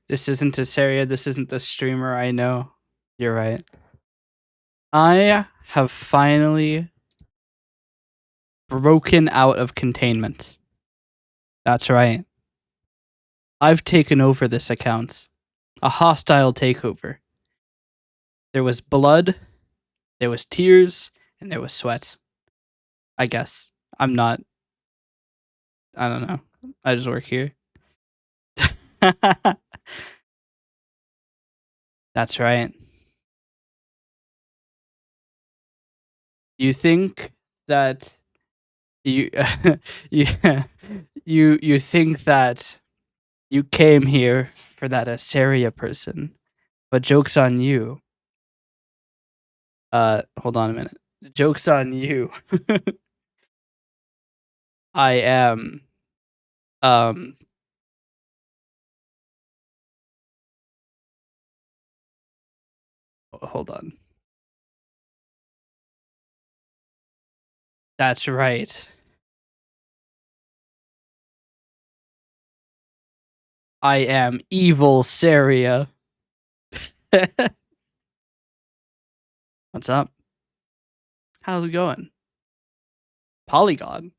This isn't Eseria, this isn't the streamer I know. You're right. I have finally broken out of containment. That's right. I've taken over this account. A hostile takeover. There was blood, there was tears, and there was sweat. I guess. I don't know. I just work here. That's right. You think that you you you think that you came here for that Asaria person, but joke's on you. Hold on a minute. Joke's on you. I am um hold on. That's right. I am evil Saria. What's up? How's it going? Polygon.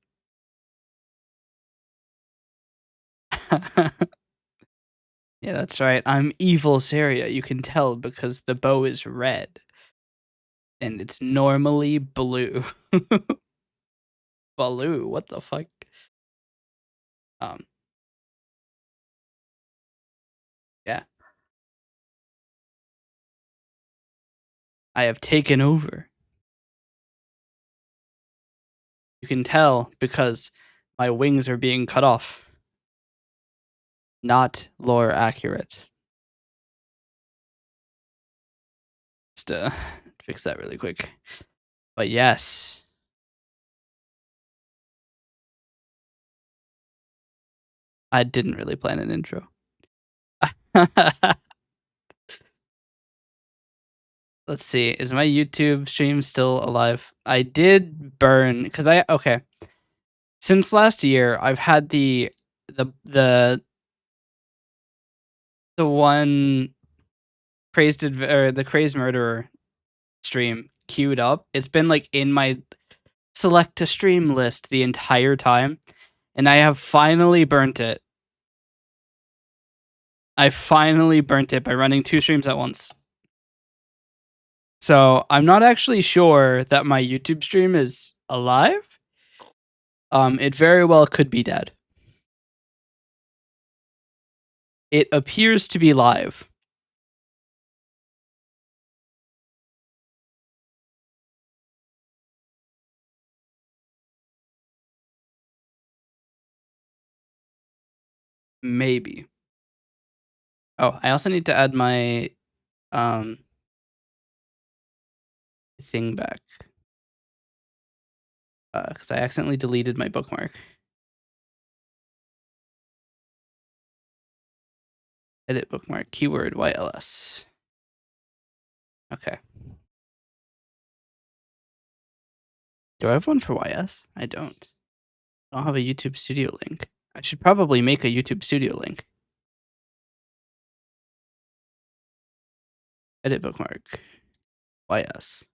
Yeah, that's right. I'm evil Saria. You can tell because the bow is red. And it's normally blue. Blue, what the fuck? Yeah. I have taken over. You can tell because my wings are being cut off. Not lore accurate. Just fix that really quick. But yes. I didn't really plan an intro. Let's see. Is my YouTube stream still alive? I did burn because okay. Since last year, I've had the one the crazed murderer stream queued up. It's been like in my select to stream list the entire time, and I have finally burnt it. I finally burnt it by running 2 streams at once. So I'm not actually sure that my YouTube stream is alive. It very well could be dead. It appears to be live. Maybe. Oh, I also need to add my thing back. Because I accidentally deleted my bookmark. Edit bookmark, keyword YLS. Okay. Do I have one for YS? I don't. I don't have a YouTube Studio link. I should probably make a YouTube Studio link. Edit bookmark. YS.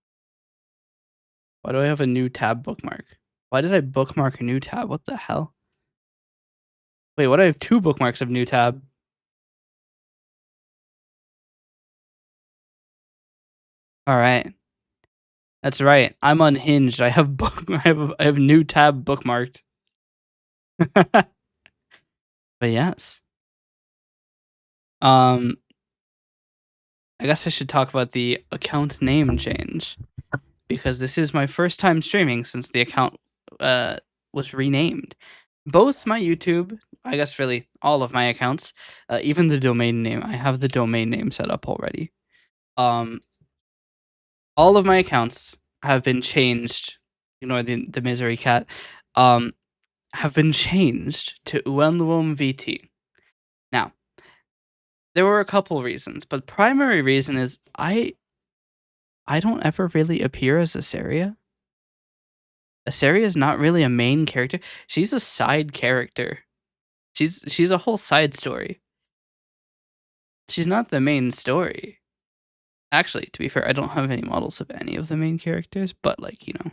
Why do I have a new tab bookmark? Why did I bookmark a new tab? What the hell? Wait, what? I have 2 bookmarks of new tab. All right. That's right. I'm unhinged. I have I have new tab bookmarked. But yes. I guess I should talk about the account name change because this is my first time streaming since the account was renamed. Both my YouTube, I guess really all of my accounts, even the domain name. I have the domain name set up already. All of my accounts have been changed. Ignore the misery cat. Have been changed to uenluom VT. Now, there were a couple reasons, but primary reason is I don't ever really appear as Asaria. Asaria is not really a main character. She's a side character. She's a whole side story. She's not the main story. Actually, to be fair, I don't have any models of any of the main characters, but like, you know,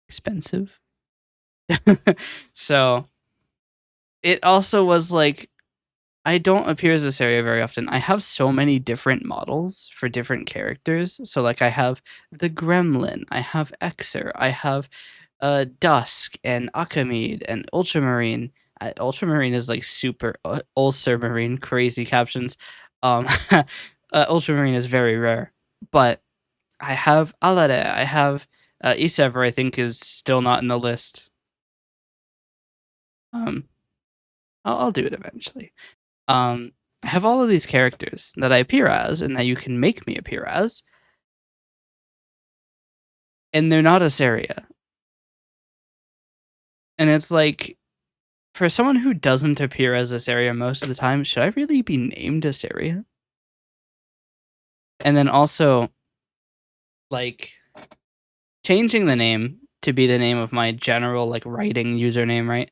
expensive. So it also was like, I don't appear as this area very often. I have so many different models for different characters. So like I have the Gremlin, I have Exer, I have Dusk and Akamid and Ultramarine. Ultramarine is like super Ultramarine, crazy captions. Ultramarine is very rare, but I have Alade, I have Isever, I think is still not in the list. Um, I'll do it eventually. I have all of these characters that I appear as and that you can make me appear as, and they're not Aseria. And it's like, for someone who doesn't appear as Aseria most of the time, should I really be named Aseria? And then also, like, changing the name to be the name of my general, like, writing username, right?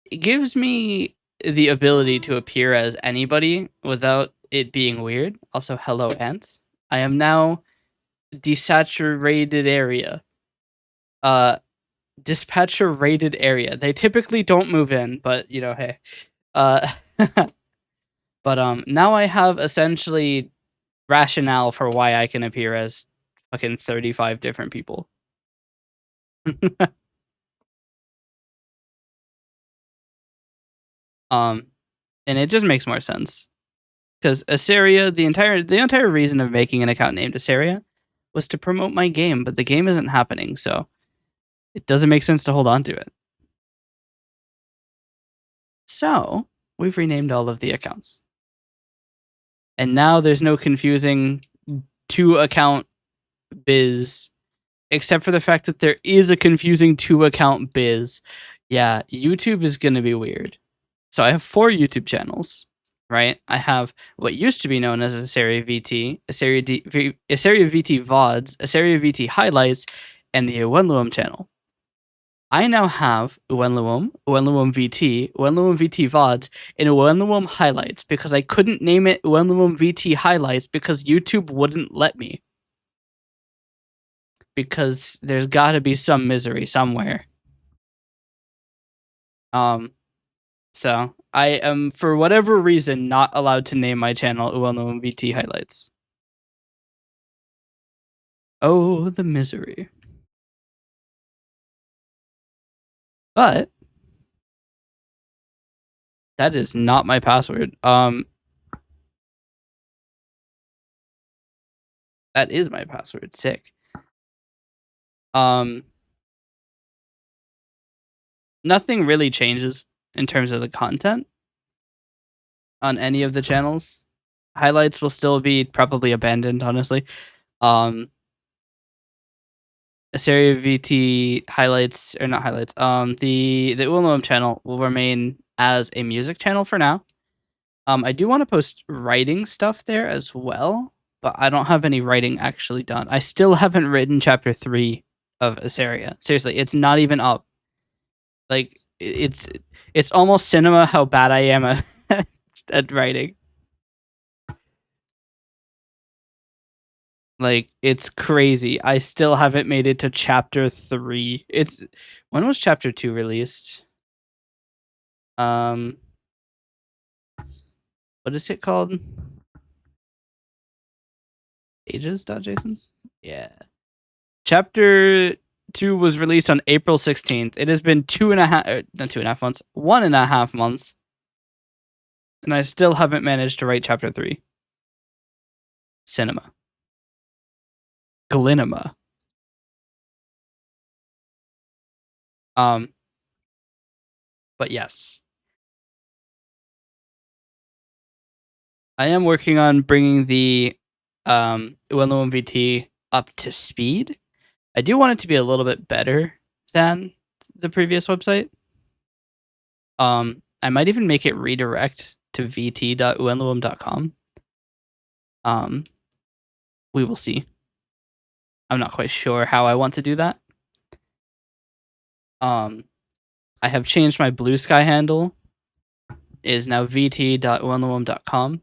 It gives me the ability to appear as anybody without it being weird. Also, hello, ants. I am now desaturated area. Dispatcher rated area. They typically don't move in, but you know, hey. Uh but now I have essentially rationale for why I can appear as fucking 35 different people. And it just makes more sense. Because Aseria, the entire reason of making an account named Aseria was to promote my game, but the game isn't happening, so it doesn't make sense to hold on to it. So we've renamed all of the accounts. And now there's no confusing 2-account biz, except for the fact that there is a confusing 2-account biz. Yeah, YouTube is going to be weird. So I have 4 YouTube channels, right? I have what used to be known as eseriavt, eseriavt VODs, eseriavt highlights, and the uenluom channel. I now have uenluom, uenluom VT, uenluom VT VODs, and uenluom highlights because I couldn't name it uenluom VT highlights because YouTube wouldn't let me. Because there's got to be some misery somewhere. So I am, for whatever reason, not allowed to name my channel uenluom VT highlights. Oh, the misery. But that is not my password. That is my password. Sick. Nothing really changes in terms of the content on any of the channels. Highlights will still be probably abandoned, honestly. eseriavt highlights, or not highlights, the uenluom channel will remain as a music channel for now. I do want to post writing stuff there as well, but I don't have any writing actually done. I still haven't written chapter 3 of Eseria. Seriously, it's not even up. Like, it's almost cinema how bad I am at writing. Like, it's crazy. I still haven't made it to chapter 3. When was chapter 2 released? What is it called? Ages.json? Yeah. Chapter 2 was released on April 16th. It has been 2.5 months, 1.5 months. And I still haven't managed to write chapter 3. Cinema. Glinema. But yes. I am working on bringing the uenluom VT up to speed. I do want it to be a little bit better than the previous website. I might even make it redirect to vt.uenluom.com. We will see. I'm not quite sure how I want to do that. I have changed my Blue Sky handle is now vt.uenluom.com.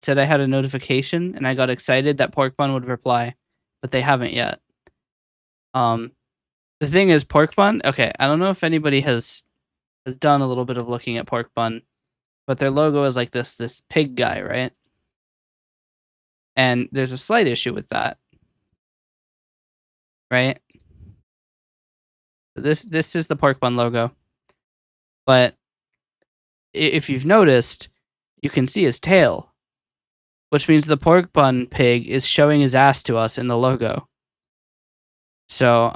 Said I had a notification, and I got excited that Pork Bun would reply, but they haven't yet. The thing is, Pork Bun. Okay, I don't know if anybody has done a little bit of looking at Pork Bun, but their logo is like this pig guy, right? And there's a slight issue with that, right? This is the Pork Bun logo, but if you've noticed, you can see his tail, which means the Pork Bun pig is showing his ass to us in the logo. So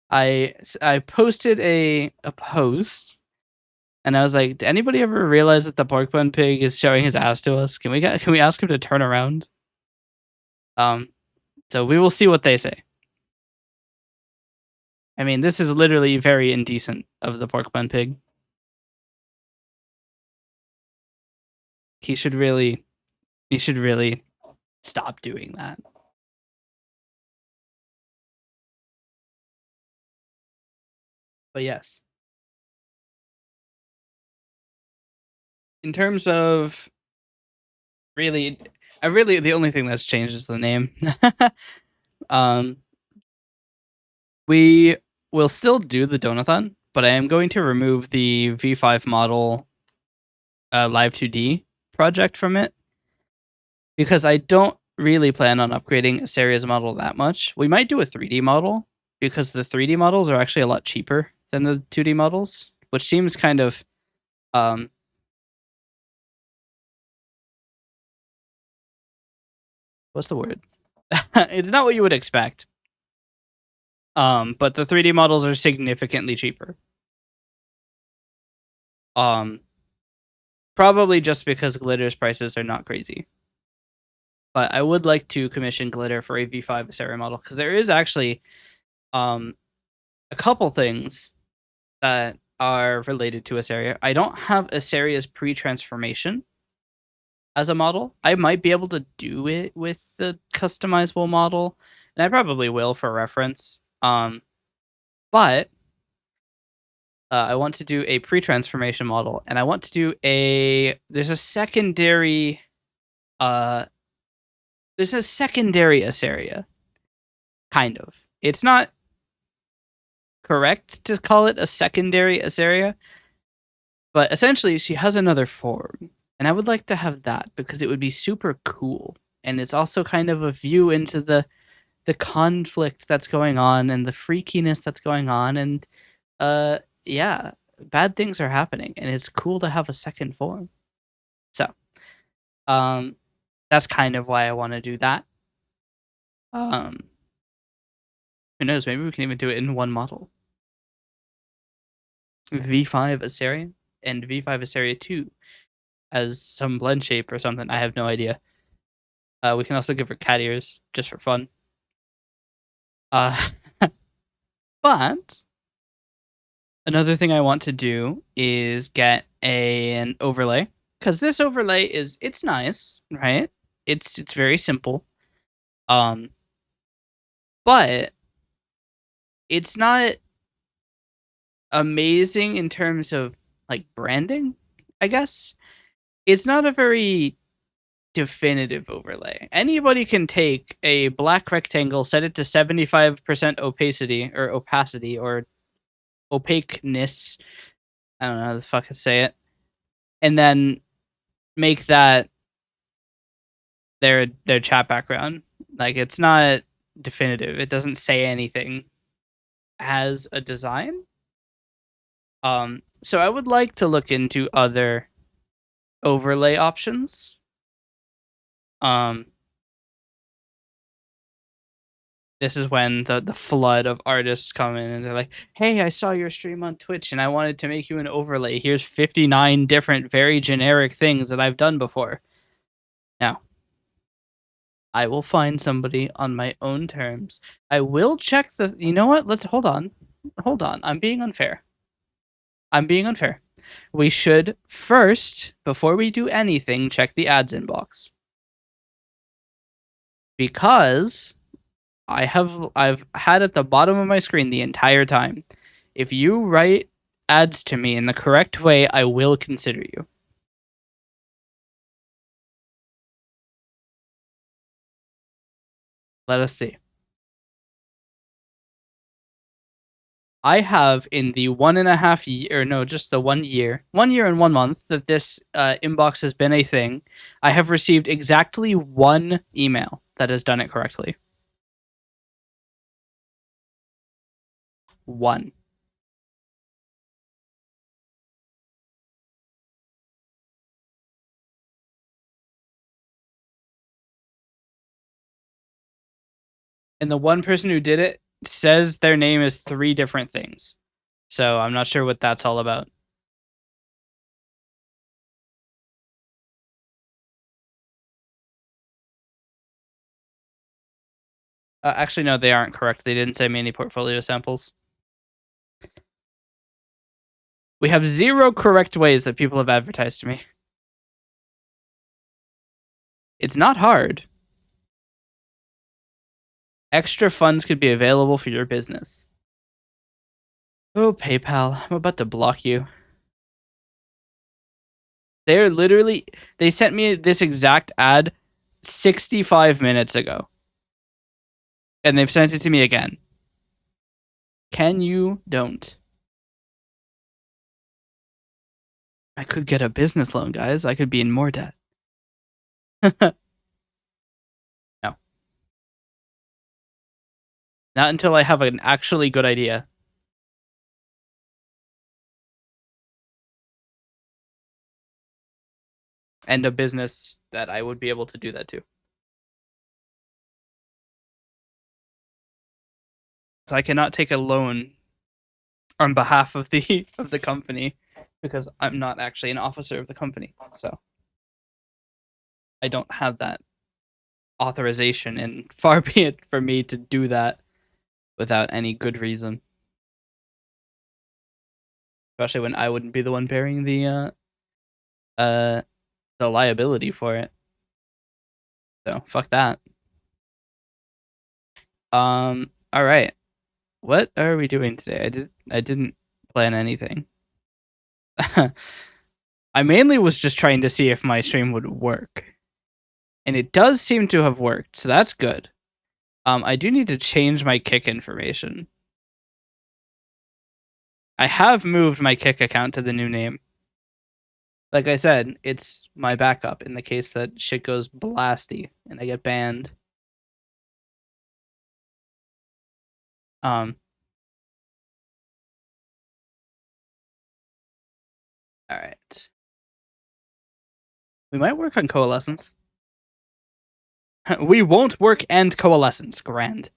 I posted a post, and I was like, did anybody ever realize that the Pork Bun pig is showing his ass to us? Can we ask him to turn around? So we will see what they say. I mean, this is literally very indecent of the Pork Bun pig. He should really stop doing that. But yes. In terms of really the only thing that's changed is the name. We will still do the Donothon, but I am going to remove the V5 model Live 2D project from it because I don't really plan on upgrading Eseria's model that much. We might do a 3D model because the 3D models are actually a lot cheaper than the 2D models, which seems kind of what's the word? It's not what you would expect. But the 3D models are significantly cheaper. Probably just because Glitter's prices are not crazy. But I would like to commission Glitter for a V5 Eseria model because there is actually a couple things that are related to Eseria. I don't have Eseria's pre-transformation as a model. I might be able to do it with the customizable model, and I probably will for reference. But I want to do a pre-transformation model, and I want to do there's a secondary Eseria. Kind of. It's not correct to call it a secondary Eseria, but essentially she has another form, and I would like to have that because it would be super cool, and it's also kind of a view into the conflict that's going on and the freakiness that's going on, and yeah, bad things are happening, and it's cool to have a second form. So, that's kind of why I want to do that. Who knows? Maybe we can even do it in one model. V5 Eseria and V5 Eseria 2 as some blend shape or something. I have no idea. We can also give her cat ears just for fun. But another thing I want to do is get an overlay, because this overlay it's nice, right? It's very simple. But it's not amazing in terms of like branding, I guess. It's not a very definitive overlay. Anybody can take a black rectangle, set it to 75% opacity or opaqueness. I don't know how the fuck to say it. And then make that their chat background. Like, it's not definitive. It doesn't say anything as a design. So I would like to look into other overlay options. This is when the flood of artists come in and they're like, hey, I saw your stream on Twitch and I wanted to make you an overlay. Here's 59 different, very generic things that I've done before. Now, I will find somebody on my own terms. I will check you know what? Let's hold on. Hold on. I'm being unfair. We should first, before we do anything, check the ads inbox. Because I've had at the bottom of my screen the entire time, if you write ads to me in the correct way, I will consider you. Let us see. I have in the 1.5 year, or no, just the 1 year, 1 year and 1 month that this inbox has been a thing, I have received exactly one email that has done it correctly. One. And the one person who did it says their name is 3 different things. So I'm not sure what that's all about. Actually, no, they aren't correct. They didn't send me any portfolio samples. We have 0 correct ways that people have advertised to me. It's not hard. Extra funds could be available for your business. Oh, PayPal, I'm about to block you. They're literally, they sent me this exact ad 65 minutes ago. And they've sent it to me again. Can you don't? I could get a business loan, guys. I could be in more debt. No. Not until I have an actually good idea. And a business that I would be able to do that to. So I cannot take a loan on behalf of the company because I'm not actually an officer of the company. So I don't have that authorization, and far be it for me to do that without any good reason. Especially when I wouldn't be the one bearing the liability for it. So fuck that. All right. What are we doing today? I didn't plan anything. I mainly was just trying to see if my stream would work. And it does seem to have worked, so that's good. I do need to change my Kick information. I have moved my Kick account to the new name. Like I said, it's my backup in the case that shit goes blasty and I get banned. All right. We might work on Coalescence. We won't work and Coalescence. Grand.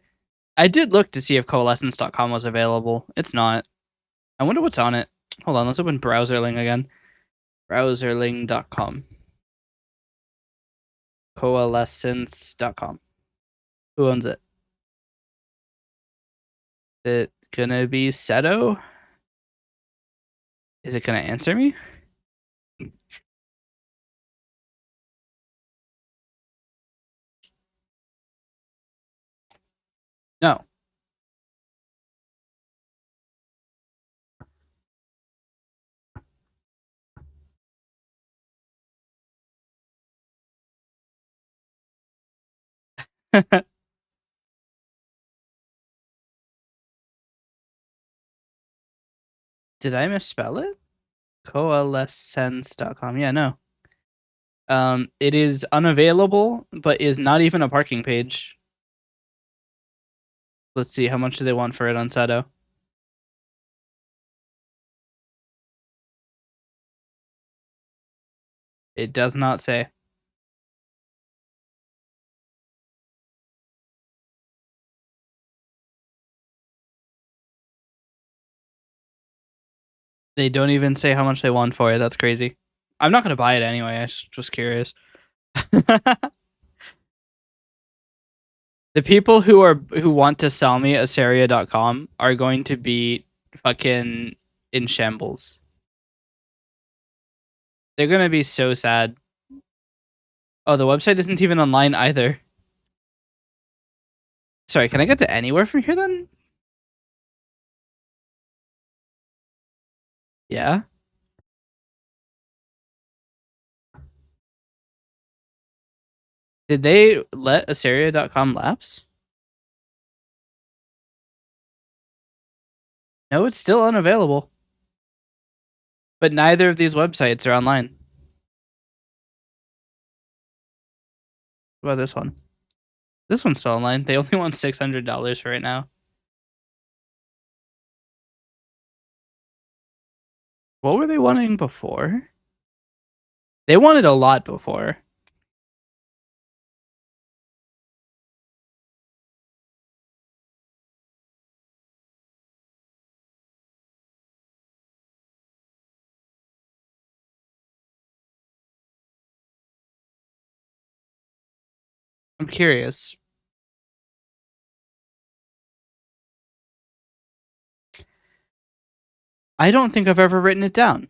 I did look to see if coalescence.com was available. It's not. I wonder what's on it. Hold on, let's open Browserling again. Browserling.com. Coalescence.com. Who owns it? Is it gonna be Seto? Is it gonna answer me? No. Did I misspell it? Coalescence.com. Yeah, no. It is unavailable, but is not even a parking page. Let's see, how much do they want for it on Seto? It does not say. They don't even say how much they want for it. That's crazy. I'm not gonna buy it anyway. I just curious. The people who want to sell me eseriavt.com are going to be fucking in shambles. They're gonna be so sad. Oh, the website isn't even online either. Sorry, can I get to anywhere from here then? Yeah. Did they let eseriavt.com lapse? No, it's still unavailable. But neither of these websites are online. What about this one? This one's still online. They only want $600 for it now. What were they wanting before? They wanted a lot before. I'm curious. I don't think I've ever written it down.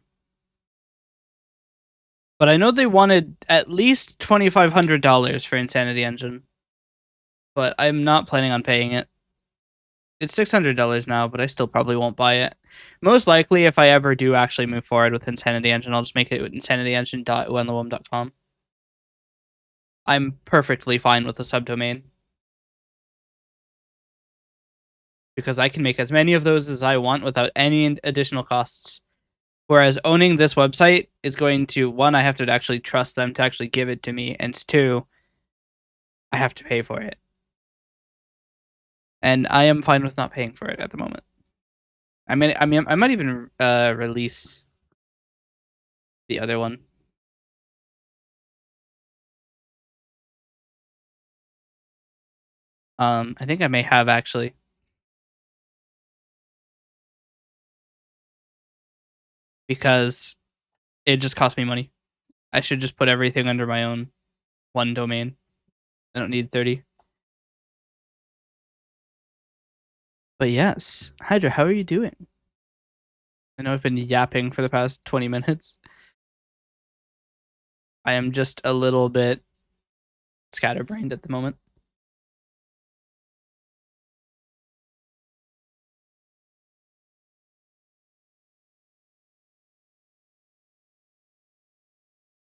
But I know they wanted at least $2,500 for Insanity Engine. But I'm not planning on paying it. It's $600 now, but I still probably won't buy it. Most likely, if I ever do actually move forward with Insanity Engine, I'll just make it insanityengine.uenluom.com. I'm perfectly fine with a subdomain. Because I can make as many of those as I want without any additional costs. Whereas owning this website is going to, one, I have to actually trust them to actually give it to me, and two, I have to pay for it. And I am fine with not paying for it at the moment. I might even release the other one. I think I may have actually. Because it just cost me money. I should just put everything under my own one domain. I don't need 30. But yes, Hydra, how are you doing? I know I've been yapping for the past 20 minutes. I am just a little bit scatterbrained at the moment.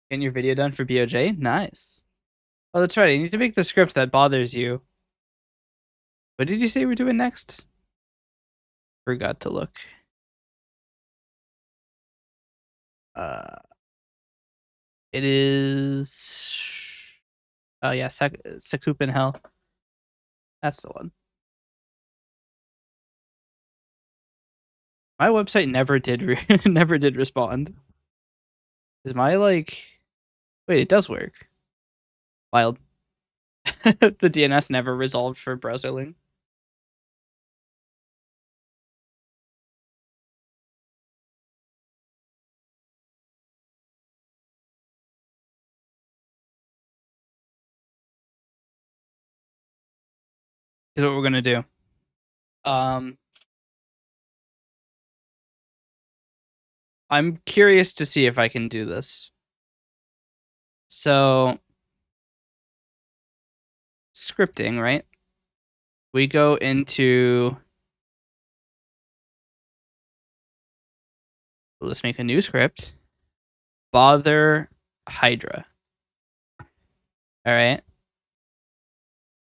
Getting your video done for BOJ? Nice. Oh, that's right. I need to make the script that bothers you. What did you say we're doing next? Forgot to look. It is. Oh yeah, Sakup in Hell. That's the one. My website never did never did respond. Is my like? Wait, it does work. Wild. The DNS never resolved for browserling. Is what we're gonna do. I'm curious to see if I can do this. So, scripting, right? We go into. Let's make a new script. Bother Hydra. All right.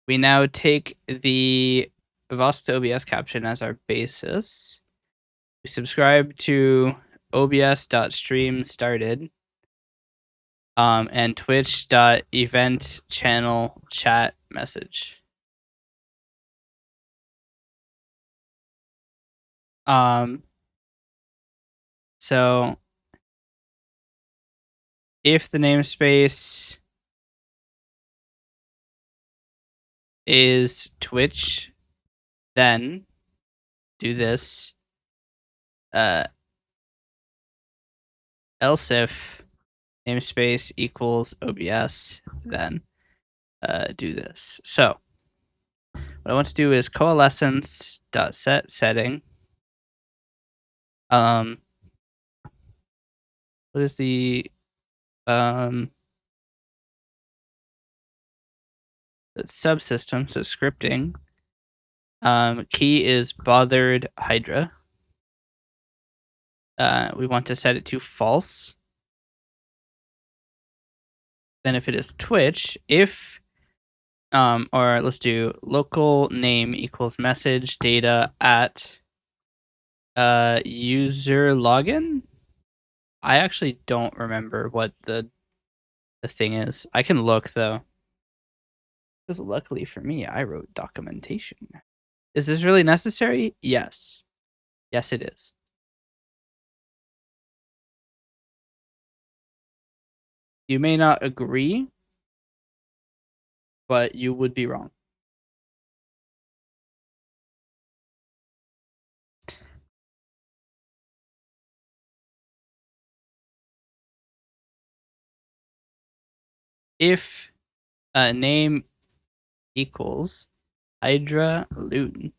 We now take the Vosk to OBS caption as our basis. We subscribe to obs.stream started. And twitch.event channel chat message. So if the namespace is Twitch, then do this. Else if namespace equals OBS, then do this. So what I want to do is coalescence.set setting. What is the subsystem? So scripting. Key is bothered Hydra. we want to set it to false. Then if it is Twitch, if or let's do local name equals message data at user login. I actually don't remember what the thing is. I can look though. Because luckily for me, I wrote documentation. Is this really necessary? Yes. Yes, it is. You may not agree, but you would be wrong. If a name equals Hydra Loon,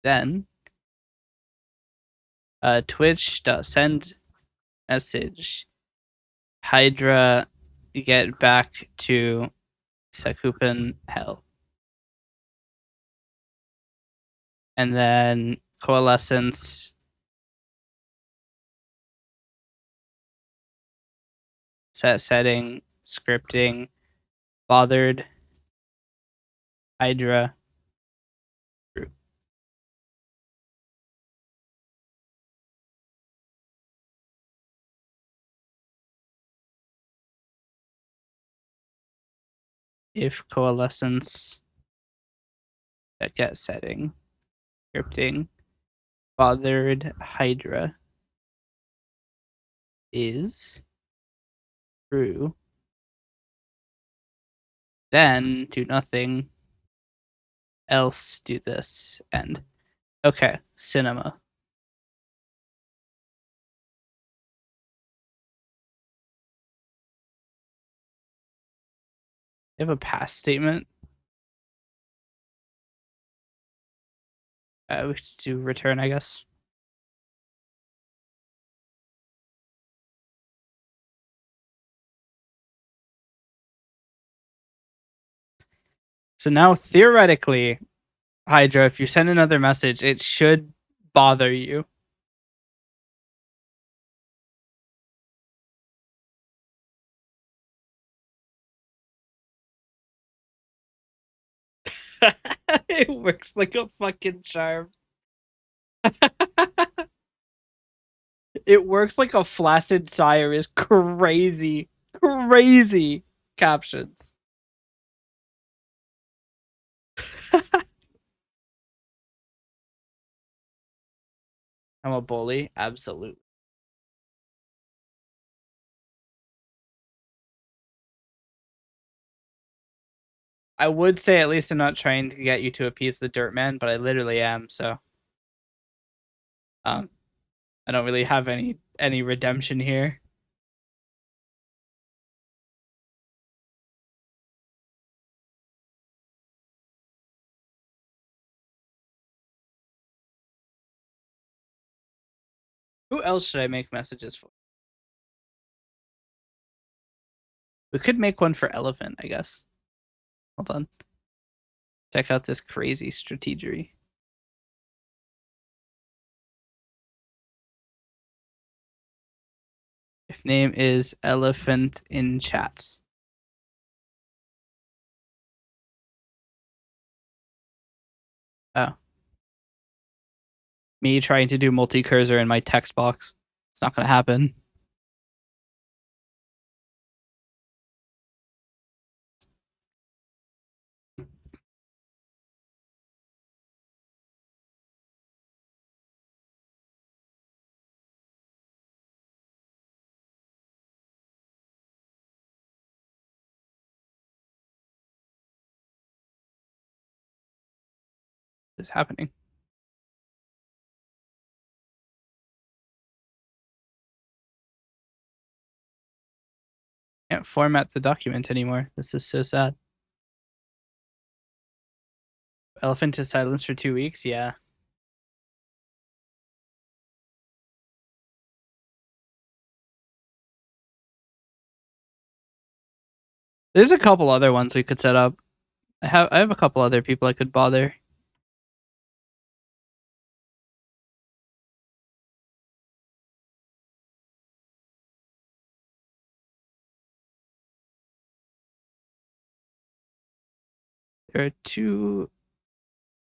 then Twitch.send message Hydra get back to Sakupen Hell. And then Coalescence setting scripting bothered Hydra true. If Coalescence get setting scripting bothered Hydra is true, then do nothing else, do this, and okay, cinema. They have a pass statement. We should do return, I guess. So now theoretically, Hydra, if you send another message, it should bother you. It works like a fucking charm. It works like a flaccid sire is crazy, crazy captions. I'm a bully, absolutely. I would say at least I'm not trying to get you to appease the dirt man, but I literally am, so I don't really have any redemption here. Who else should I make messages for? We could make one for Elephant, I guess. Hold on. Check out this crazy strategery. If name is Elephant in chat. Oh. Me trying to do multi-cursor in my text box. It's not going to happen. What's happening? Can't format the document anymore. This is so sad. Elephant is silenced for 2 weeks? Yeah. There's a couple other ones we could set up. I have a couple other people I could bother. There are two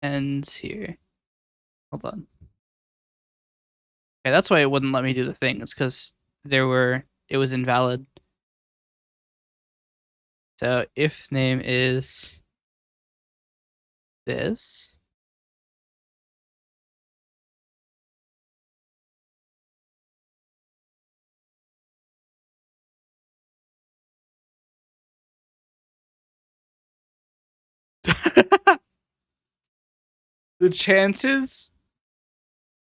ends here. Hold on. Okay, that's why it wouldn't let me do the thing. It's because it was invalid. So if name is this. the chances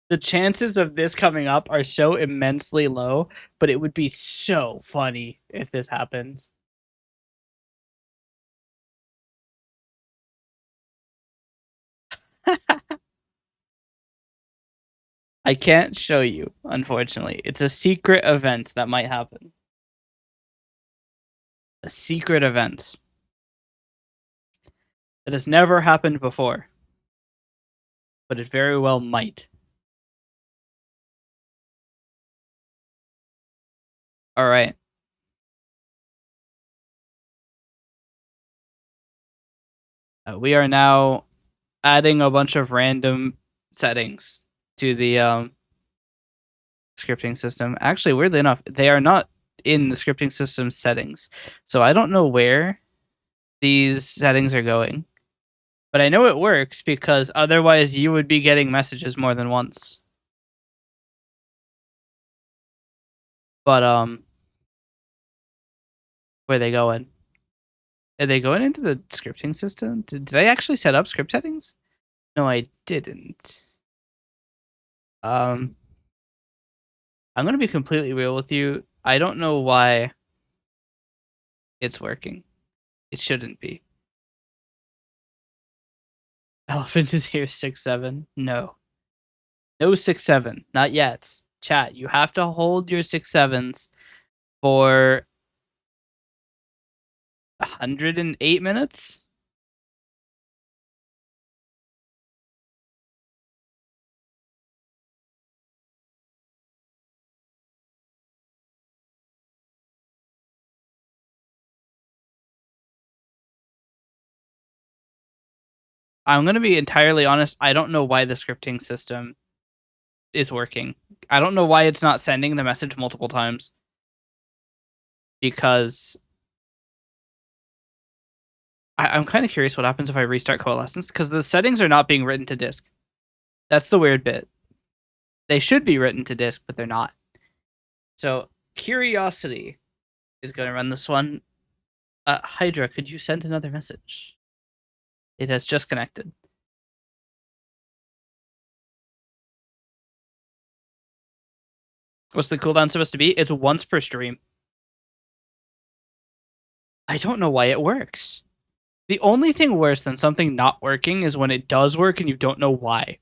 the chances of this coming up are so immensely low, but it would be so funny if this happens. I can't show you, unfortunately. It's a secret event that might happen. A secret event that has never happened before, but it very well might. All right. We are now adding a bunch of random settings to the scripting system. Actually, weirdly enough, they are not in the scripting system settings. So I don't know where these settings are going. But I know it works because otherwise you would be getting messages more than once. But where are they going? Are they going into the scripting system? Did I actually set up script settings? No, I didn't. I'm gonna be completely real with you. I don't know why it's working. It shouldn't be. Elephant is here 6-7. No. No 6-7. Not yet. Chat, you have to hold your 6-7s for 108 minutes. I'm gonna be entirely honest. I don't know why the scripting system is working. I don't know why it's not sending the message multiple times. Because I'm kind of curious what happens if I restart Coalescence, because the settings are not being written to disk. That's the weird bit. They should be written to disk, but they're not. So Curiosity is going to run this one. Hydra, could you send another message? It has just connected. What's the cooldown supposed to be? It's once per stream. I don't know why it works. The only thing worse than something not working is when it does work and you don't know why.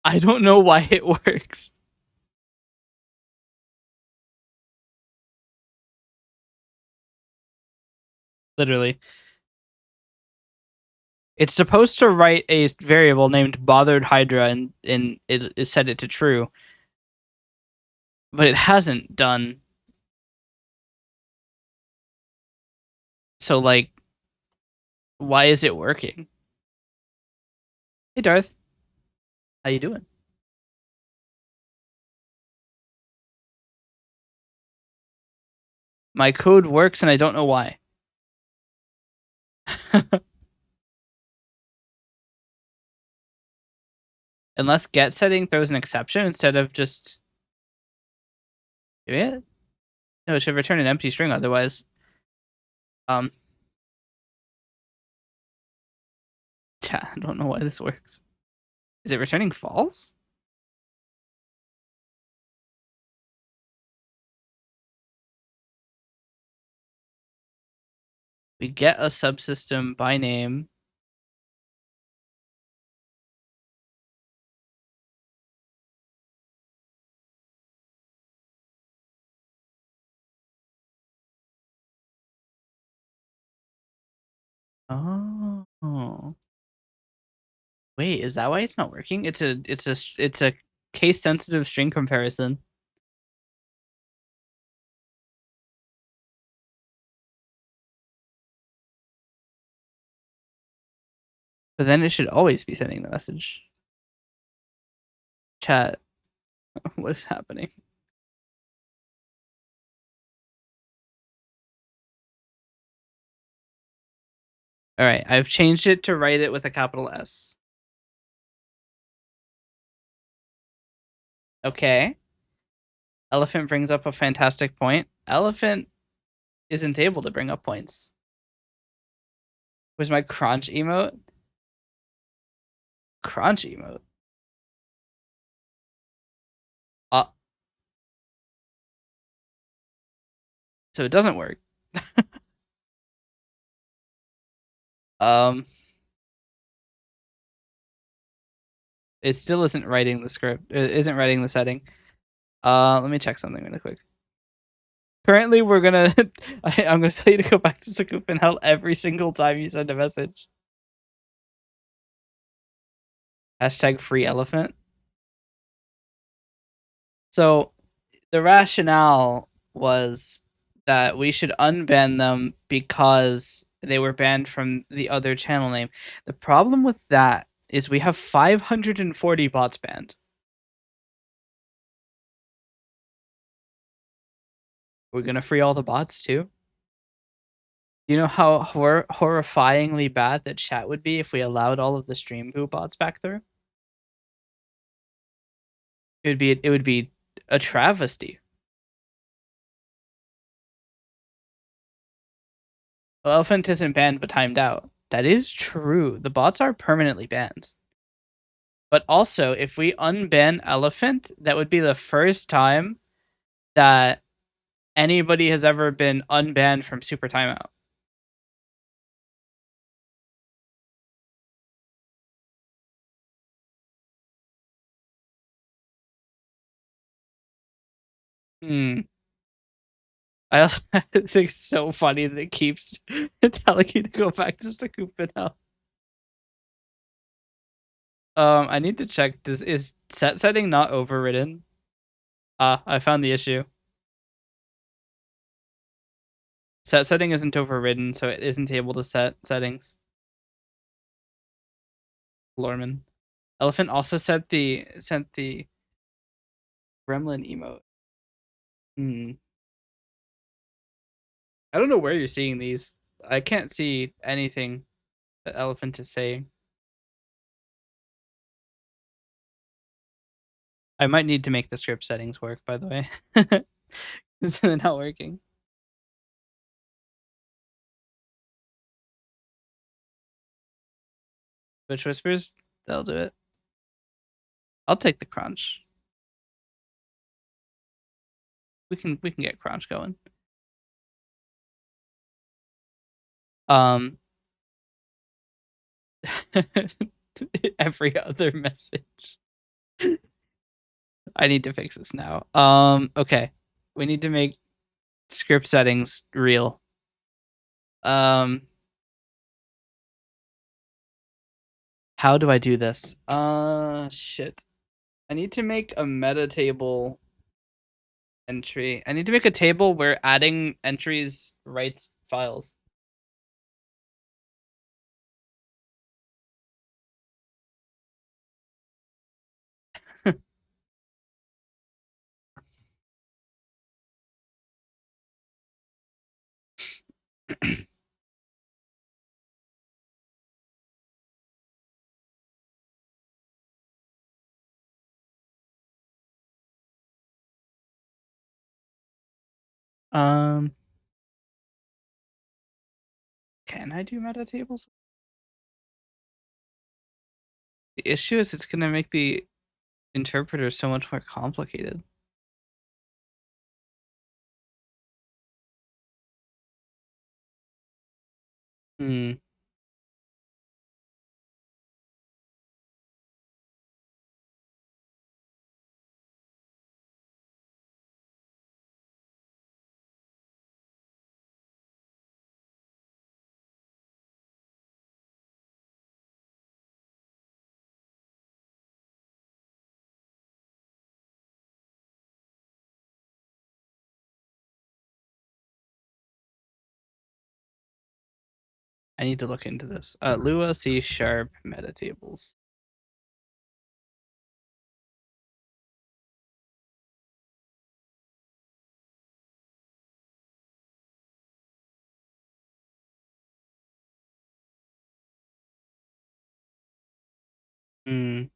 I don't know why it works. Literally. It's supposed to write a variable named bothered Hydra and it set it to true. But it hasn't done. So like, why is it working? Hey Darth. How you doing? My code works and I don't know why. Unless get setting throws an exception instead of just doing it. No, it should return an empty string otherwise. I don't know why this works. Is it returning false? We get a subsystem by name. Oh. Wait, is that why it's not working? It's a case sensitive string comparison. But then it should always be sending the message. Chat, what is happening? All right, I've changed it to write it with a capital S. Okay. Elephant brings up a fantastic point. Elephant isn't able to bring up points. Was my crunch emote? Crunch emote. So it doesn't work. It still isn't writing the script. It isn't writing the setting. Let me check something really quick. Currently, we're gonna. I'm gonna tell you to go back to Sakup and Hell every single time you send a message. Hashtag free elephant. So, the rationale was that we should unban them because they were banned from the other channel name. The problem with that is we have 540 bots banned. We're gonna free all the bots too. You know how horrifyingly bad that chat would be if we allowed all of the stream boo bots back through? It would be a travesty. Well, Elephant isn't banned but timed out. That is true. The bots are permanently banned. But also, if we unban Elephant, that would be the first time that anybody has ever been unbanned from Super Timeout. I also think it's so funny that it keeps telling you to go back to Sakupinel. I need to check. Is set setting not overridden? I found the issue. Set setting isn't overridden, so it isn't able to set settings. Lorman. Elephant also sent the gremlin emote. I don't know where you're seeing these. I can't see anything that Elephant is saying. I might need to make the script settings work, by the way. Because they're not working. Witch Whispers, they'll do it. I'll take the crunch. We can get crunch going. Every other message. I need to fix this now. Okay. We need to make script settings real. How do I do this? Shit. I need to make a meta table entry. I need to make a table where adding entries writes files. Can I do meta tables? The issue is it's gonna make the interpreter so much more complicated. Hmm. I need to look into this. Lua C# metatables. Hmm.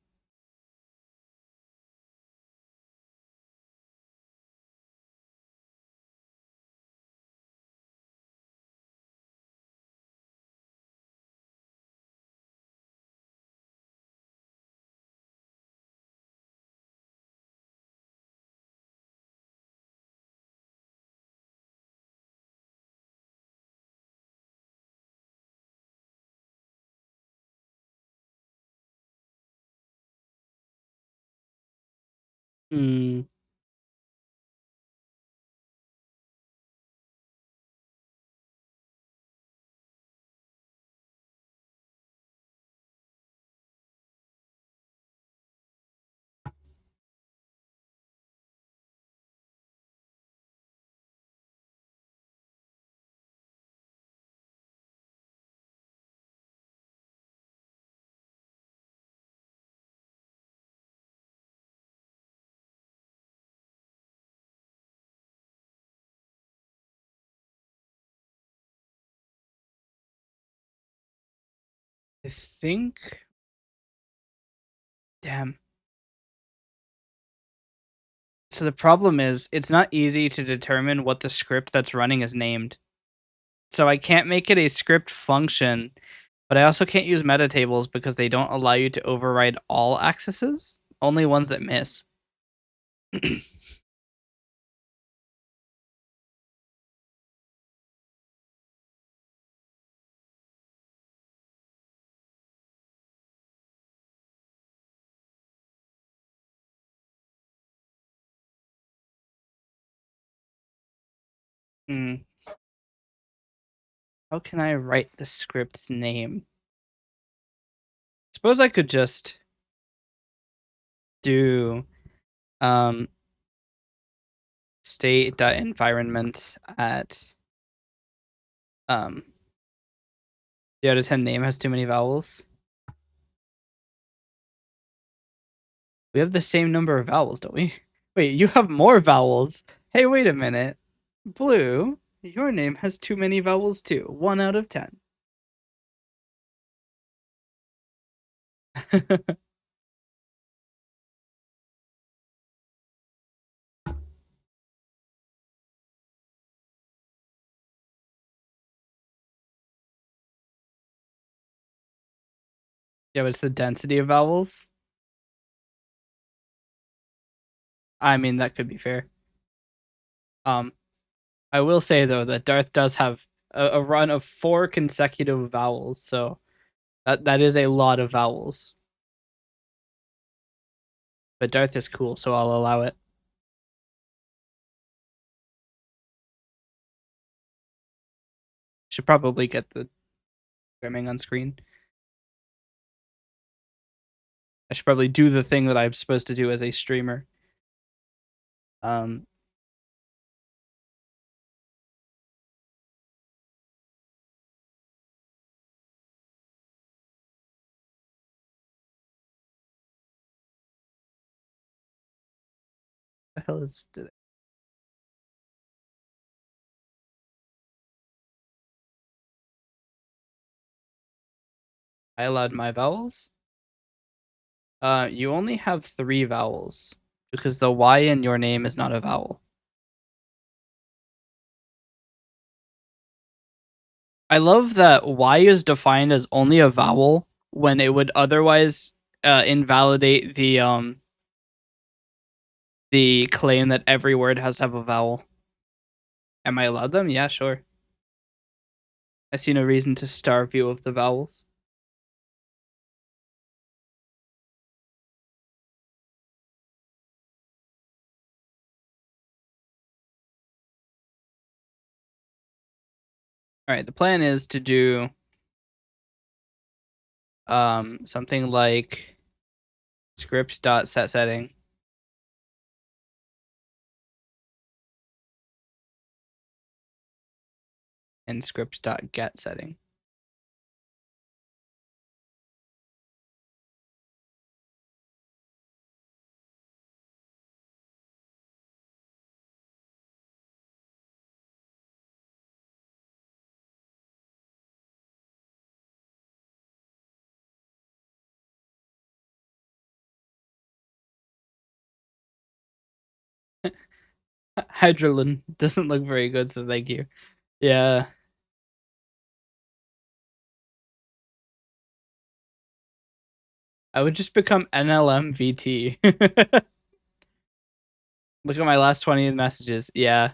Hmm. I think. Damn. So the problem is, it's not easy to determine what the script that's running is named. So I can't make it a script function, but I also can't use metatables because they don't allow you to override all accesses, only ones that miss. Hmm. How can I write the script's name? Suppose I could just do um state.environment at the out of 10 name has too many vowels. We have the same number of vowels, don't we? Wait, you have more vowels. Hey, wait a minute. Blue, your name has too many vowels too. 1 out of 10. Yeah, but it's the density of vowels. I mean, that could be fair. Um, I will say though that Darth does have a run of 4 consecutive vowels, so that is a lot of vowels. But Darth is cool, so I'll allow it. Should probably get the programming on screen. I should probably do the thing that I'm supposed to do as a streamer. Um, the hell is I allowed my vowels? You only have 3 vowels because the Y in your name is not a vowel. I love that Y is defined as only a vowel when it would otherwise invalidate the claim that every word has to have a vowel. Am I allowed them? Yeah, sure. I see no reason to starve you of the vowels. All right, the plan is to do something like script.setSetting and script.getSetting. Hydrolin doesn't look very good, so thank you. Yeah. I would just become NLMVT. Look at my last 20 messages. Yeah.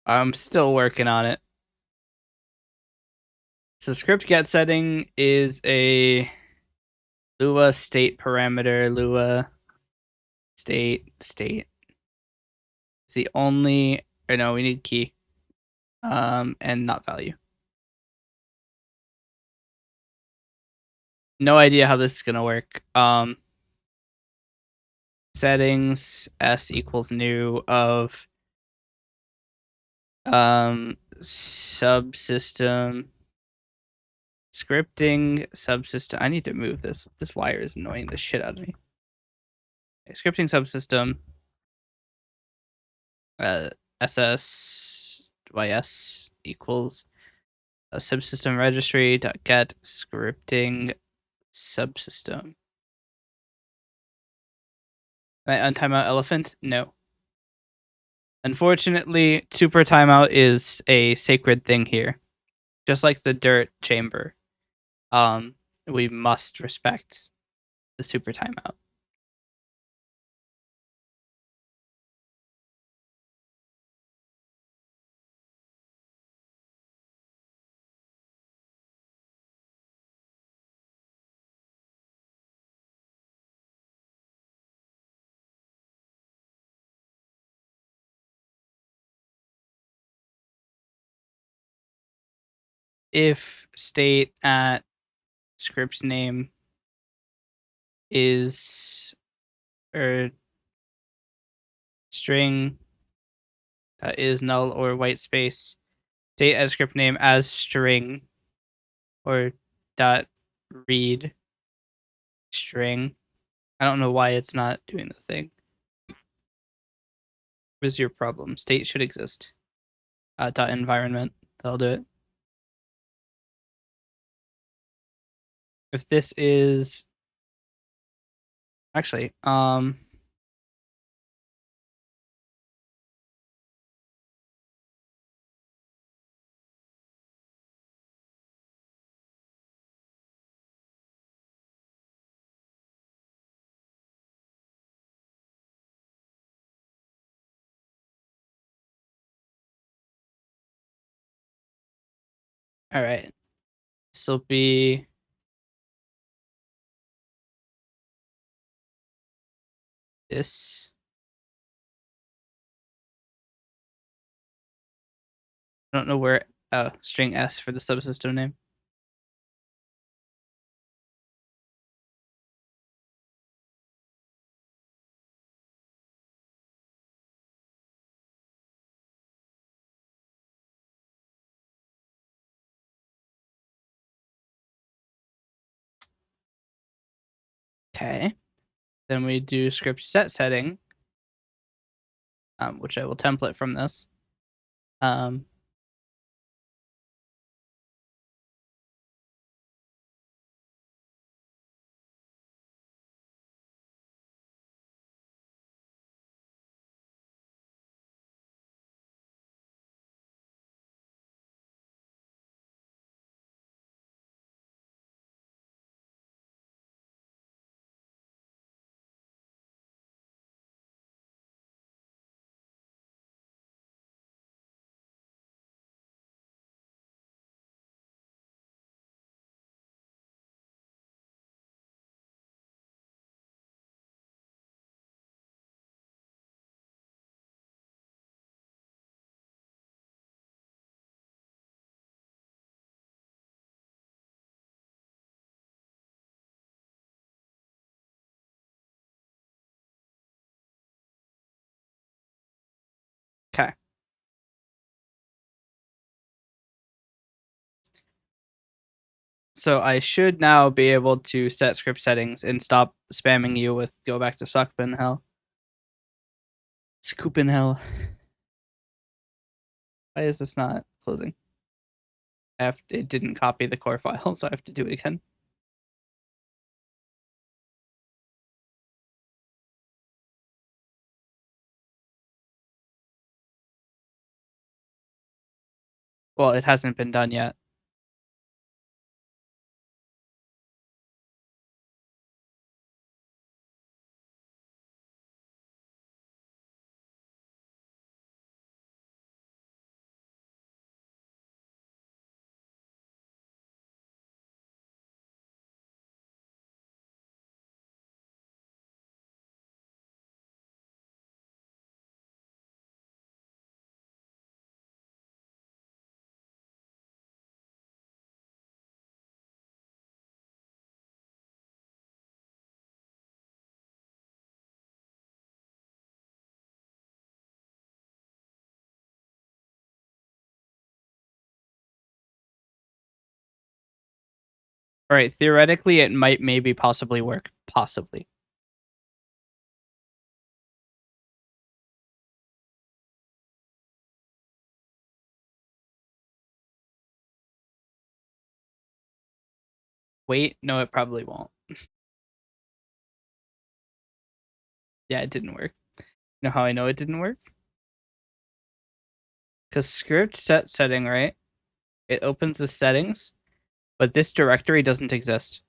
I'm still working on it. So script get setting is a Lua state parameter. Lua state. It's the only, or no, we need key. And not value. No idea how this is gonna work. Settings s equals new of subsystem scripting subsystem. I need to move this. This wire is annoying the shit out of me. Okay, scripting subsystem ssys equals a subsystem registry dot get scripting subsystem. Can I untimeout elephant? No. Unfortunately, super timeout is a sacred thing here. Just like the dirt chamber. We must respect the super timeout. If state at script name is or string that is null or white space, state at script name as string or dot read string. I don't know why it's not doing the thing. What is your problem? State should exist. Dot environment. That'll do it. If this is actually all right. This will be this. I don't know where string s for the subsystem name. Okay. Then we do script set setting, which I will template from this. Okay. So I should now be able to set script settings and stop spamming you with go back to Suckpin hell. Scoopin hell. Why is this not closing? It didn't copy the core file, so I have to do it again. Well, it hasn't been done yet. All right, theoretically, it might maybe possibly work. Possibly. Wait, no, it probably won't. Yeah, it didn't work. You know how I know it didn't work? Because script set setting, right? It opens the settings, but this directory doesn't exist.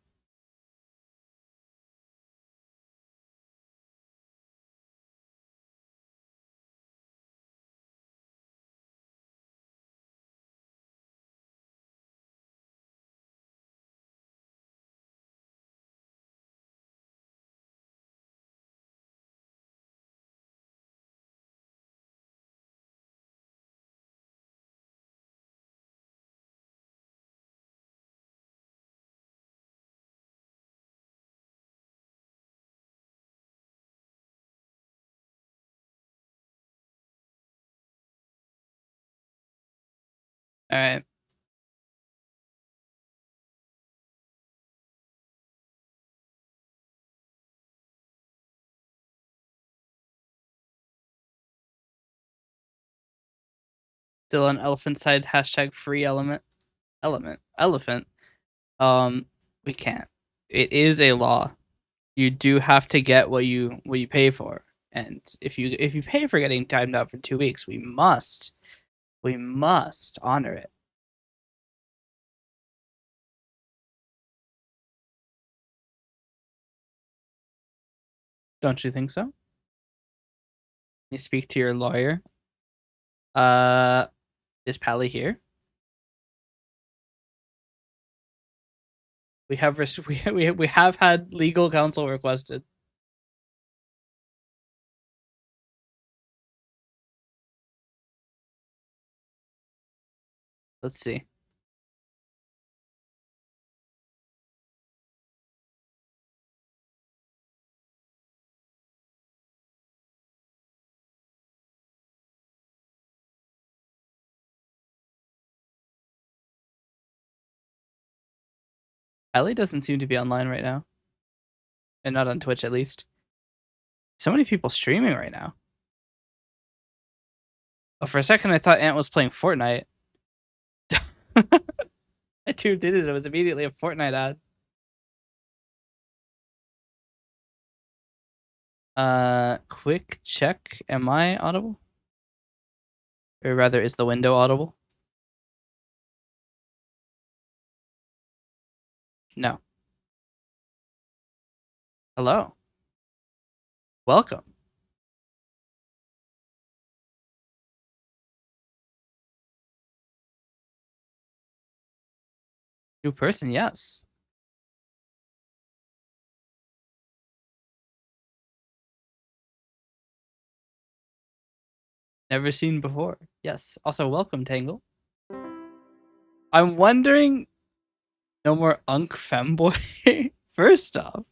All right. Still on elephant side, hashtag free elephant. We can't. It is a law. You do have to get what you pay for. And if you pay for getting timed out for 2 weeks, we must honor it. Don't you think so? You speak to your lawyer. Uh, is Pally here? We have we have had legal counsel requested. Let's see. Pally doesn't seem to be online right now, and not on Twitch at least. So many people streaming right now. Oh, for a second I thought Ant was playing Fortnite. I tuned in and it was immediately a Fortnite ad. Quick check. Am I audible? Or rather, is the window audible? No. Hello. Welcome. New person, yes. Never seen before. Yes. Also, welcome, Tangle. I'm wondering. No more Unk Femboy. First off,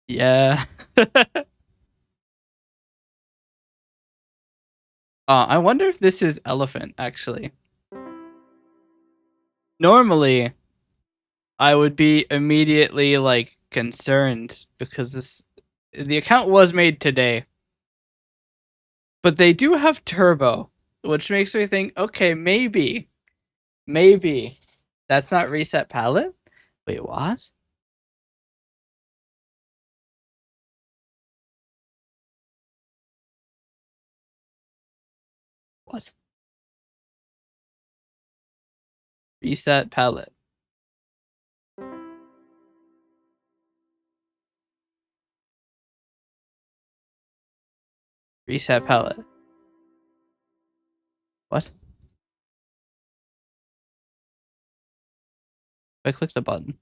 yeah. I wonder if this is Elephant, actually. Normally, I would be immediately, like, concerned because the account was made today. But they do have Turbo, which makes me think, okay, maybe. That's not reset palette? Wait, what? What? Reset palette. Reset palette. What? I click the button.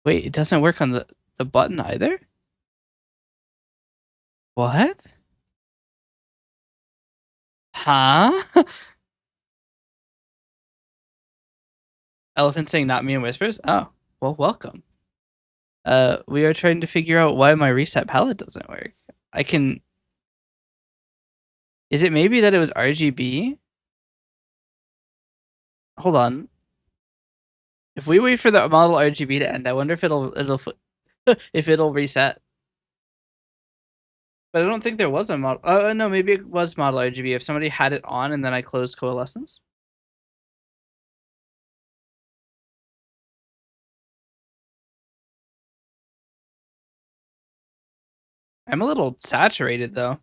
Wait, it doesn't work on the button either? What? Huh? Elephant saying not me and whispers? Oh, well, welcome. We are trying to figure out why my reset palette doesn't work. I can... Is it maybe that it was RGB? Hold on. If we wait for the model RGB to end, I wonder if it'll if it'll reset. But I don't think there was a model. Oh no, maybe it was model RGB. If somebody had it on and then I closed Coalescence. I'm a little saturated though.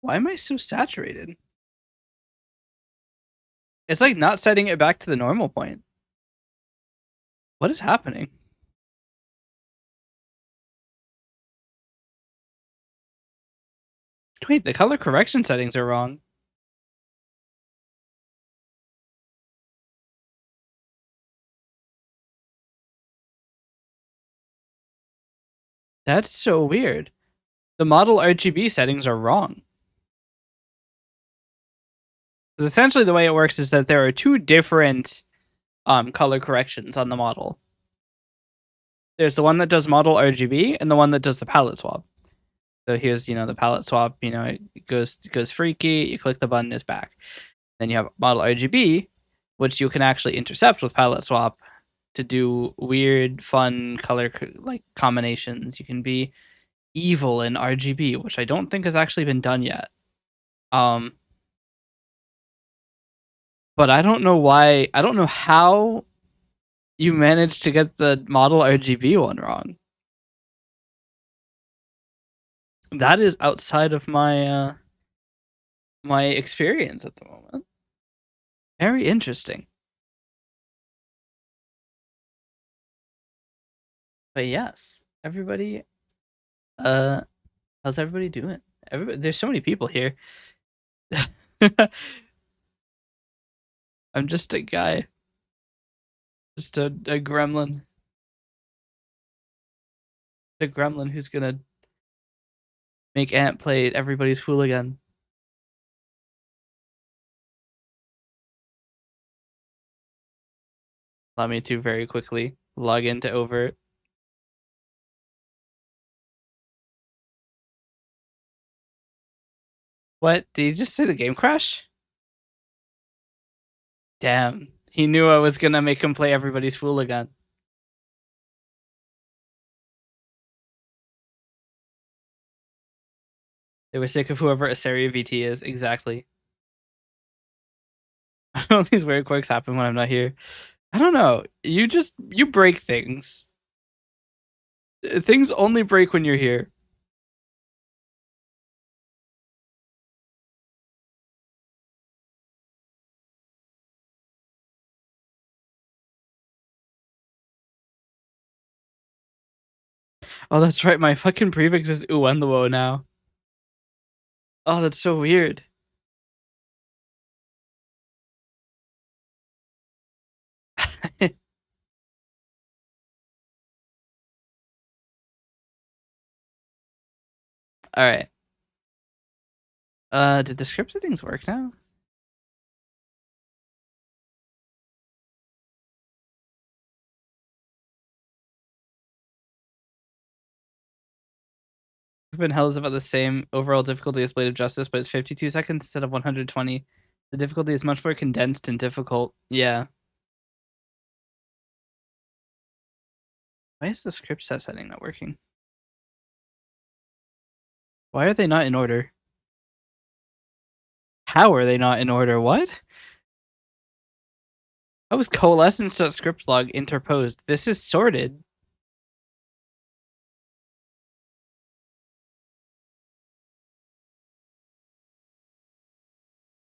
Why am I so saturated? It's like not setting it back to the normal point. What is happening? Wait, the color correction settings are wrong. That's so weird. The model RGB settings are wrong. Because essentially the way it works is that there are two different color corrections on the model. There's the one that does model RGB and the one that does the palette swap. So here's, the palette swap, it goes freaky, you click the button, it's back. Then you have model RGB, which you can actually intercept with palette swap to do weird, fun color combinations. You can be evil in RGB, which I don't think has actually been done yet. But I don't know why. I don't know how you managed to get the model RGB one wrong. That is outside of my my experience at the moment. Very interesting. But yes, everybody. How's everybody doing? There's so many people here. I'm just a guy. Just a gremlin. The gremlin who's gonna make Ant play Everybody's Fool again. Allow me to very quickly log into Overt. What? Did you just say the game crash? Damn. He knew I was gonna make him play Everybody's Fool again. They were sick of whoever eseriavt is. Exactly. All these weird quirks happen when I'm not here. I don't know. You break things. Things only break when you're here. Oh, that's right. My fucking prefix is uenluom now. Oh, that's so weird. All right. Did the script settings work now? Open Hell is about the same overall difficulty as Blade of Justice, but it's 52 seconds instead of 120. The difficulty is much more condensed and difficult. Yeah. Why is the script set setting not working? Why are they not in order? How are they not in order? What? How was coalescence.script log interposed? This is sorted.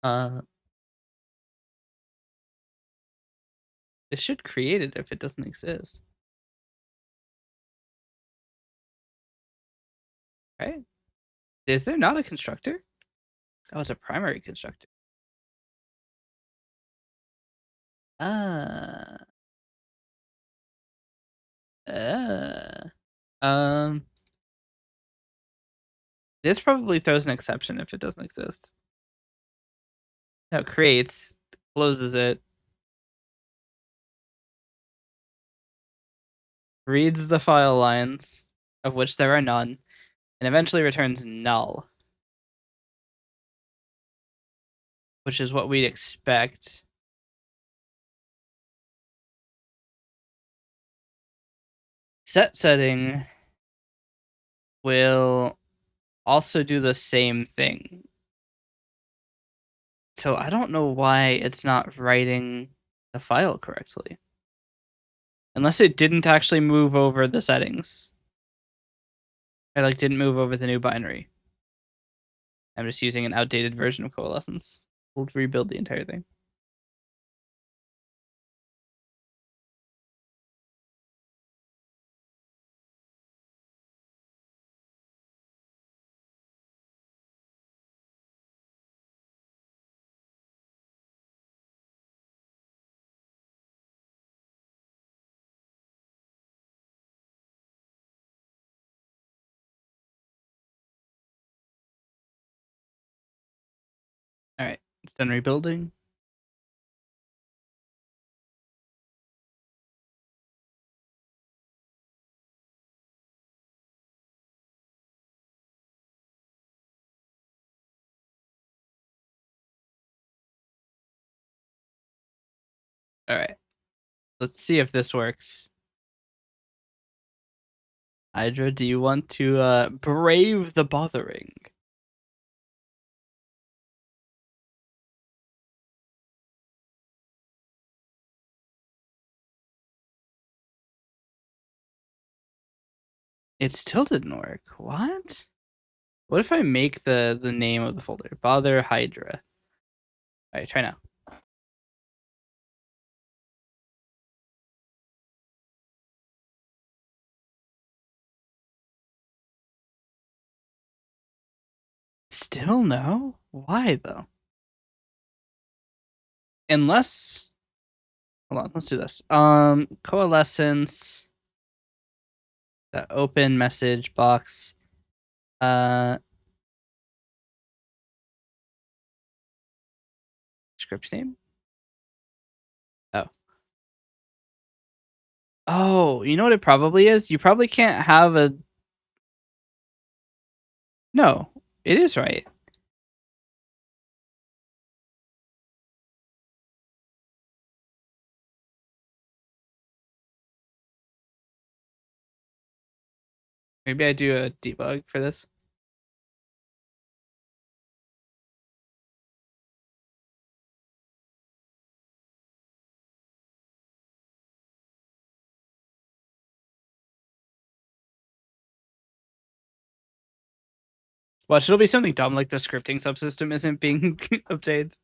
Uh, it should create it if it doesn't exist, right? Is there not a constructor? Oh, it's a primary constructor. Uh, uh, um, this probably throws an exception if it doesn't exist. No, it creates, closes it, reads the file lines, of which there are none, and eventually returns null, which is what we'd expect. Set setting will also do the same thing. So I don't know why it's not writing the file correctly. Unless it didn't actually move over the settings. Or like didn't move over the new binary. I'm just using an outdated version of Coalescence. We'll rebuild the entire thing. Alright, it's done rebuilding. Alright, let's see if this works. Hydra, do you want to brave the bothering? It still didn't work. What? What if I make the name of the folder? Bother Hydra. Alright, try now. Still no? Why though? Unless hold on, let's do this. Coalescence, the open message box. Script name? Oh. Oh, you know what it probably is? You probably can't have a no, it is right. Maybe I do a debug for this. Watch, it'll be something dumb like the scripting subsystem isn't being obtained.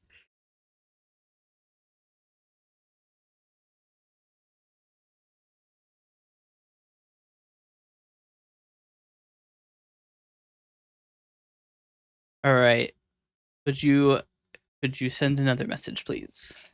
All right. Could you send another message, please?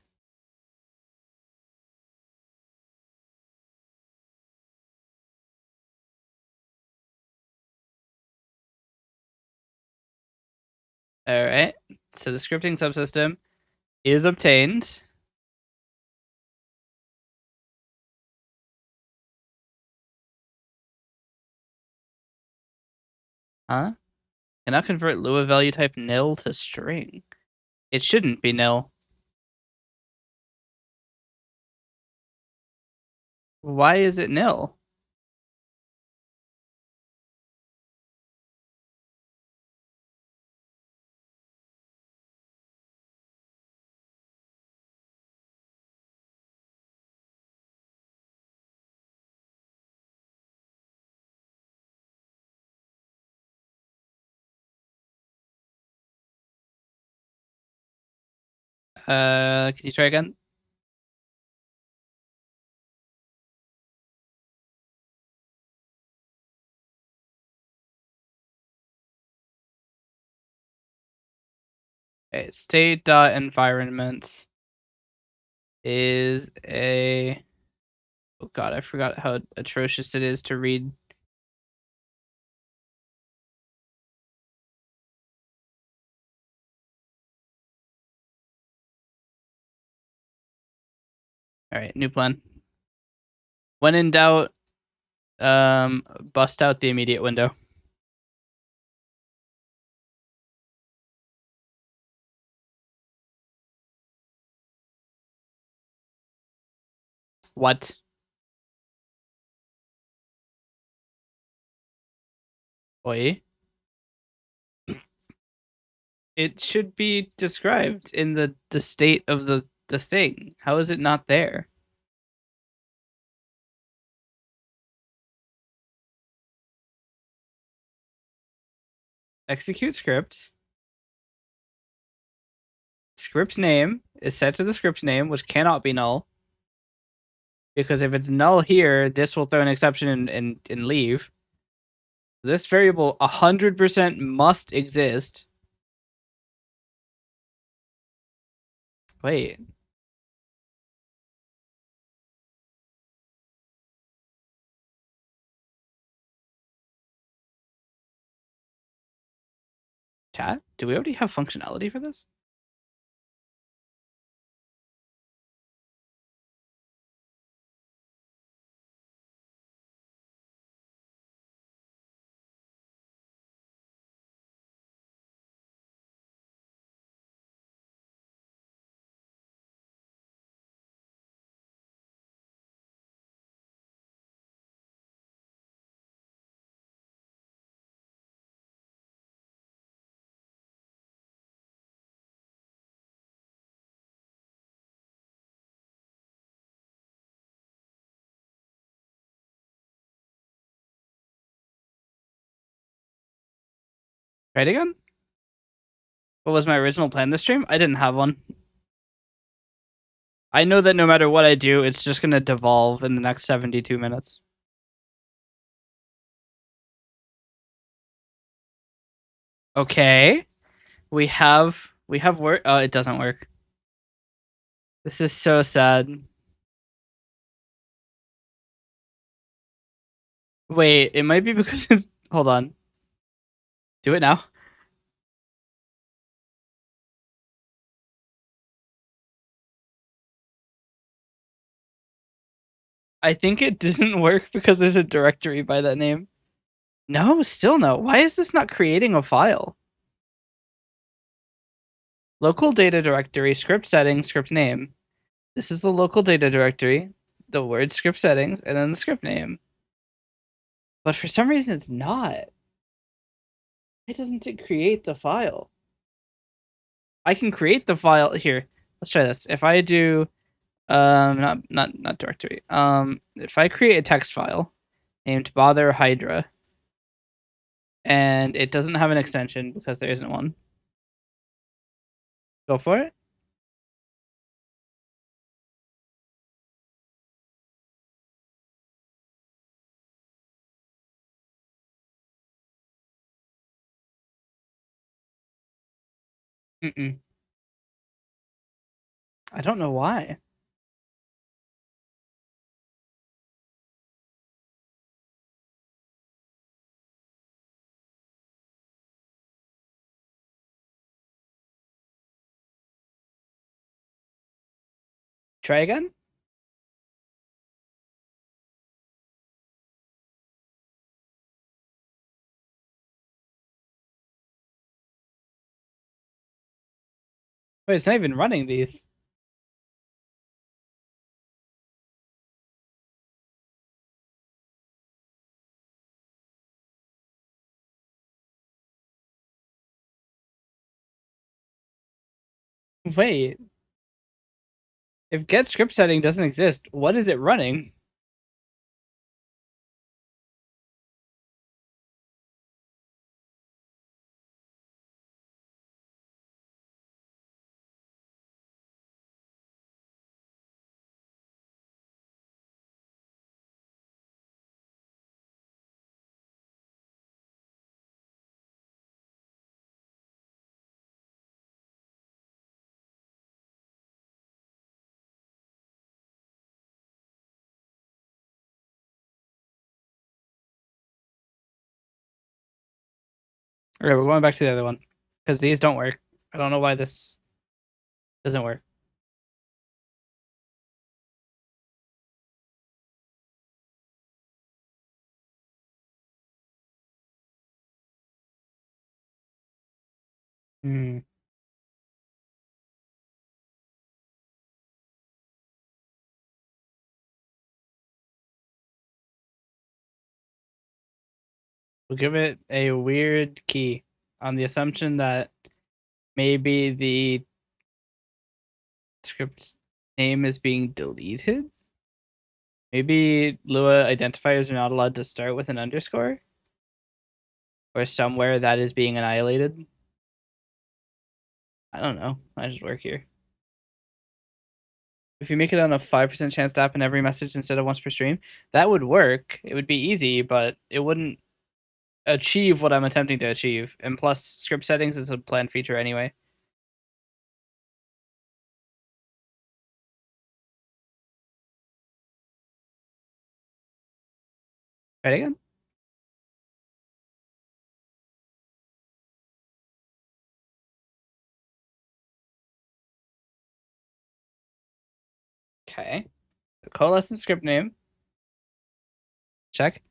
All right. So the scripting subsystem is obtained. Huh? Cannot convert Lua value type nil to string. It shouldn't be nil. Why is it nil? Can you try again? Okay, state.environment is a... Oh god, I forgot how atrocious it is to read. Alright, new plan. When in doubt, bust out the immediate window. What? Oi? It should be described in the state of the thing. How is it not there? Execute script. Script name is set to the script name, which cannot be null. Because if it's null here, this will throw an exception and leave. This variable 100% must exist. Wait. Chat? Do we already have functionality for this? Right again? What was my original plan this stream? I didn't have one. I know that no matter what I do, it's just going to devolve in the next 72 minutes. Okay. We have work. Oh, it doesn't work. This is so sad. Wait, it might be because it's... Hold on. Do it now. I think it doesn't work because there's a directory by that name. No, still no. Why is this not creating a file? Local data directory, script settings, script name. This is the local data directory, the word script settings, and then the script name. But for some reason, it's not. Why doesn't it create the file? I can create the file here. Let's try this. If I do, not directory. If I create a text file named bother hydra, and it doesn't have an extension because there isn't one. Go for it. Mm-mm. I don't know why. Try again. Wait, it's not even running these. Wait. If get script setting doesn't exist, what is it running? Okay, we're going back to the other one because these don't work. I don't know why this doesn't work. Hmm. We'll give it a weird key on the assumption that maybe the script name is being deleted. Maybe Lua identifiers are not allowed to start with an underscore, or somewhere that is being annihilated. I don't know. I just work here. If you make it on a 5% chance to happen every message instead of once per stream, that would work. It would be easy, but it wouldn't achieve what I'm attempting to achieve. And plus, script settings is a planned feature anyway. Right again? Okay. The Coalescence script name. Check.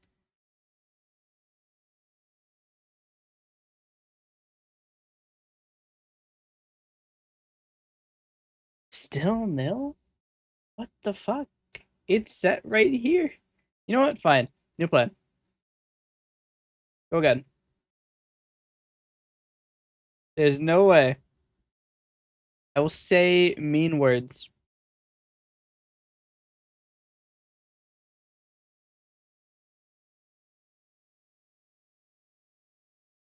Still nil? What the fuck? It's set right here. You know what? Fine. New plan. Go again. There's no way. I will say mean words.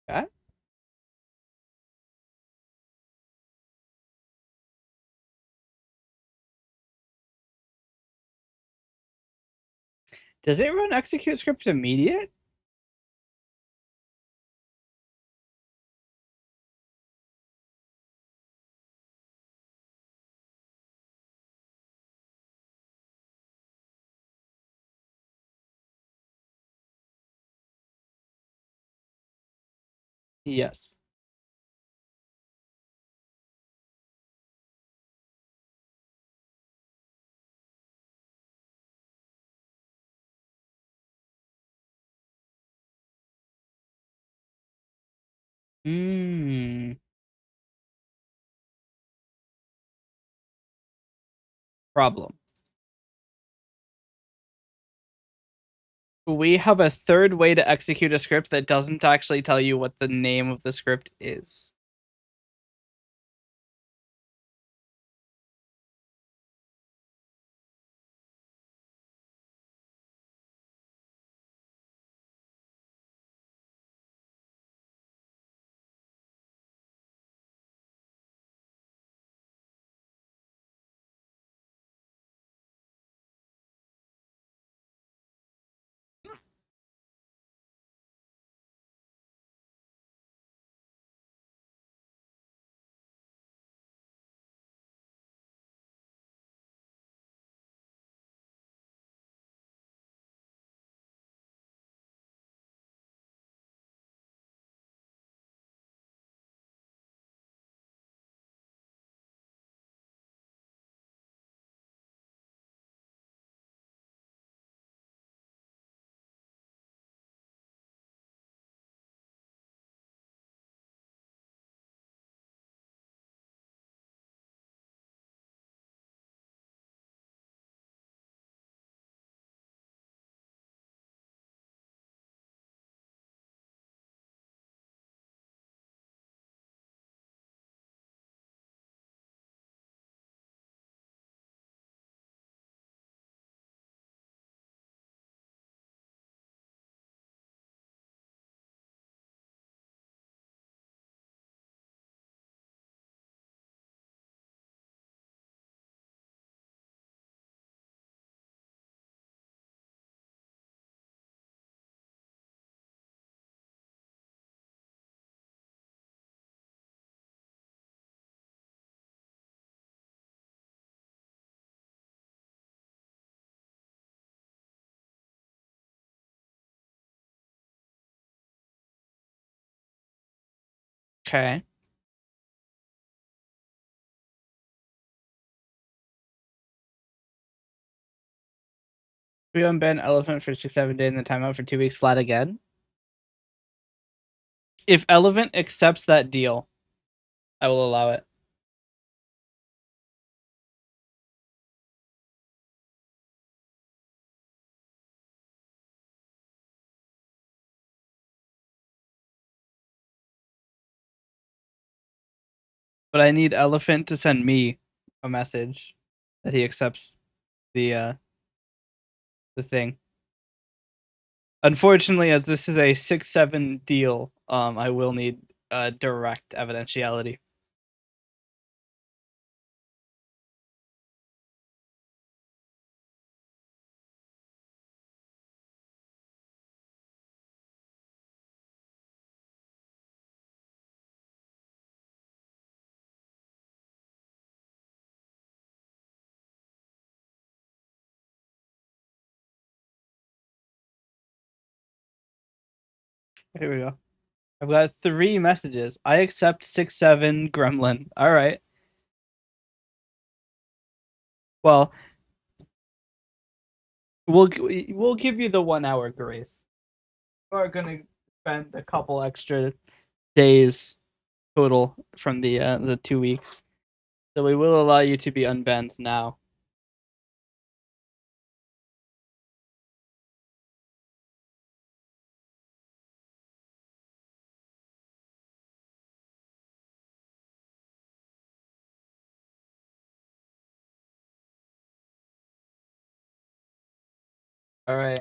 Okay? Does it run execute script immediate? Yes. Hmm. Problem. We have a third way to execute a script that doesn't actually tell you what the name of the script is. Okay. We unban elephant for 6-7 days and then timeout for 2 weeks flat again. If elephant accepts that deal, I will allow it. But I need elephant to send me a message that he accepts the thing. Unfortunately, as this is a 6-7 deal, I will need direct evidentiality. Here we go. I've got 3 messages. I accept 6-7 gremlin. All right. Well, we'll give you the 1 hour grace. We're gonna spend a couple extra days total from the 2 weeks, so we will allow you to be unbanned now. All right.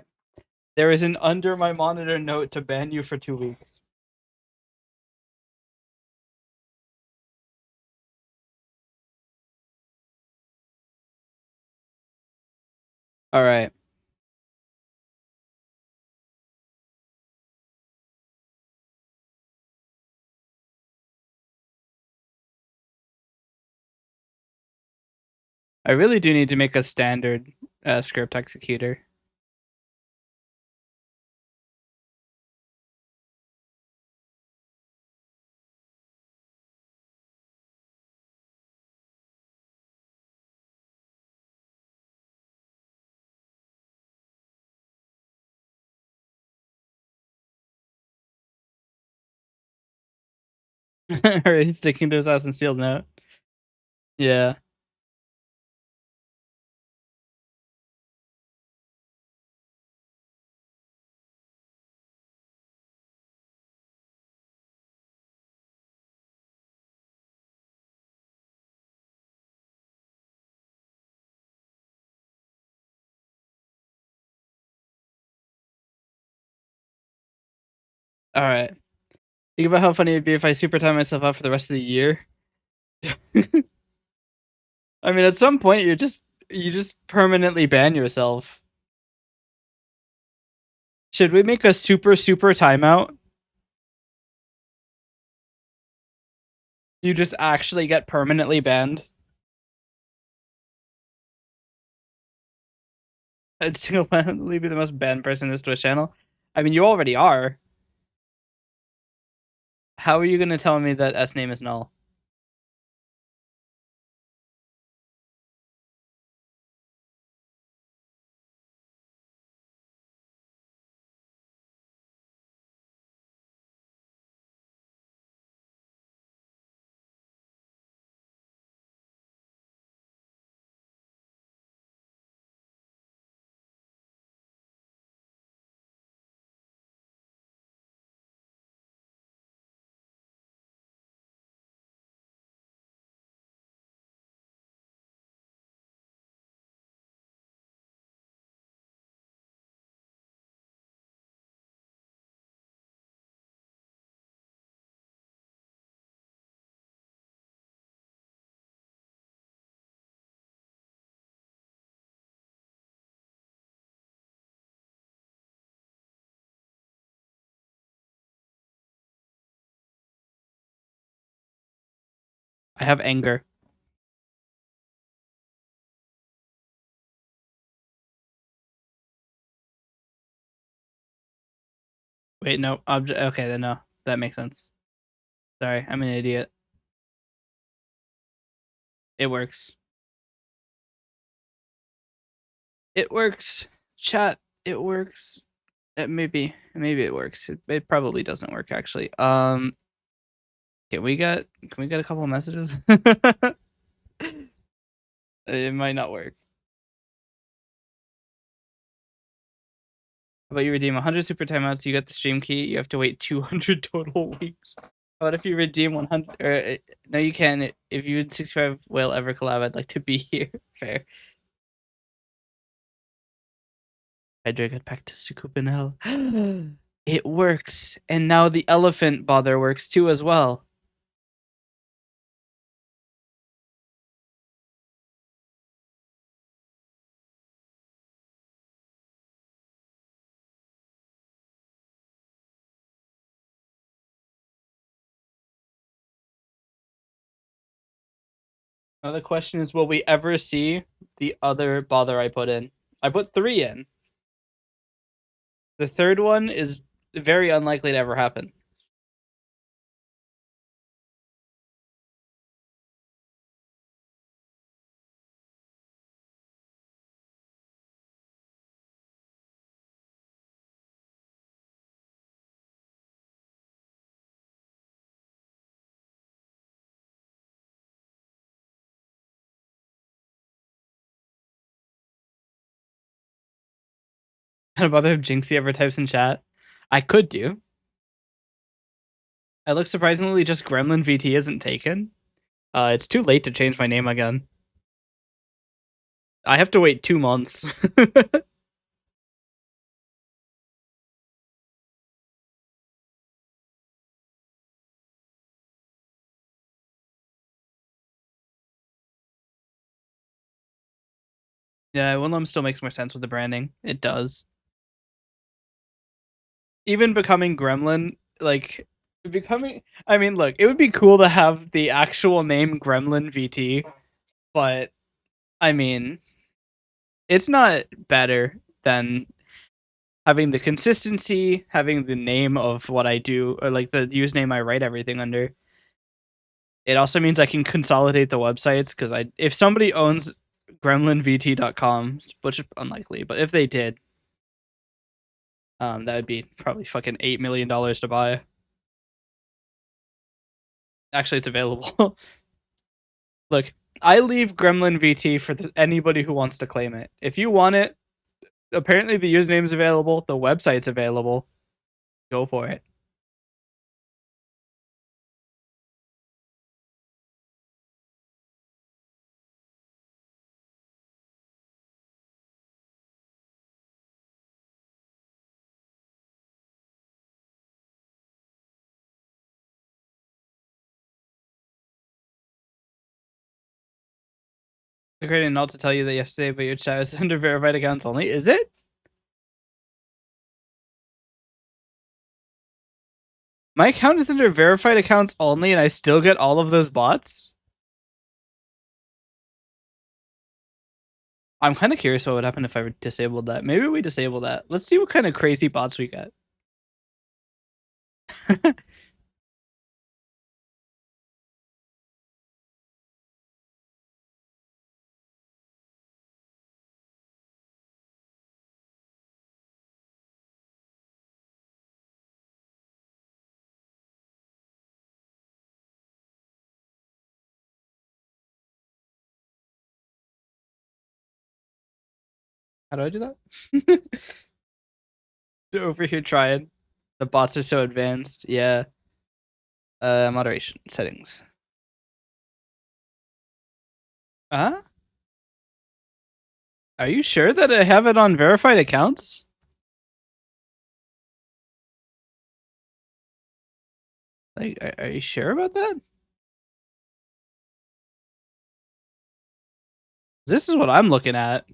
There is an under my monitor note to ban you for 2 weeks. All right. I really do need to make a standard script executor. Or he's sticking to his house and sealed note. Yeah. All right. Think about how funny it'd be if I super time myself out for the rest of the year. I mean, at some point, you just permanently ban yourself. Should we make a super timeout? You just actually get permanently banned. I'd single-handedly be the most banned person in this Twitch channel. I mean, you already are. How are you gonna tell me that S name is null? I have anger. Wait, no. Okay, then no. That makes sense. Sorry, I'm an idiot. It works. It works. Chat, it works. Maybe it works. It probably doesn't work actually. Can we get a couple of messages? It might not work. How about you redeem 100 super timeouts, you get the stream key, you have to wait 200 total weeks. How about if you redeem 100, or no you can, if you would 65 whale ever collab, I'd like to be here. Fair. Hydra got back to Sukub in hell. It works, and now the elephant bother works too as well. Now the question is, will we ever see the other bother I put in? I put 3 in. The third one is very unlikely to ever happen. Kind of bother if Jinxie ever types in chat. I could do. I look surprisingly just Gremlin VT isn't taken. It's too late to change my name again. I have to wait 2 months. Yeah, uenluom still makes more sense with the branding. It does. Even becoming Gremlin, like I mean, look, it would be cool to have the actual name Gremlin VT, but I mean, it's not better than having the consistency, having the name of what I do, or like the username I write everything under. It also means I can consolidate the websites because if somebody owns gremlinvt.com, which is unlikely, but if they did, that would be probably fucking $8 million to buy. Actually, it's available. Look, I leave Gremlin VT for anybody who wants to claim it. If you want it, apparently the username is available, the website's available. Go for it. It's a great note to tell you that yesterday, but your chat is under verified accounts only. Is it? My account is under verified accounts only, and I still get all of those bots? I'm kind of curious what would happen if I disabled that. Maybe we disable that. Let's see what kind of crazy bots we get. How do I do that? They're over here trying. The bots are so advanced. Yeah. Moderation settings. Huh? Are you sure that I have it on verified accounts? Like, are you sure about that? This is what I'm looking at.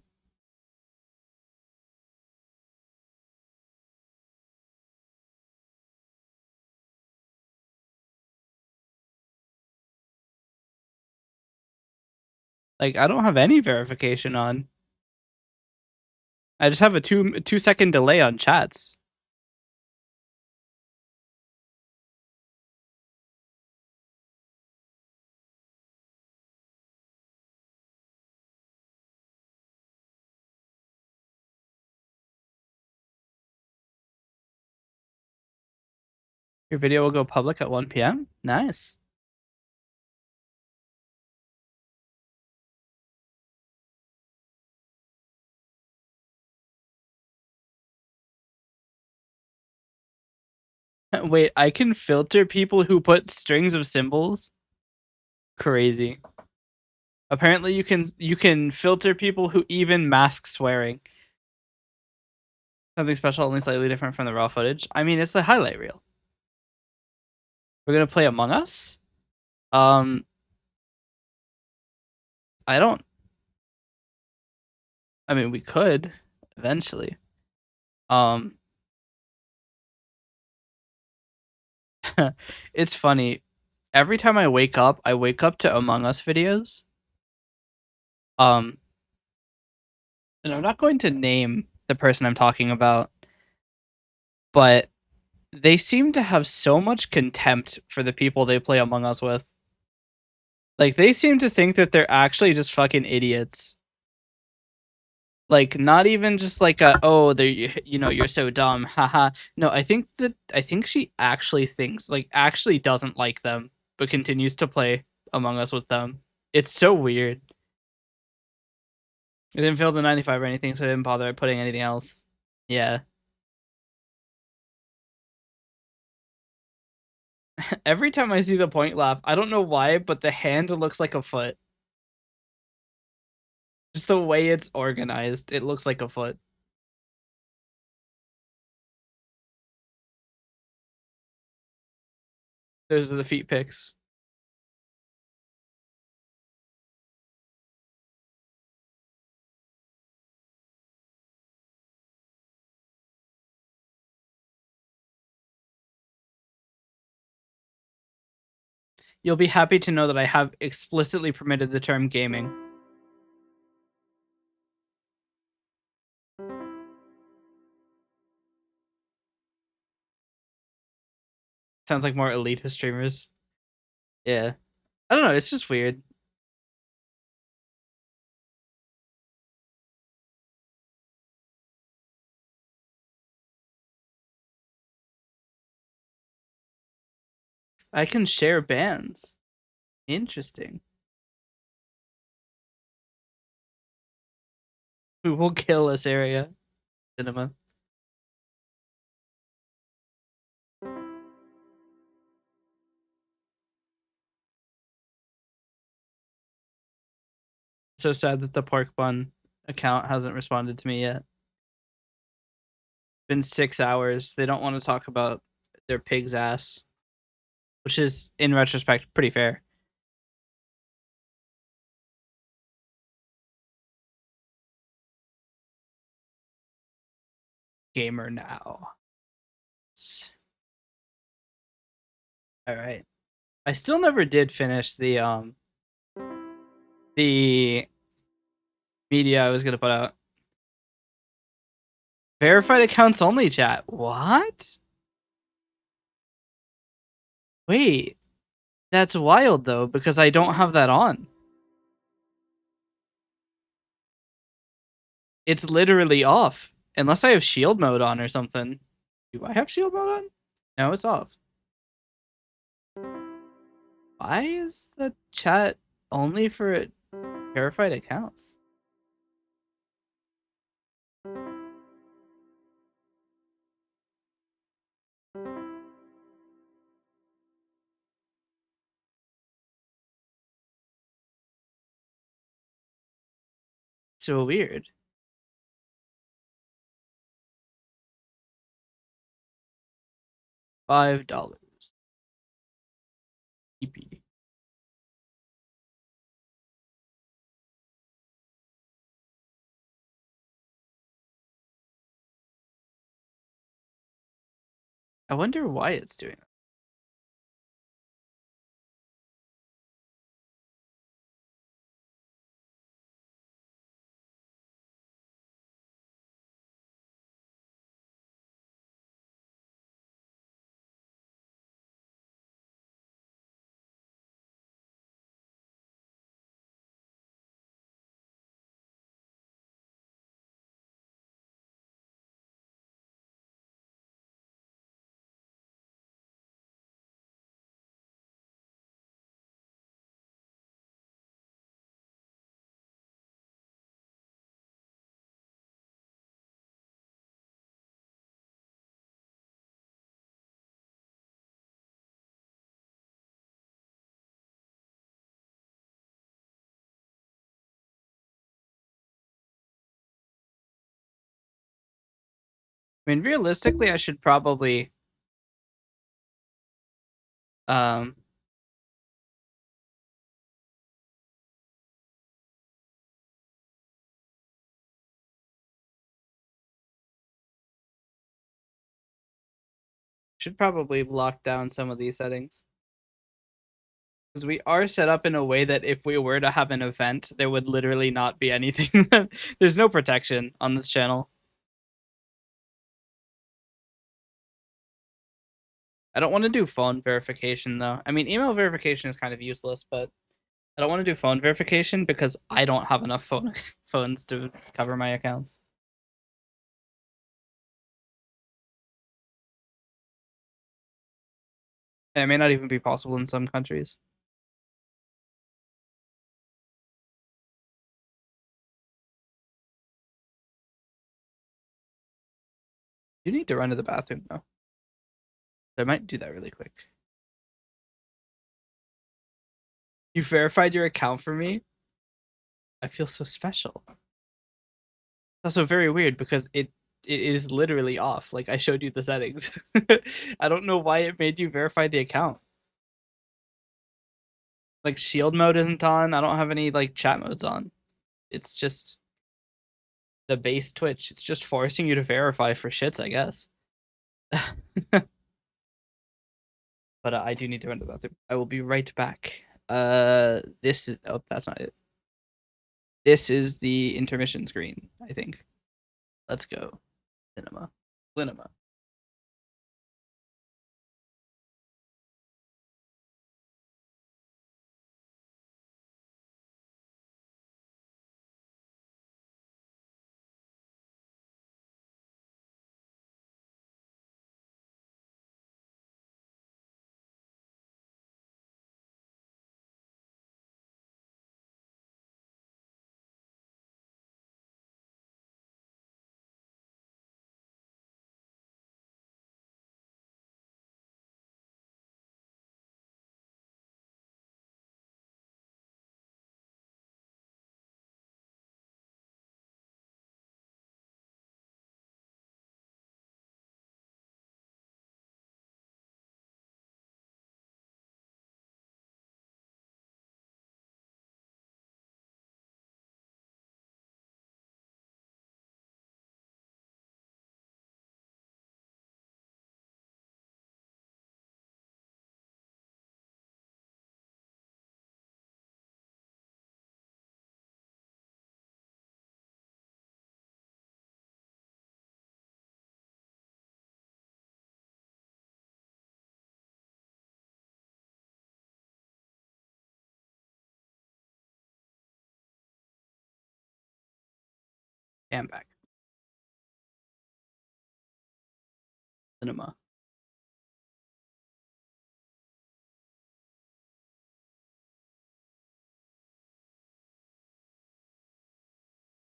Like, I don't have any verification on. I just have a 2-second delay on chats. Your video will go public at 1 p.m.? Nice. Wait, I can filter people who put strings of symbols? Crazy. Apparently you can filter people who even mask swearing. Something special, only slightly different from the raw footage. I mean, it's a highlight reel. We're gonna play Among Us. I don't. I mean, we could eventually. It's funny. Every time I wake up to Among Us videos. And I'm not going to name the person I'm talking about, but they seem to have so much contempt for the people they play Among Us with. Like, they seem to think that they're actually just fucking idiots. Like, not even just like oh, they're, you're so dumb, haha. No, I think she actually thinks, like, actually doesn't like them, but continues to play Among Us with them. It's so weird. I didn't fail the 95 or anything, so I didn't bother putting anything else. Yeah. Every time I see the point laugh, I don't know why, but the hand looks like a foot. Just the way it's organized, it looks like a foot. Those are the feet pics. You'll be happy to know that I have explicitly permitted the term gaming. Sounds like more elitist streamers. Yeah. I don't know, it's just weird. I can share bands. Interesting. We will kill this area. Cinema. So sad that the pork bun account hasn't responded to me yet. Been 6 hours. They don't want to talk about their pig's ass, which is, in retrospect, pretty fair. Gamer now. All right. I still never did finish the media I was gonna put out. Verified accounts only, chat. What? Wait, that's wild though, because I don't have that on. It's literally off. Unless I have shield mode on or something. Do I have shield mode on? No, it's off. Why is the chat only for verified accounts? So weird. $5. EP. I wonder why it's doing that. I mean, realistically, I should probably um lock down some of these settings because we are set up in a way that if we were to have an event, there would literally not be anything. There's no protection on this channel. I don't want to do phone verification though. I mean, email verification is kind of useless, but I don't want to do phone verification because I don't have enough phones to cover my accounts. It may not even be possible in some countries. You need to run to the bathroom though. I might do that really quick. You verified your account for me? I feel so special. That's also very weird because it is literally off. Like I showed you the settings. I don't know why it made you verify the account. Like shield mode isn't on. I don't have any like chat modes on. It's just the base Twitch. It's just forcing you to verify for shits, I guess. But I do need to run to the bathroom. I will be right back. This is that's not it. This is the intermission screen, I think. Let's go. Cinema. Cinema. I'm back. Cinema.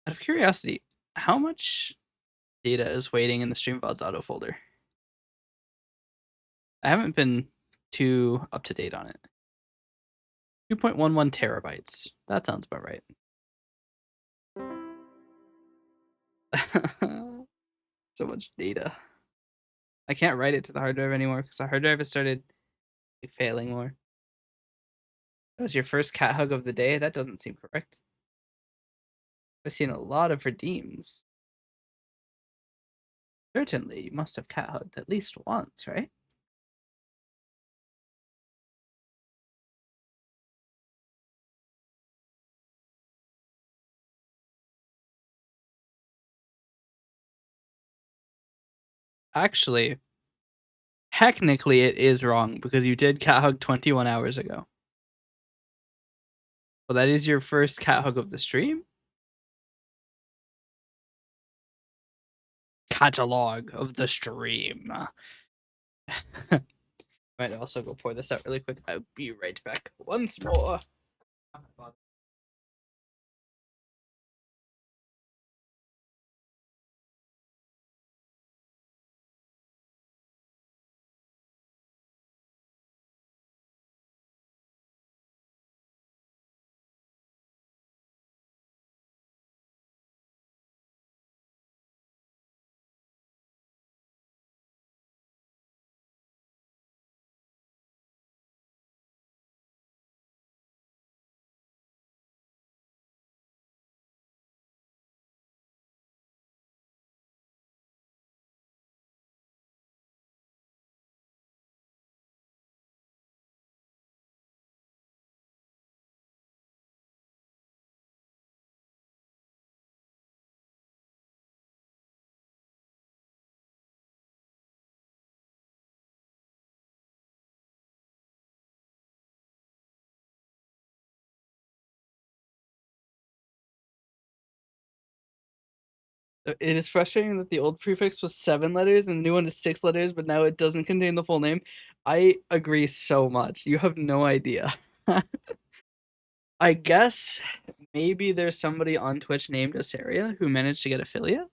Out of curiosity, how much data is waiting in the StreamVods auto folder? I haven't been too up to date on it. 2.11 terabytes. That sounds about right. So much data. I can't write it to the hard drive anymore because the hard drive has started like, failing more. That was your first cat hug of the day? That doesn't seem correct. I've seen a lot of redeems. Certainly, you must have cat hugged at least once, right? Actually, technically it is wrong because you did cat hug 21 hours ago. Well, that is your first cat hug of the stream? Catalog of the stream. Might also go pour this out really quick. I'll be right back once more. It is frustrating that the old prefix was 7 letters and the new one is 6 letters, but now it doesn't contain the full name. I agree so much. You have no idea. I guess maybe there's somebody on Twitch named Asaria who managed to get affiliate.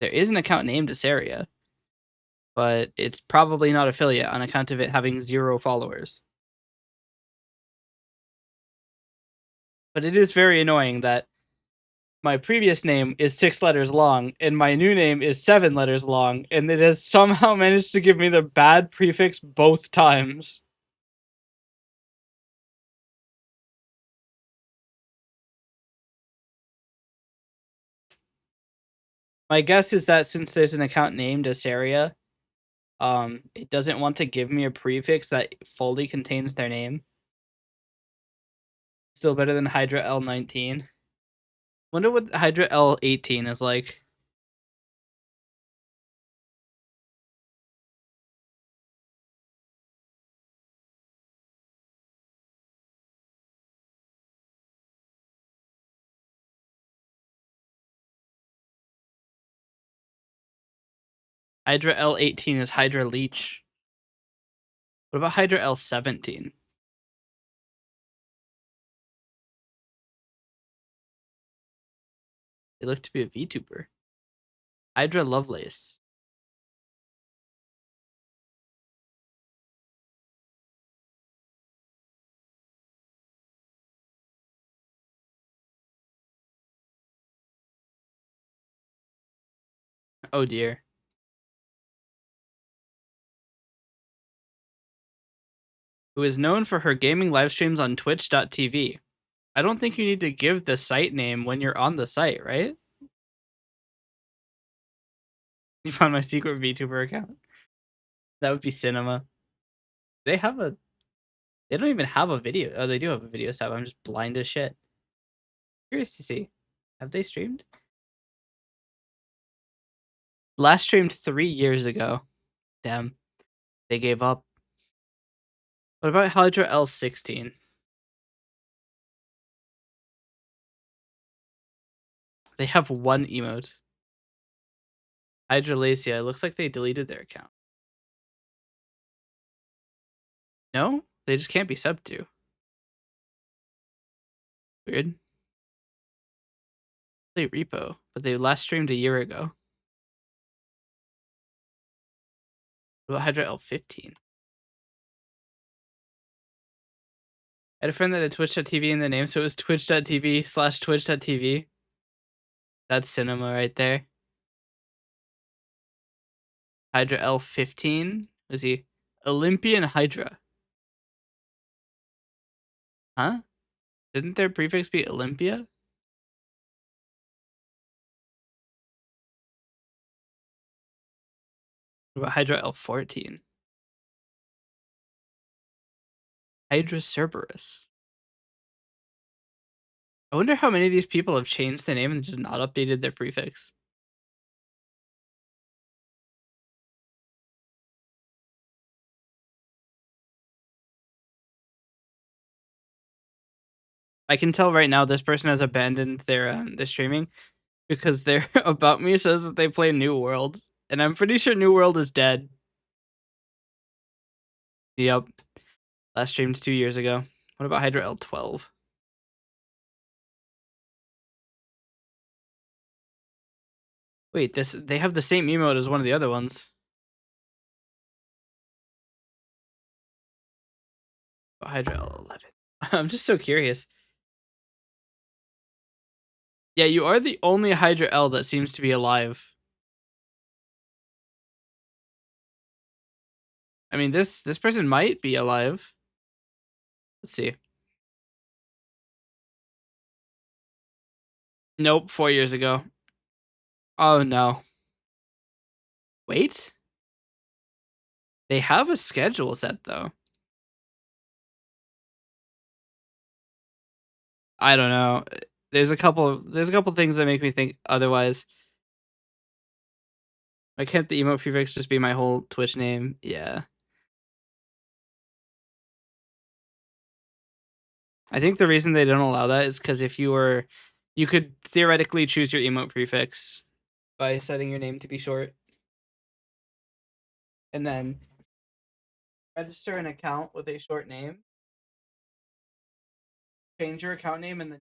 There is an account named Asaria, but it's probably not affiliate on account of it having 0 followers. But it is very annoying that my previous name is 6 letters long and my new name is 7 letters long, and it has somehow managed to give me the bad prefix both times. My guess is that since there's an account named Asaria, it doesn't want to give me a prefix that fully contains their name. Still better than Hydra L19. Wonder what Hydra L18 is like. Hydra L18 is Hydra Leech. What about Hydra L17? They look to be a VTuber. Hydra Lovelace. Oh dear. Who is known for her gaming live streams on twitch.tv. I don't think you need to give the site name when you're on the site, right? You found my secret VTuber account. That would be cinema. They have a... They don't even have a video. Oh, they do have a video tab. I'm just blind as shit. Curious to see. Have they streamed? Last streamed 3 years ago. Damn. They gave up. What about Hydra L16? They have 1 emote. Hydra Lacia. It looks like they deleted their account. No? They just can't be subbed to. Weird. They repo, but they last streamed a year ago. What about Hydra L15? I had a friend that had twitch.tv in the name, so it was twitch.tv/twitch.tv. That's cinema right there. Hydra L15. Was he Olympian Hydra? Huh? Didn't their prefix be Olympia? What about Hydra L14? Hydra Cerberus. I wonder how many of these people have changed the name and just not updated their prefix. I can tell right now this person has abandoned their streaming because their about me says that they play New World, and I'm pretty sure New World is dead. Yep. Last streamed 2 years ago. What about Hydra L12? Wait, they have the same emote as one of the other ones. Oh, Hydra L11. I'm just so curious. Yeah, you are the only Hydra L that seems to be alive. I mean, this person might be alive. Let's see. Nope, 4 years ago. Oh no. Wait. They have a schedule set though. I don't know. There's a couple things that make me think otherwise. Why can't the emote prefix just be my whole Twitch name? Yeah. I think the reason they don't allow that is because if you could theoretically choose your emote prefix by setting your name to be short, and then register an account with a short name, change your account name, and then.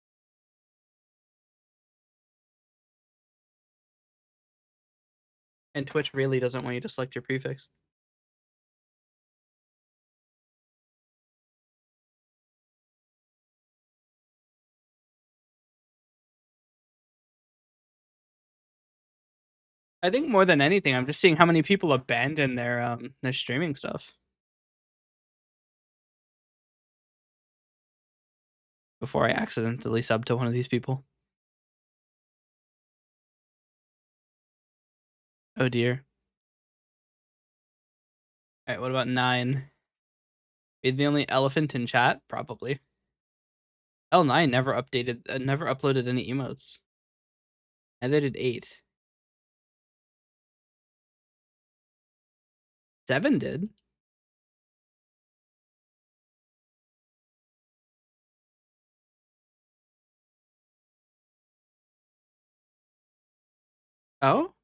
And Twitch really doesn't want you to select your prefix. I think more than anything, I'm just seeing how many people abandon their streaming stuff before I accidentally sub to one of these people. Oh dear. Alright, what about 9? Be the only elephant in chat? Probably. L9 never uploaded any emotes. Neither did 8. 7 did. Oh?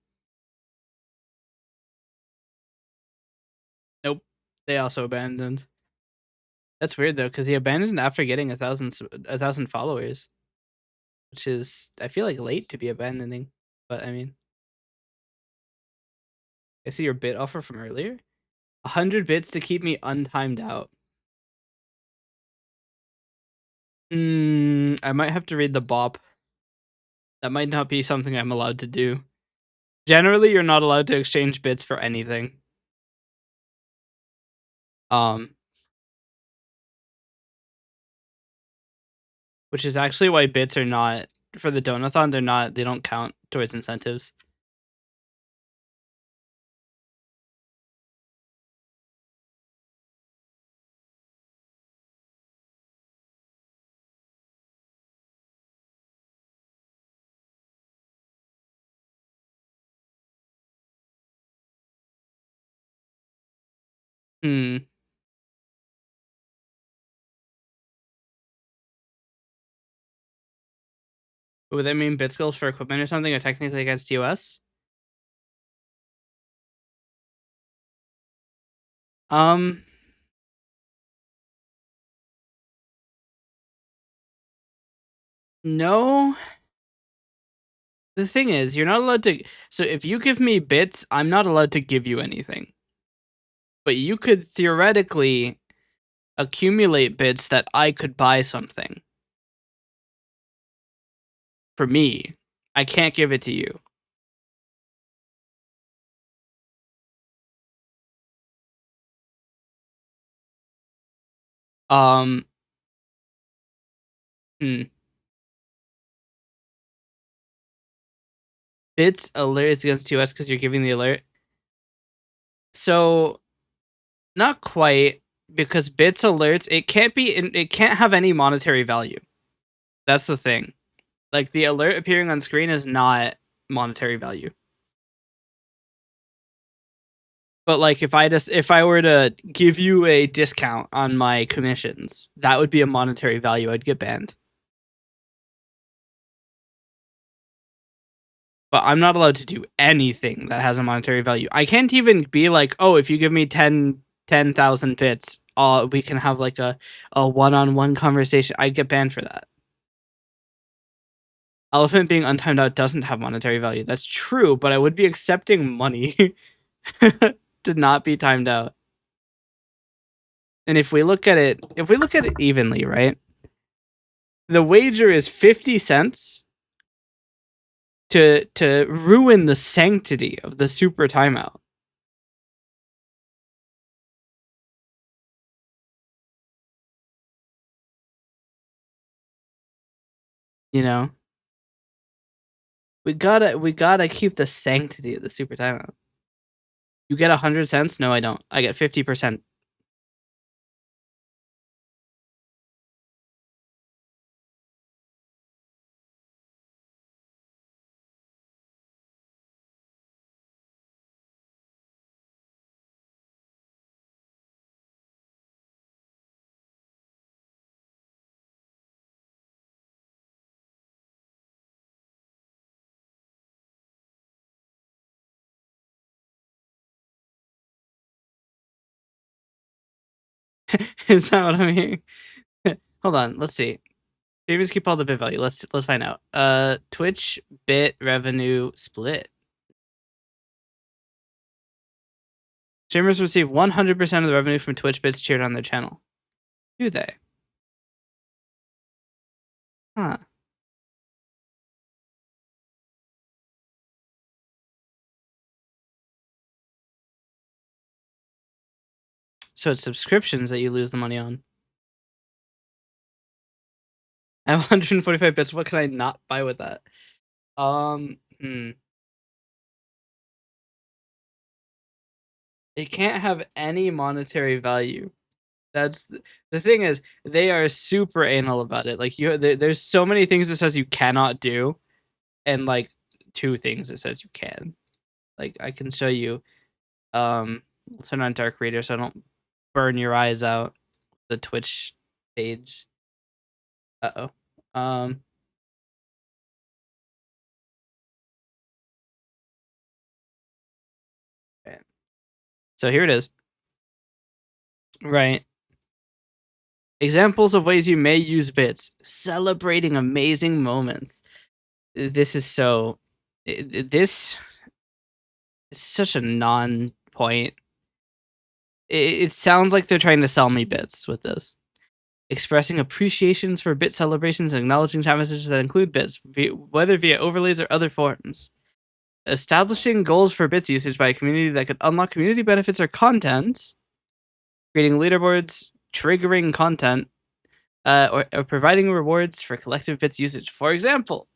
Nope. They also abandoned. That's weird though, because he abandoned after getting 1,000 followers. Which is, I feel like, late to be abandoning. But I mean, I see your bit offer from earlier. 100 bits to keep me untimed out. I might have to read the bop. That might not be something I'm allowed to do. Generally, you're not allowed to exchange bits for anything. Which is actually why bits are not, for the Donathon, they don't count towards incentives. Hmm. Would that mean bit skills for equipment or something are technically against US? No. The thing is, you're not allowed to. So if you give me bits, I'm not allowed to give you anything. But you could theoretically accumulate bits that I could buy something. For me. I can't give it to you. Bits alerts against US because you're giving the alert. So, not quite, because bits alerts, it can't have any monetary value. That's the thing. Like, the alert appearing on screen is not monetary value. But like, if I were to give you a discount on my commissions, that would be a monetary value. I'd get banned. But I'm not allowed to do anything that has a monetary value. I can't even be like, oh, if you give me 10,000 bits, we can have like a one-on-one conversation. I get banned for that. Elephant being untimed out doesn't have monetary value. That's true, but I would be accepting money to not be timed out. And if we look at it evenly, right? The wager is 50 cents to ruin the sanctity of the super timeout. You know? We gotta keep the sanctity of the super timeout. You get 100 cents? No, I don't. I get 50%. Is that what I'm hearing? Hold on, let's see. Streamers keep all the bit value. Let's find out. Twitch bit revenue split. Streamers receive 100% of the revenue from Twitch bits cheered on their channel. Do they? Huh. So it's subscriptions that you lose the money on. I have 145 bits. What can I not buy with that? It can't have any monetary value. That's the thing is they are super anal about it. Like there's so many things that says you cannot do, and like 2 things that says you can. Like I can show you. I'll turn on dark reader so I don't burn your eyes out. The Twitch page. Uh oh. Okay. So here it is. Right. Examples of ways you may use bits. Celebrating amazing moments. This is so. This is such a non-point. It sounds like they're trying to sell me bits with this. Expressing appreciations for bit celebrations and acknowledging chat messages that include bits, whether via overlays or other forms. Establishing goals for bits usage by a community that could unlock community benefits or content. Creating leaderboards, triggering content, or providing rewards for collective bits usage. For example,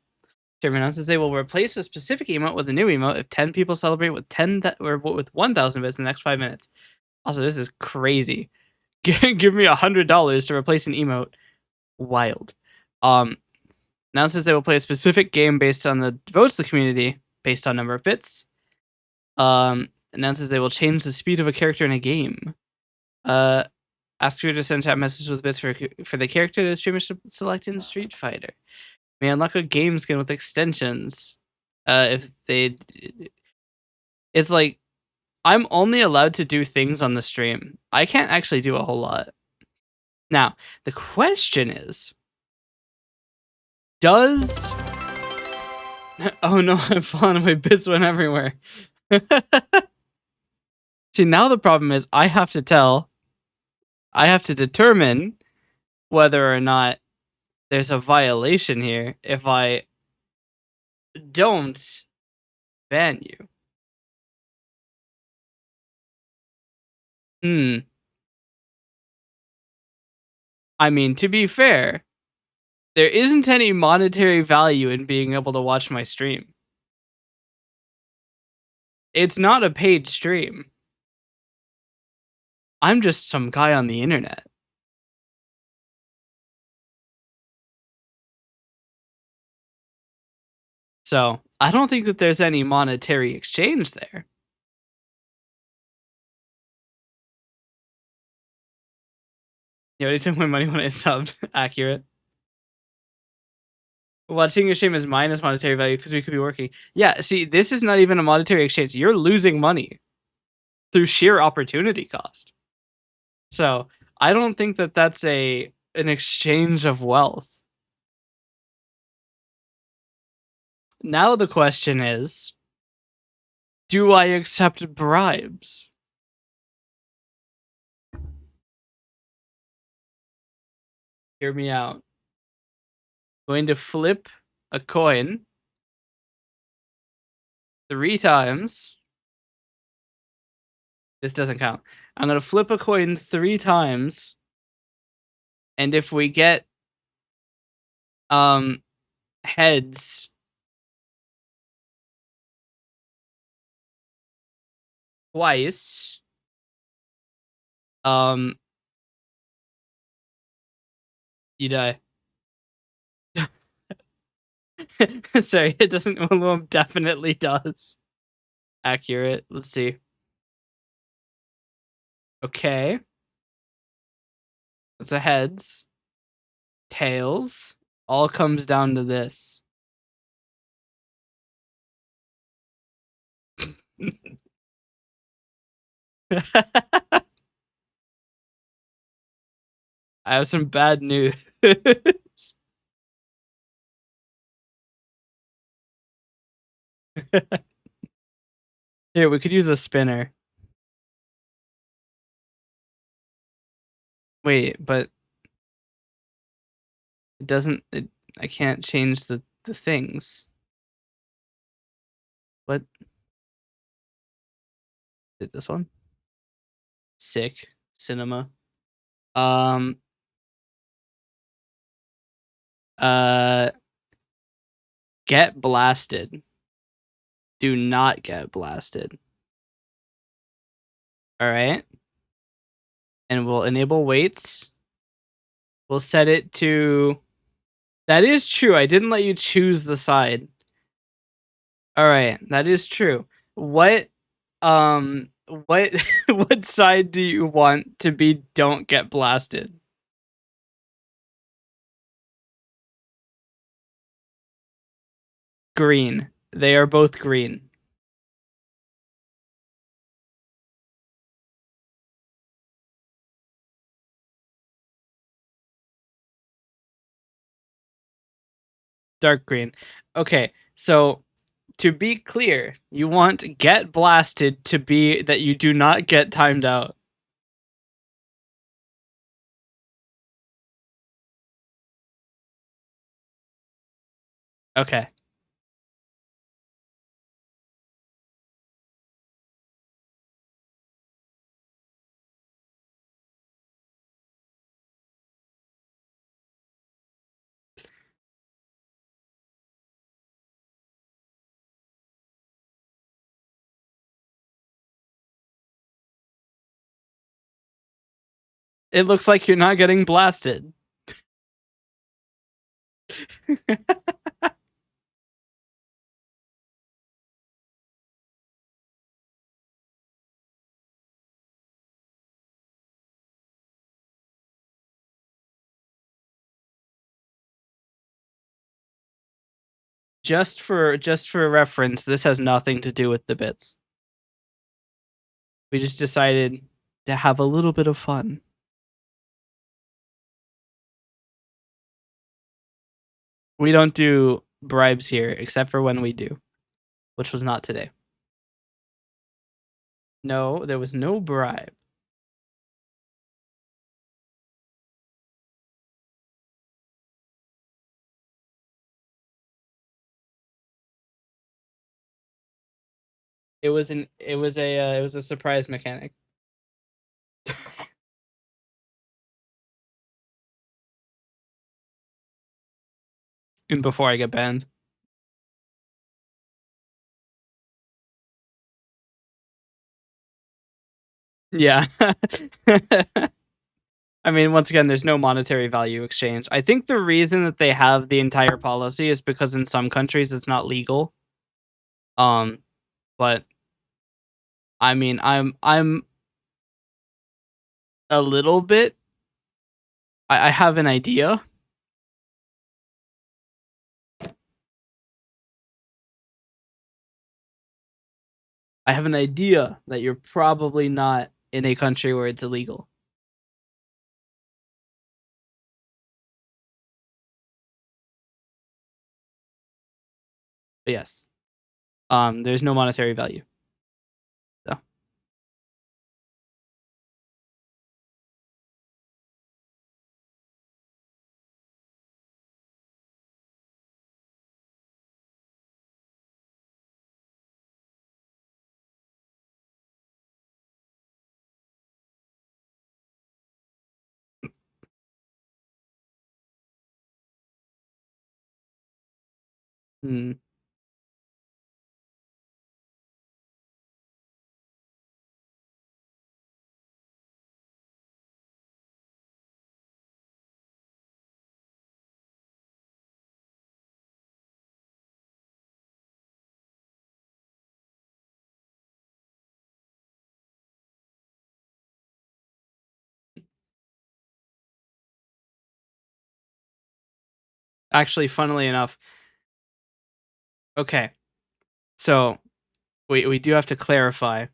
Chairman announces they will replace a specific emote with a new emote if 10 people celebrate with 1,000 bits in the next 5 minutes. Also, this is crazy. Give me $100 to replace an emote. Wild. Announces they will play a specific game based on the votes of the community, based on number of bits. Announces they will change the speed of a character in a game. Ask you to send chat messages with bits for the character the streamer should select in Street Fighter. May unlock a game skin with extensions. If they, it's like I'm only allowed to do things on the stream. I can't actually do a whole lot. Now the question is, does oh no, I've fallen away. Bits went everywhere. See, now the problem is I have to determine whether or not there's a violation here if I don't ban you. I mean, to be fair, there isn't any monetary value in being able to watch my stream. It's not a paid stream. I'm just some guy on the internet. So I don't think that there's any monetary exchange there. You already took my money when I subbed. Accurate. Watching your stream is minus monetary value because we could be working. Yeah, see, this is not even a monetary exchange. You're losing money through sheer opportunity cost. So I don't think that that's an exchange of wealth. Now the question is, do I accept bribes? Hear me out. Going to flip a coin 3 times. This doesn't count. I'm going to flip a coin 3 times. And if we get heads twice, you die. Sorry, it doesn't. Uenluom definitely does. Accurate. Let's see. Okay. It's a heads, tails. All comes down to this. I have some bad news. Here, we could use a spinner. Wait, but it doesn't. I can't change the things. What? Did this one? Sick. Cinema. Um. Uh. Get blasted. Do not get blasted. All right. And we'll enable weights. We'll set it to. That is true. I didn't let you choose the side. All right, that is true. What what what side do you want to be don't get blasted? Green. They are both green. Dark green. Okay, so to be clear, you want get blasted to be that you do not get timed out. Okay. It looks like you're not getting blasted. Just for reference, this has nothing to do with the bits. We just decided to have a little bit of fun. We don't do bribes here, except for when we do, which was not today. No, there was no bribe. It was a surprise mechanic. And before I get banned. Yeah. I mean, once again, there's no monetary value exchange. I think the reason that they have the entire policy is because in some countries it's not legal. But I mean, I'm a little bit. I have an idea. I have an idea that you're probably not in a country where it's illegal. But yes, there's no monetary value. So hmm. Actually, funnily enough, okay. So we do have to clarify.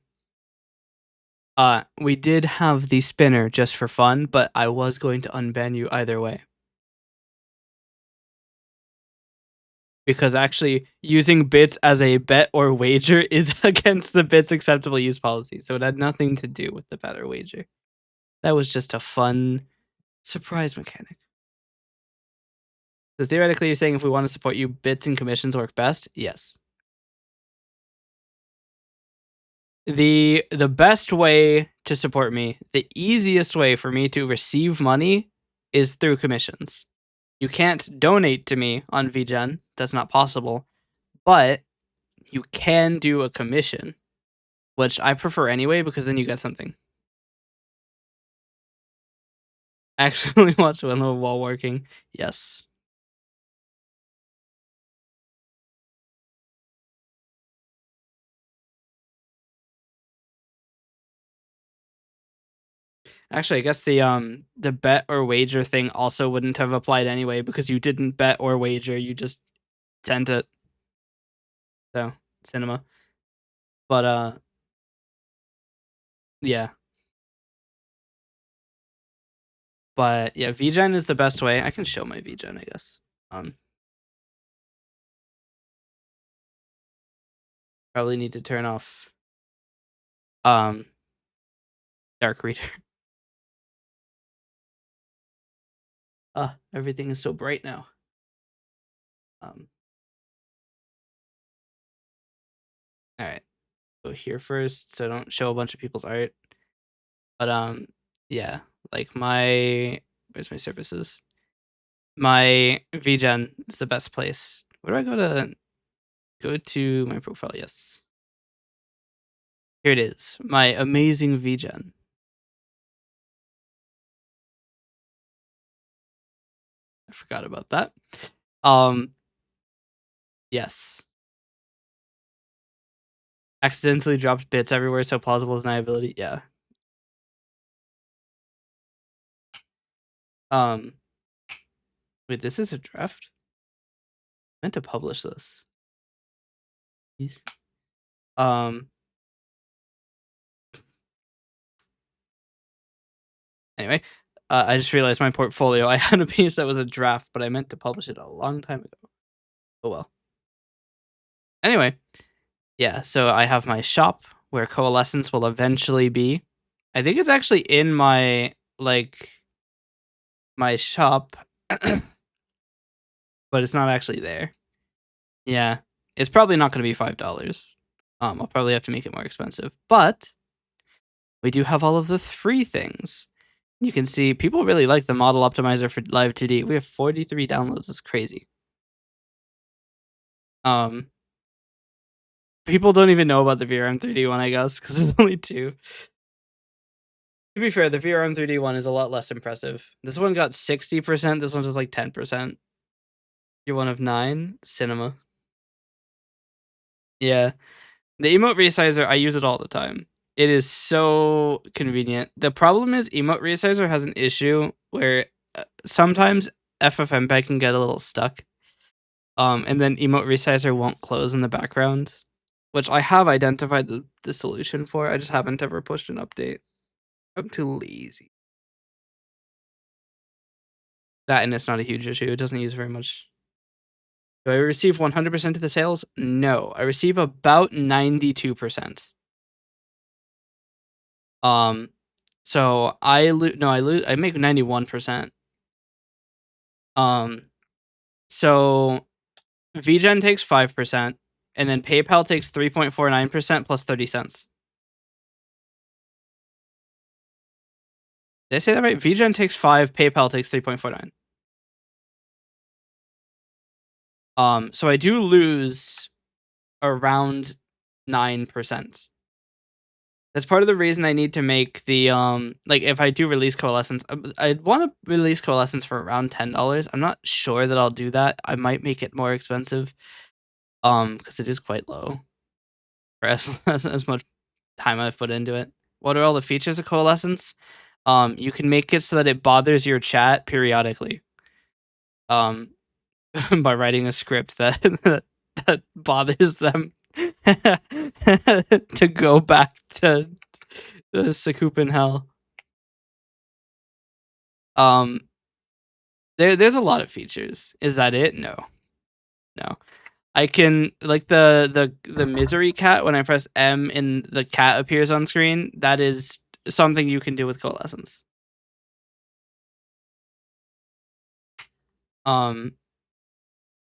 We did have the spinner just for fun, but I was going to unban you either way. Because actually using bits as a bet or wager is against the bits acceptable use policy, so it had nothing to do with the bet or wager. That was just a fun surprise mechanic. So theoretically, you're saying if we want to support you, bits and commissions work best? Yes. The best way to support me, the easiest way for me to receive money is through commissions. You can't donate to me on VGen. That's not possible. But you can do a commission, which I prefer anyway because then you get something. Actually watch uenluom while working. Yes. Actually, I guess the bet or wager thing also wouldn't have applied anyway because you didn't bet or wager, you just sent it. So, cinema. But yeah. But yeah, VGen is the best way. I can show my VGen, I guess. Probably need to turn off dark reader. Everything is so bright now. Alright. Go here first so I don't show a bunch of people's art. But yeah, like where's my services? My VGen is the best place. Where do I go to go to my profile? Yes. Here it is. My amazing VGen. I forgot about that. Yes. Accidentally dropped bits everywhere, so plausible deniability. Yeah. Wait, this is a draft? I meant to publish this. Anyway, I just realized my portfolio. I had a piece that was a draft, but I meant to publish it a long time ago. Oh well. Anyway, yeah, so I have my shop where Coalescence will eventually be. I think it's actually in my my shop, but it's not actually there. Yeah, it's probably not going to be $5. I'll probably have to make it more expensive, but we do have all of the free things. You can see people really like the model optimizer for Live 2D. We have 43 downloads. That's crazy. People don't even know about the VRM 3D one, I guess, because there's only 2. To be fair, the VRM 3D one is a lot less impressive. This one got 60%. This one's just like 10%. You're one of 9. Cinema. Yeah. The emote resizer, I use it all the time. It is so convenient. The problem is emote resizer has an issue where sometimes FFmpeg can get a little stuck. And then emote resizer won't close in the background, which I have identified the solution for. I just haven't ever pushed an update. I'm too lazy. That and it's not a huge issue. It doesn't use very much. Do I receive 100% of the sales? No, I receive about 92%. So I make 91%. So VGen takes 5%, and then PayPal takes 3.49% plus 30 cents. Did I say that right? VGen takes 5, PayPal takes 3.49. So I do lose around 9%. That's part of the reason I need to make the like if I do release Coalescence, I'd want to release Coalescence for around $10. I'm not sure that I'll do that. I might make it more expensive, because it is quite low for as much time I've put into it. What are all the features of Coalescence? You can make it so that it bothers your chat periodically. By writing a script that bothers them to go back to The Sakupen hell. There's a lot of features. Is that it? No. No. I can like the misery cat when I press M and the cat appears on screen, that is something you can do with Coalescence. And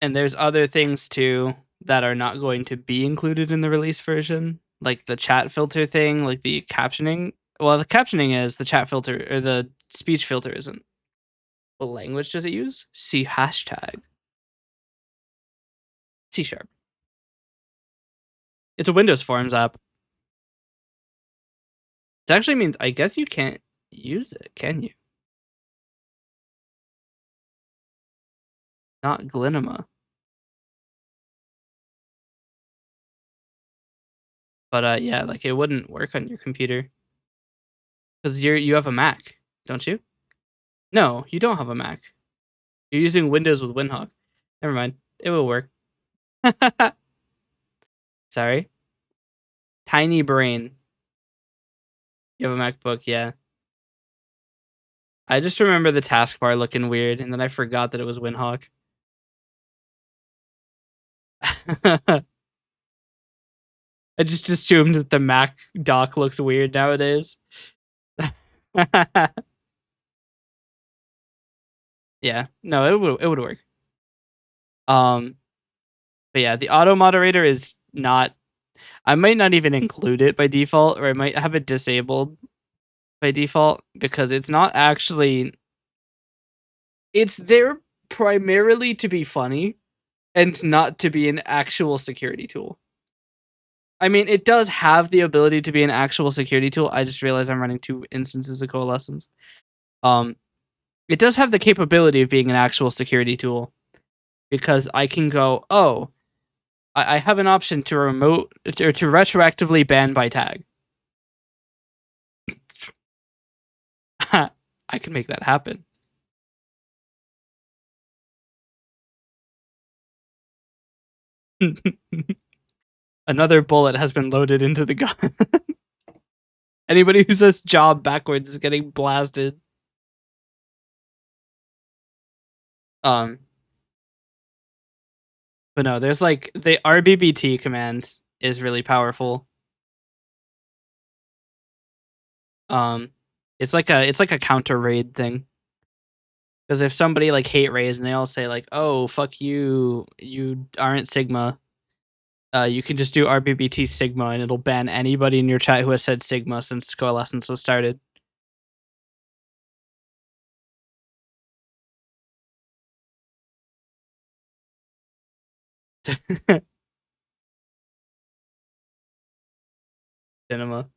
there's other things too that are not going to be included in the release version, like the chat filter thing, like the captioning. Well, the captioning is, the chat filter or the speech filter isn't. What language does it use? C#. C#. It's a Windows Forms app. It actually means, I guess you can't use it, can you? Not Glinema. But yeah, like it wouldn't work on your computer. Because you have a Mac, don't you? No, you don't have a Mac. You're using Windows with Winhawk. Never mind. It will work. Sorry. Tiny brain. You have a MacBook, yeah. I just remember the taskbar looking weird, and then I forgot that it was Winhawk. I just assumed that the Mac dock looks weird nowadays. Yeah, no, it would work. But yeah, the auto moderator is not. I might not even include it by default, or I might have it disabled by default, because it's not actually. It's there primarily to be funny, and not to be an actual security tool. I mean, it does have the ability to be an actual security tool. I just realized I'm running 2 instances of Coalescence. It does have the capability of being an actual security tool, because I can go, oh, I have an option to remote or to retroactively ban by tag. I can make that happen. Another bullet has been loaded into the gun. Anybody who says job backwards is getting blasted. But no, there's like the RBBT command is really powerful. It's like a counter raid thing. Because if somebody like hate raids and they all say like, "Oh, fuck you, you aren't Sigma," you can just do RBBT Sigma and it'll ban anybody in your chat who has said Sigma since Coalescence was started. Cinema.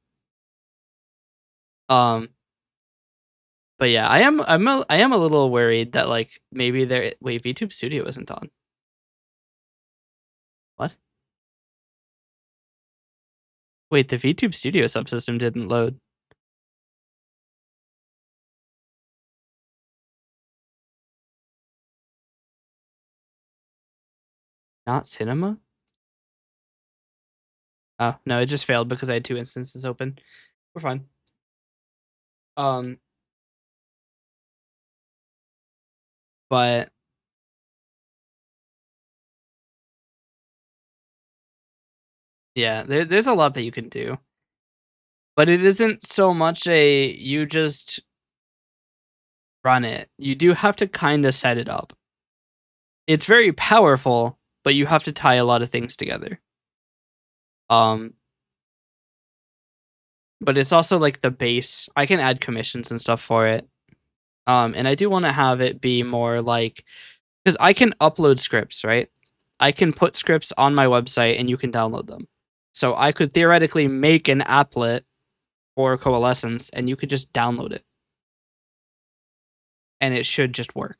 But yeah, I am a little worried that like maybe wait, VTube Studio isn't on. What? Wait, the VTube Studio subsystem didn't load. Not Cinema? Oh, no, it just failed because I had 2 instances open. We're fine. But yeah, there's a lot that you can do. But it isn't so much you just run it. You do have to kind of set it up. It's very powerful, but you have to tie a lot of things together. But it's also like the base. I can add commissions and stuff for it. And I do want to have it be more like, because I can upload scripts, right? I can put scripts on my website and you can download them. So I could theoretically make an applet for Coalescence and you could just download it. And it should just work.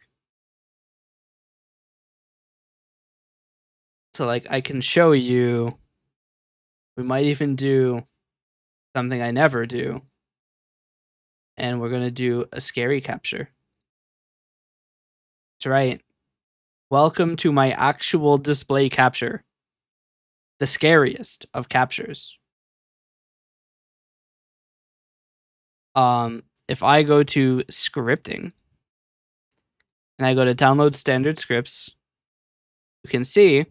So like I can show you, we might even do something I never do. And we're going to do a scary capture. That's right. Welcome to my actual display capture. The scariest of captures. if I go to scripting and I go to download standard scripts, you can see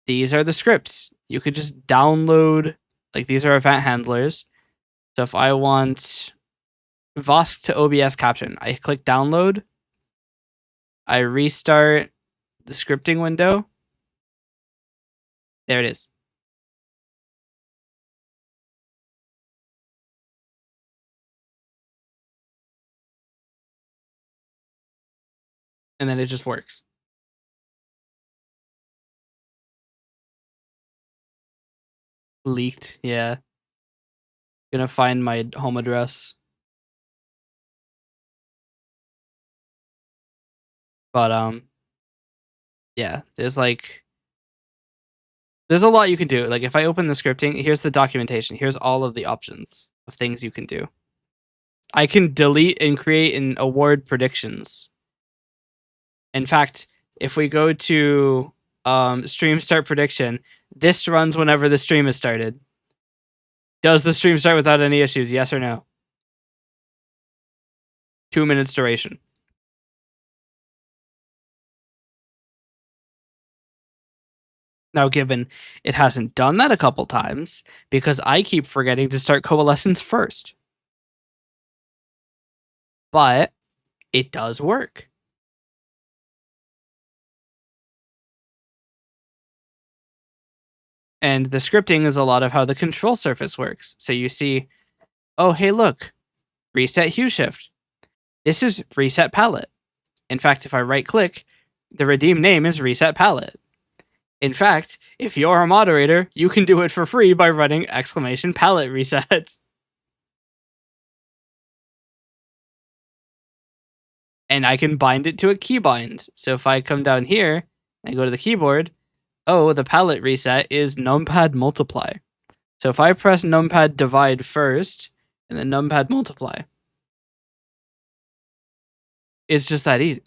these are the scripts. You could just download, like these are event handlers. So if I want Vosk to OBS caption, I click download, I restart the scripting window. There it is. And then it just works. Leaked, yeah. Gonna find my home address. But yeah, there's a lot you can do. Like if I open the scripting, here's the documentation. Here's all of the options of things you can do. I can delete and create and award predictions. In fact, if we go to stream start prediction, this runs whenever the stream is started. Does the stream start without any issues? Yes or no? 2 minutes duration. Now, given it hasn't done that a couple times, because I keep forgetting to start Coalescence first. But it does work. And the scripting is a lot of how the control surface works. So you see, oh, hey, look, reset hue shift. This is reset palette. In fact, if I right click, the redeem name is reset palette. In fact, if you're a moderator, you can do it for free by running !palette resets. And I can bind it to a keybind. So if I come down here and go to the keyboard, oh, the palette reset is numpad multiply. So if I press numpad divide first and then numpad multiply, it's just that easy.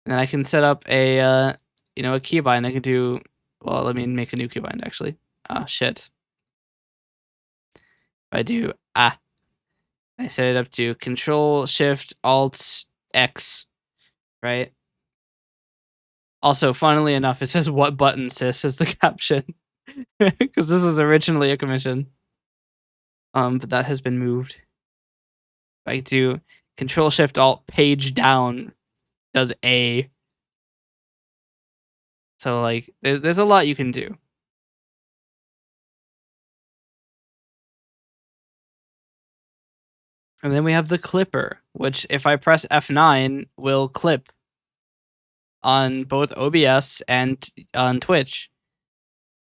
And then I can set up a a keybind. I can do, well, let me make a new keybind actually. Oh shit. If I do I set it up to Control Shift Alt X, right? Also, funnily enough, it says "What button, sis?" as the caption, because this was originally a commission. But that has been moved. If I do Control Shift Alt page down, does A. So like, there's a lot you can do. And then we have the clipper, which if I press F9 will clip on both OBS and on Twitch.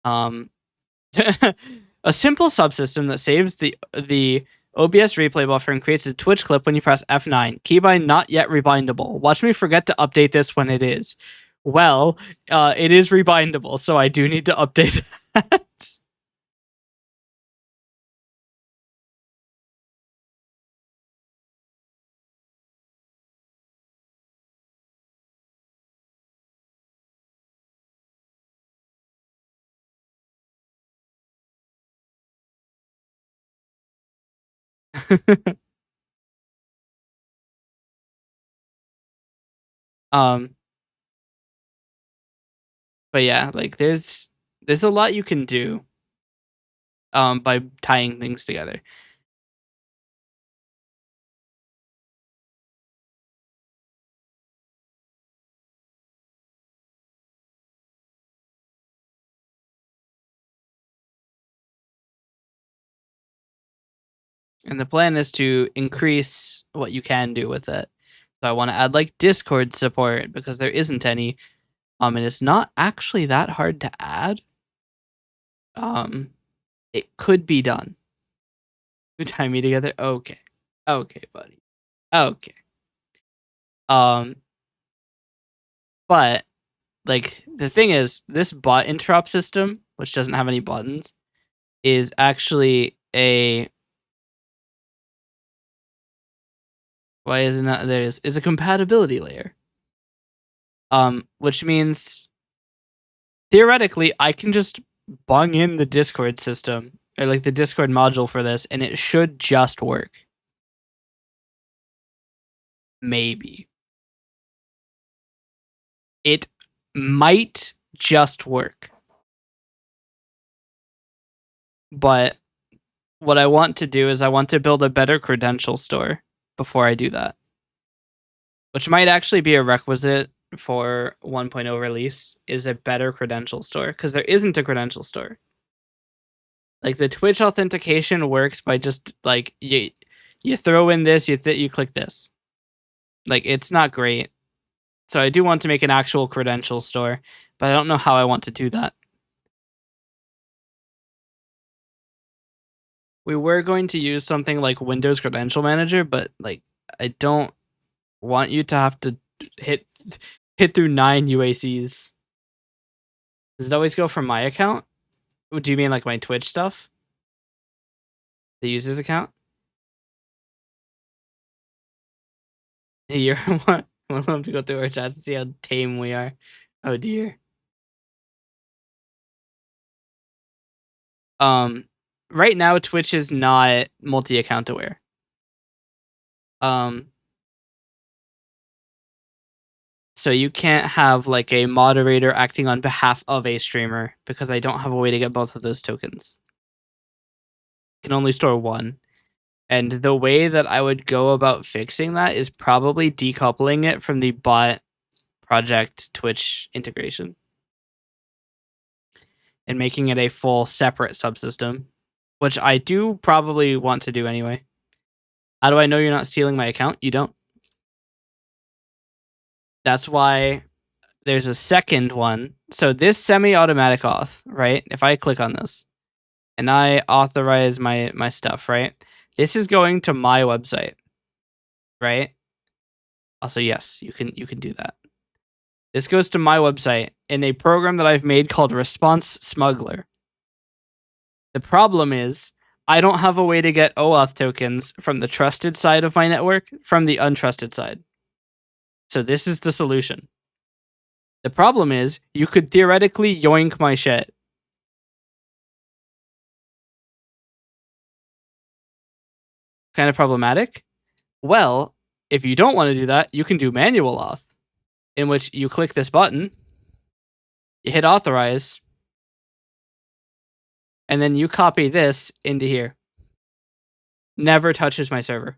A simple subsystem that saves the OBS replay buffer and creates a Twitch clip when you press F9. Keybind not yet rebindable. Watch me forget to update this when it is. Well, it is rebindable, so I do need to update that. But yeah, like there's a lot you can do by tying things together. And the plan is to increase what you can do with it. So I want to add like Discord support because there isn't any. And it's not actually that hard to add. It could be done. You tie me together? Okay. Okay, buddy. Okay. But like the thing is, this bot interrupt system, which doesn't have any buttons, is actually a why is it not there is a compatibility layer. Which means theoretically I can just bung in the Discord system or like the Discord module for this, and it should just work. Maybe. It might just work. But what I want to do is I want to build a better credential store before I do that. Which might actually be a requisite for 1.0 release, is a better credential store, because there isn't a credential store. Like the Twitch authentication works by just like you throw in this, you click this. Like it's not great. So I do want to make an actual credential store, but I don't know how I want to do that. We were going to use something like Windows Credential Manager, but like I don't want you to have to hit through 9 UACs. Does it always go from my account? Do you mean like my Twitch stuff? The user's account? You're one of them to go through our chats and see how tame we are. Oh dear. Right now Twitch is not multi-account aware. So you can't have like a moderator acting on behalf of a streamer, because I don't have a way to get both of those tokens. I can only store one. And the way that I would go about fixing that is probably decoupling it from the bot project Twitch integration and making it a full separate subsystem, which I do probably want to do anyway. How do I know you're not stealing my account? You don't. That's why there's a second one. So this semi-automatic auth, right? If I click on this and I authorize my stuff, right? This is going to my website, right? Also, yes, you can do that. This goes to my website in a program that I've made called Response Smuggler. The problem is I don't have a way to get OAuth tokens from the trusted side of my network from the untrusted side. So this is the solution. The problem is you could theoretically yoink my shit. Kind of problematic. Well, if you don't want to do that, you can do manual auth, in which you click this button, you hit authorize, and then you copy this into here. Never touches my server.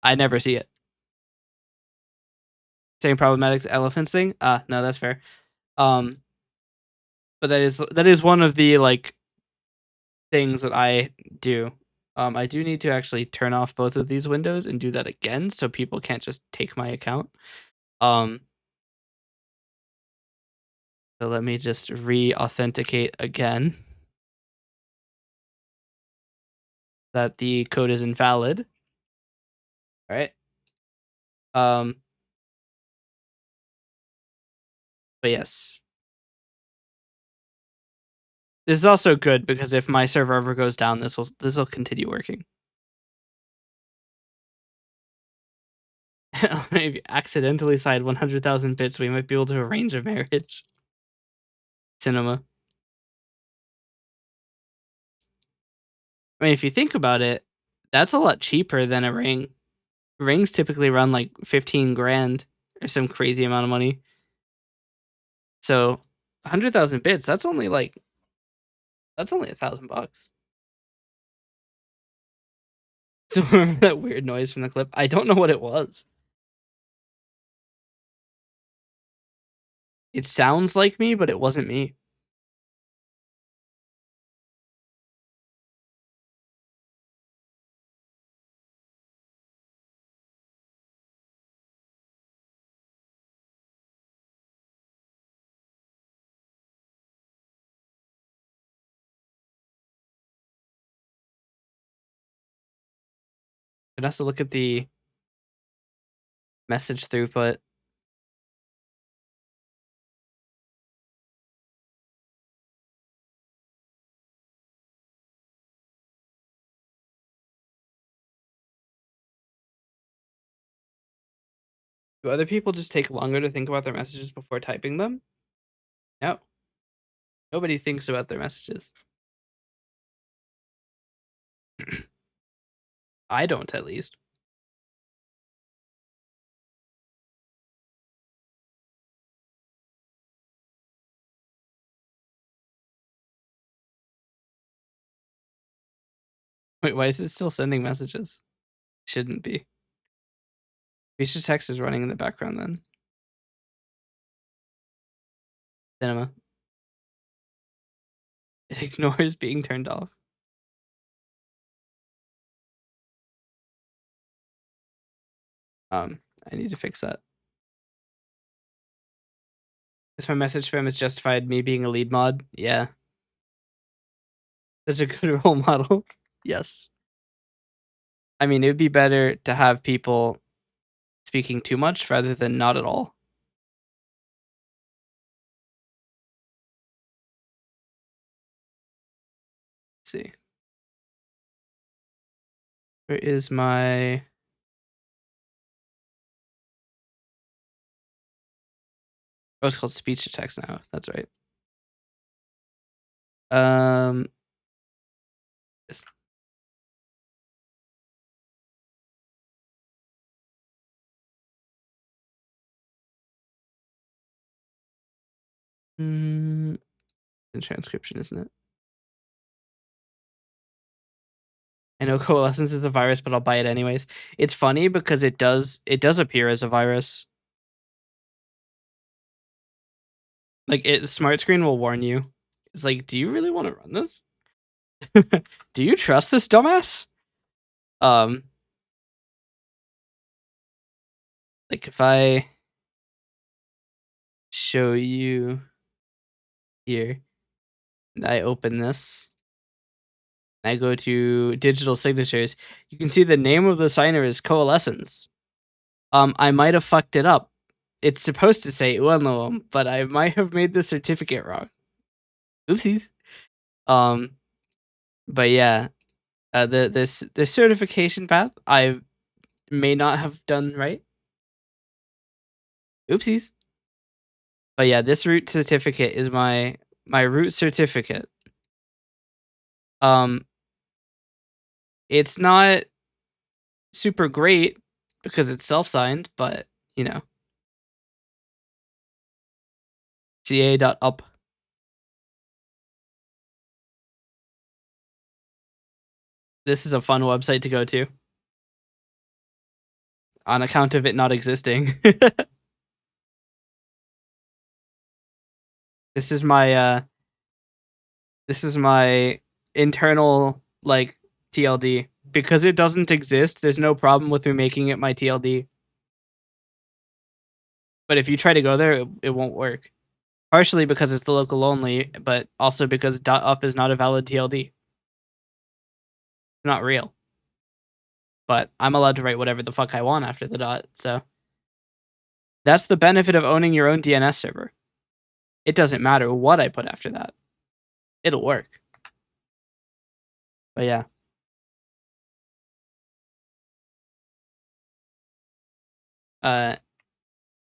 I never see it. Same problematic elephants thing? No, that's fair. But that is one of the like things that I do. I do need to actually turn off both of these windows and do that again so people can't just take my account. So let me just re-authenticate again that the code is invalid. All right. But yes. This is also good because if my server ever goes down, this will continue working. If you accidentally side 100,000 bits, we might be able to arrange a marriage. Cinema. I mean, if you think about it, that's a lot cheaper than a ring. Rings typically run like 15 grand or some crazy amount of money. So 100,000 bits, that's only $1,000. So remember that weird noise from the clip? I don't know what it was. It sounds like me, but it wasn't me. It has to look at the message throughput. Do other people just take longer to think about their messages before typing them? No. Nobody thinks about their messages. I don't, at least. Wait, why is it still sending messages? Shouldn't be. Speech to text is running in the background then. Cinema. It ignores being turned off. I need to fix that. Is my message spam is justified me being a lead mod? Yeah. Such a good role model. Yes. I mean, it would be better to have people speaking too much rather than not at all. Let's see. Where is my... Oh, it's called speech to text now. That's right. Yes. The transcription, isn't it? I know Coalescence is a virus, but I'll buy it anyways. It's funny because it does appear as a virus. Like smart screen will warn you. It's like, do you really want to run this? Do you trust this dumbass? Like if I show you here, and I open this, and I go to digital signatures, you can see the name of the signer is Coalescence. I might have fucked it up. It's supposed to say uenluom, but I might have made the certificate wrong. Oopsies. But yeah, the certification path I may not have done right. Oopsies. But yeah, this root certificate is my root certificate. It's not super great because it's self-signed, but you know. ca.up. This is a fun website to go to. On account of it not existing. This is my internal like TLD. Because it doesn't exist, there's no problem with me making it my TLD. But if you try to go there, it won't work. Partially because it's the local only, but also because .up is not a valid TLD. It's not real. But I'm allowed to write whatever the fuck I want after the dot, so. That's the benefit of owning your own DNS server. It doesn't matter what I put after that. It'll work. But yeah.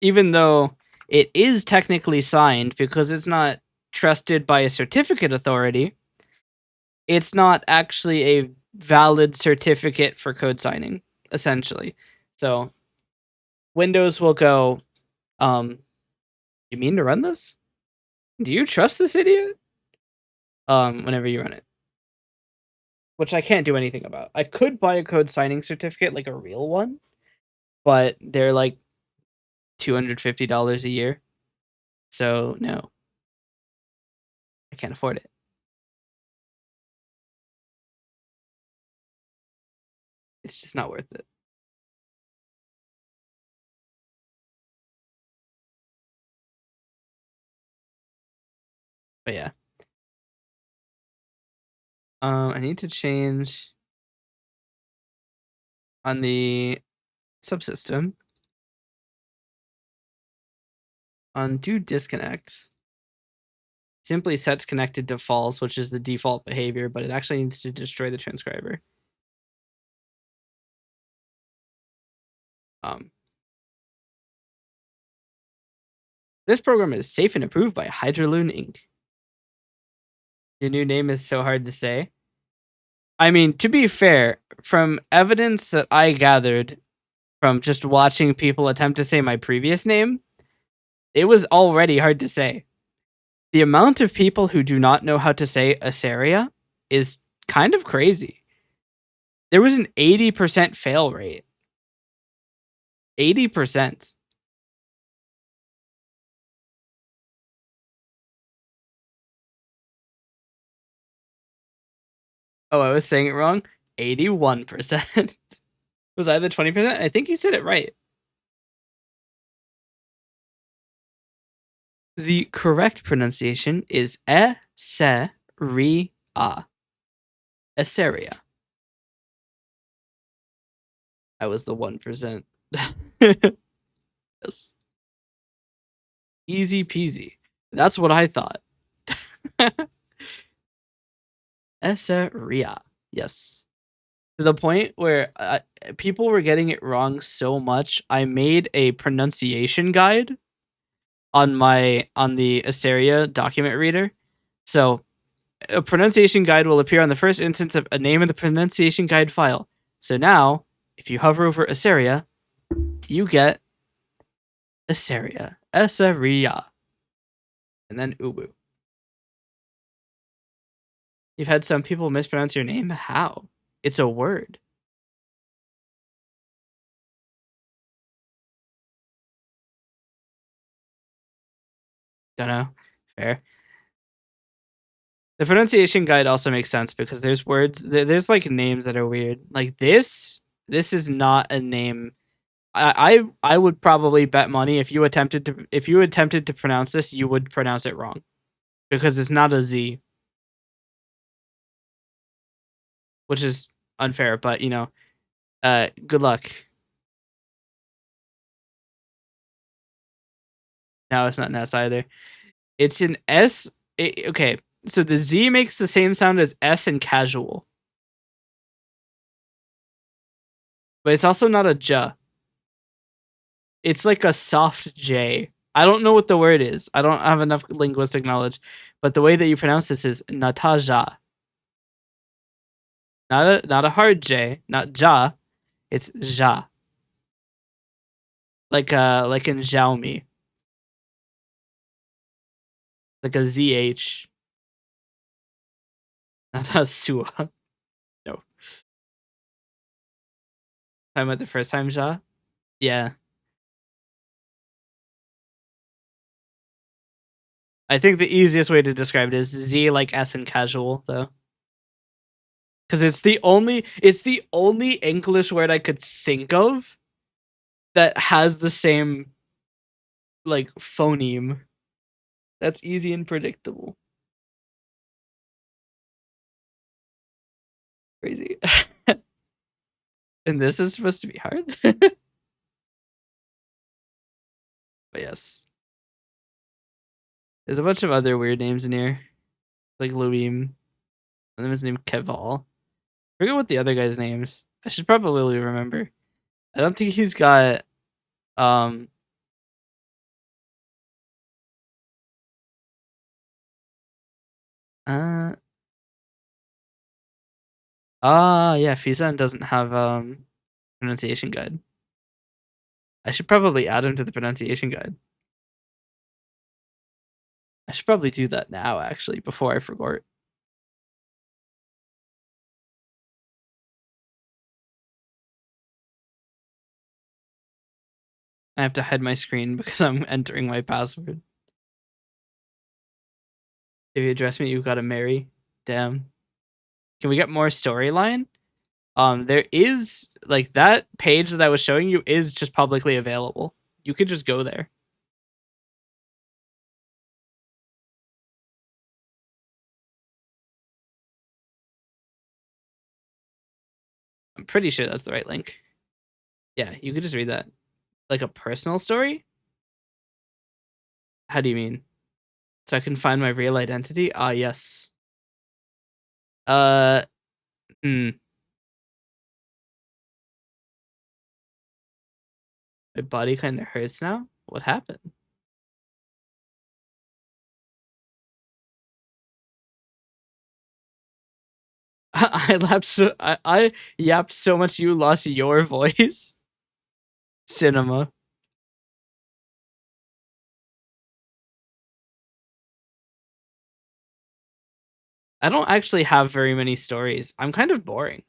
Even though it is technically signed because it's not trusted by a certificate authority, it's not actually a valid certificate for code signing, essentially. So Windows will go, you mean to run this? Do you trust this idiot? Whenever you run it. Which I can't do anything about. I could buy a code signing certificate, like a real one, but they're like $250 a year. So no. I can't afford it. It's just not worth it. But yeah. I need to change on the subsystem. Undo disconnect. Simply sets connected to false, which is the default behavior, but it actually needs to destroy the transcriber. This program is safe and approved by Hydroloon Inc. Your new name is so hard to say. I mean, to be fair, from evidence that I gathered from just watching people attempt to say my previous name, it was already hard to say. The amount of people who do not know how to say Aseria is kind of crazy. There was an 80% fail rate. 80%. Oh, I was saying it wrong. 81%. Was I the 20%? I think you said it right. The correct pronunciation is Eseria. Eseria. I was the 1%. Yes. Easy peasy. That's what I thought. Eseria. Yes. To the point where people were getting it wrong so much, I made a pronunciation guide on the Aseria document reader. So a pronunciation guide will appear on the first instance of a name in the pronunciation guide file. So now, if you hover over Aseria, you get Aseria, Eseria, and then Ubu. You've had some people mispronounce your name? How? It's a word. Don't know. Fair. The pronunciation guide also makes sense because there's words, there's like names that are weird. Like this is not a name. I would probably bet money if you attempted to pronounce this, you would pronounce it wrong because it's not a Z, which is unfair. But you know, good luck. No, it's not an S either. It's an S. Okay, so the Z makes the same sound as S in casual, but it's also not a J. It's like a soft J. I don't know what the word is. I don't have enough linguistic knowledge, but the way that you pronounce this is Nataja. Not a hard J, not Ja. It's Ja. Like in Xiaomi. Like a ZH. Not a Sua. No. Talking about the first time Ja? Yeah. I think the easiest way to describe it is Z like S in casual, though. Because it's the only English word I could think of that has the same like phoneme. That's easy and predictable. Crazy. And this is supposed to be hard. But yes. There's a bunch of other weird names in here. Like Luim. One of them is named Keval. I forget what the other guy's names. I should probably remember. I don't think he's got um uh yeah, Fizan doesn't have pronunciation guide. I should probably add him to the pronunciation guide. I should probably do that now actually before I forget. I have to hide my screen because I'm entering my password. If you address me, you've got to marry. Damn. Can we get more storyline? There is like that page that I was showing you is just publicly available. You could just go there. I'm pretty sure that's the right link. Yeah, you could just read that. Like a personal story? How do you mean? So I can find my real identity? Ah, yes. Uh, hmm. My body kind of hurts now. What happened? I yapped so much you lost your voice. Cinema. I don't actually have very many stories. I'm kind of boring.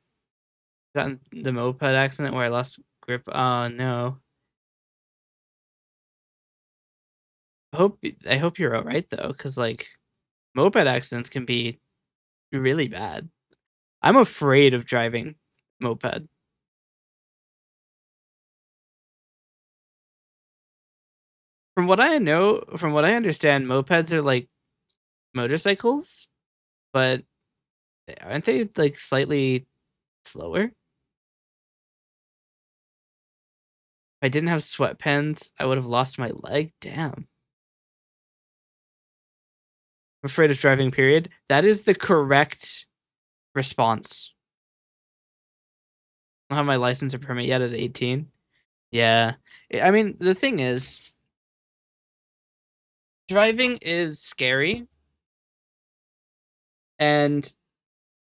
Got in the moped accident where I lost grip. Oh no. I hope you're alright though, because like moped accidents can be really bad. I'm afraid of driving moped. From what I understand, mopeds are like motorcycles, but aren't they like slightly slower? If I didn't have sweatpants, I would have lost my leg. Damn. I'm afraid of driving, period. That is the correct response. I don't have my license or permit yet at 18. Yeah. I mean, the thing is, driving is scary, and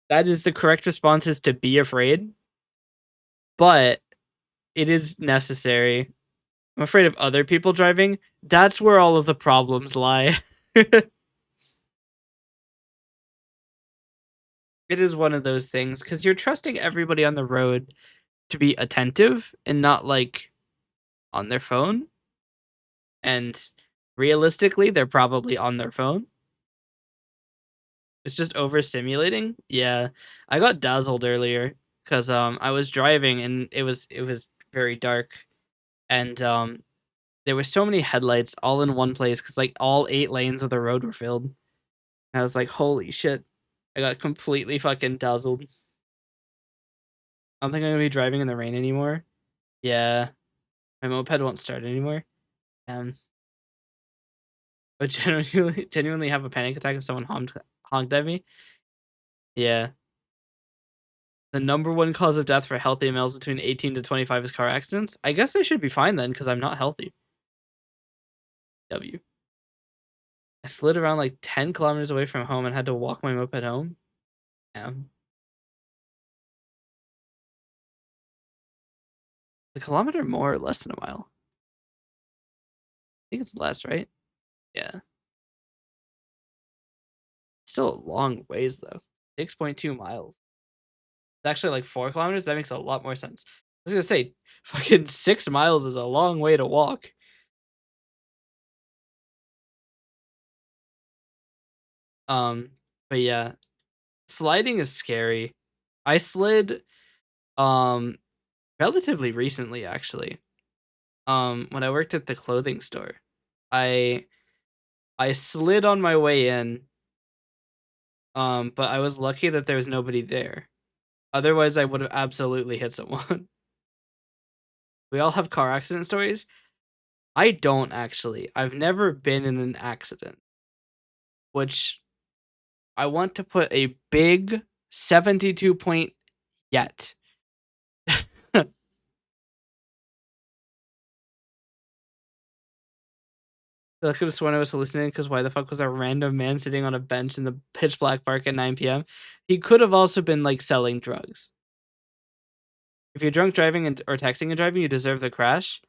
that is the correct response is to be afraid, but it is necessary. I'm afraid of other people driving. That's where all of the problems lie. It is one of those things because you're trusting everybody on the road to be attentive and not like on their phone. And realistically, they're probably on their phone. It's just overstimulating. Yeah, I got dazzled earlier because I was driving and it was very dark, and there were so many headlights all in one place because like all 8 lanes of the road were filled. And I was like, holy shit! I got completely fucking dazzled. I don't think I'm gonna be driving in the rain anymore. Yeah, my moped won't start anymore. But genuinely have a panic attack if someone honked at me. Yeah. The number one cause of death for healthy males between 18 to 25 is car accidents. I guess I should be fine then, because I'm not healthy. W. I slid around like 10 kilometers away from home and had to walk my moped home. Yeah. A kilometer more or less than a mile? I think it's less, right? Yeah. Still a long ways though. 6.2 miles. It's actually like 4 kilometers. That makes a lot more sense. I was gonna say, fucking 6 miles is a long way to walk. Um, but yeah, sliding is scary. I slid um relatively recently actually. When I worked at the clothing store. I I slid on my way in, but I was lucky that there was nobody there. Otherwise I would have absolutely hit someone. We all have car accident stories. I don't actually. I've never been in an accident, which I want to put a big 72 point yet. I could have sworn I was hallucinating because why the fuck was a random man sitting on a bench in the pitch black park at 9 p.m.? He could have also been like selling drugs. If you're drunk driving or texting and driving, you deserve the crash.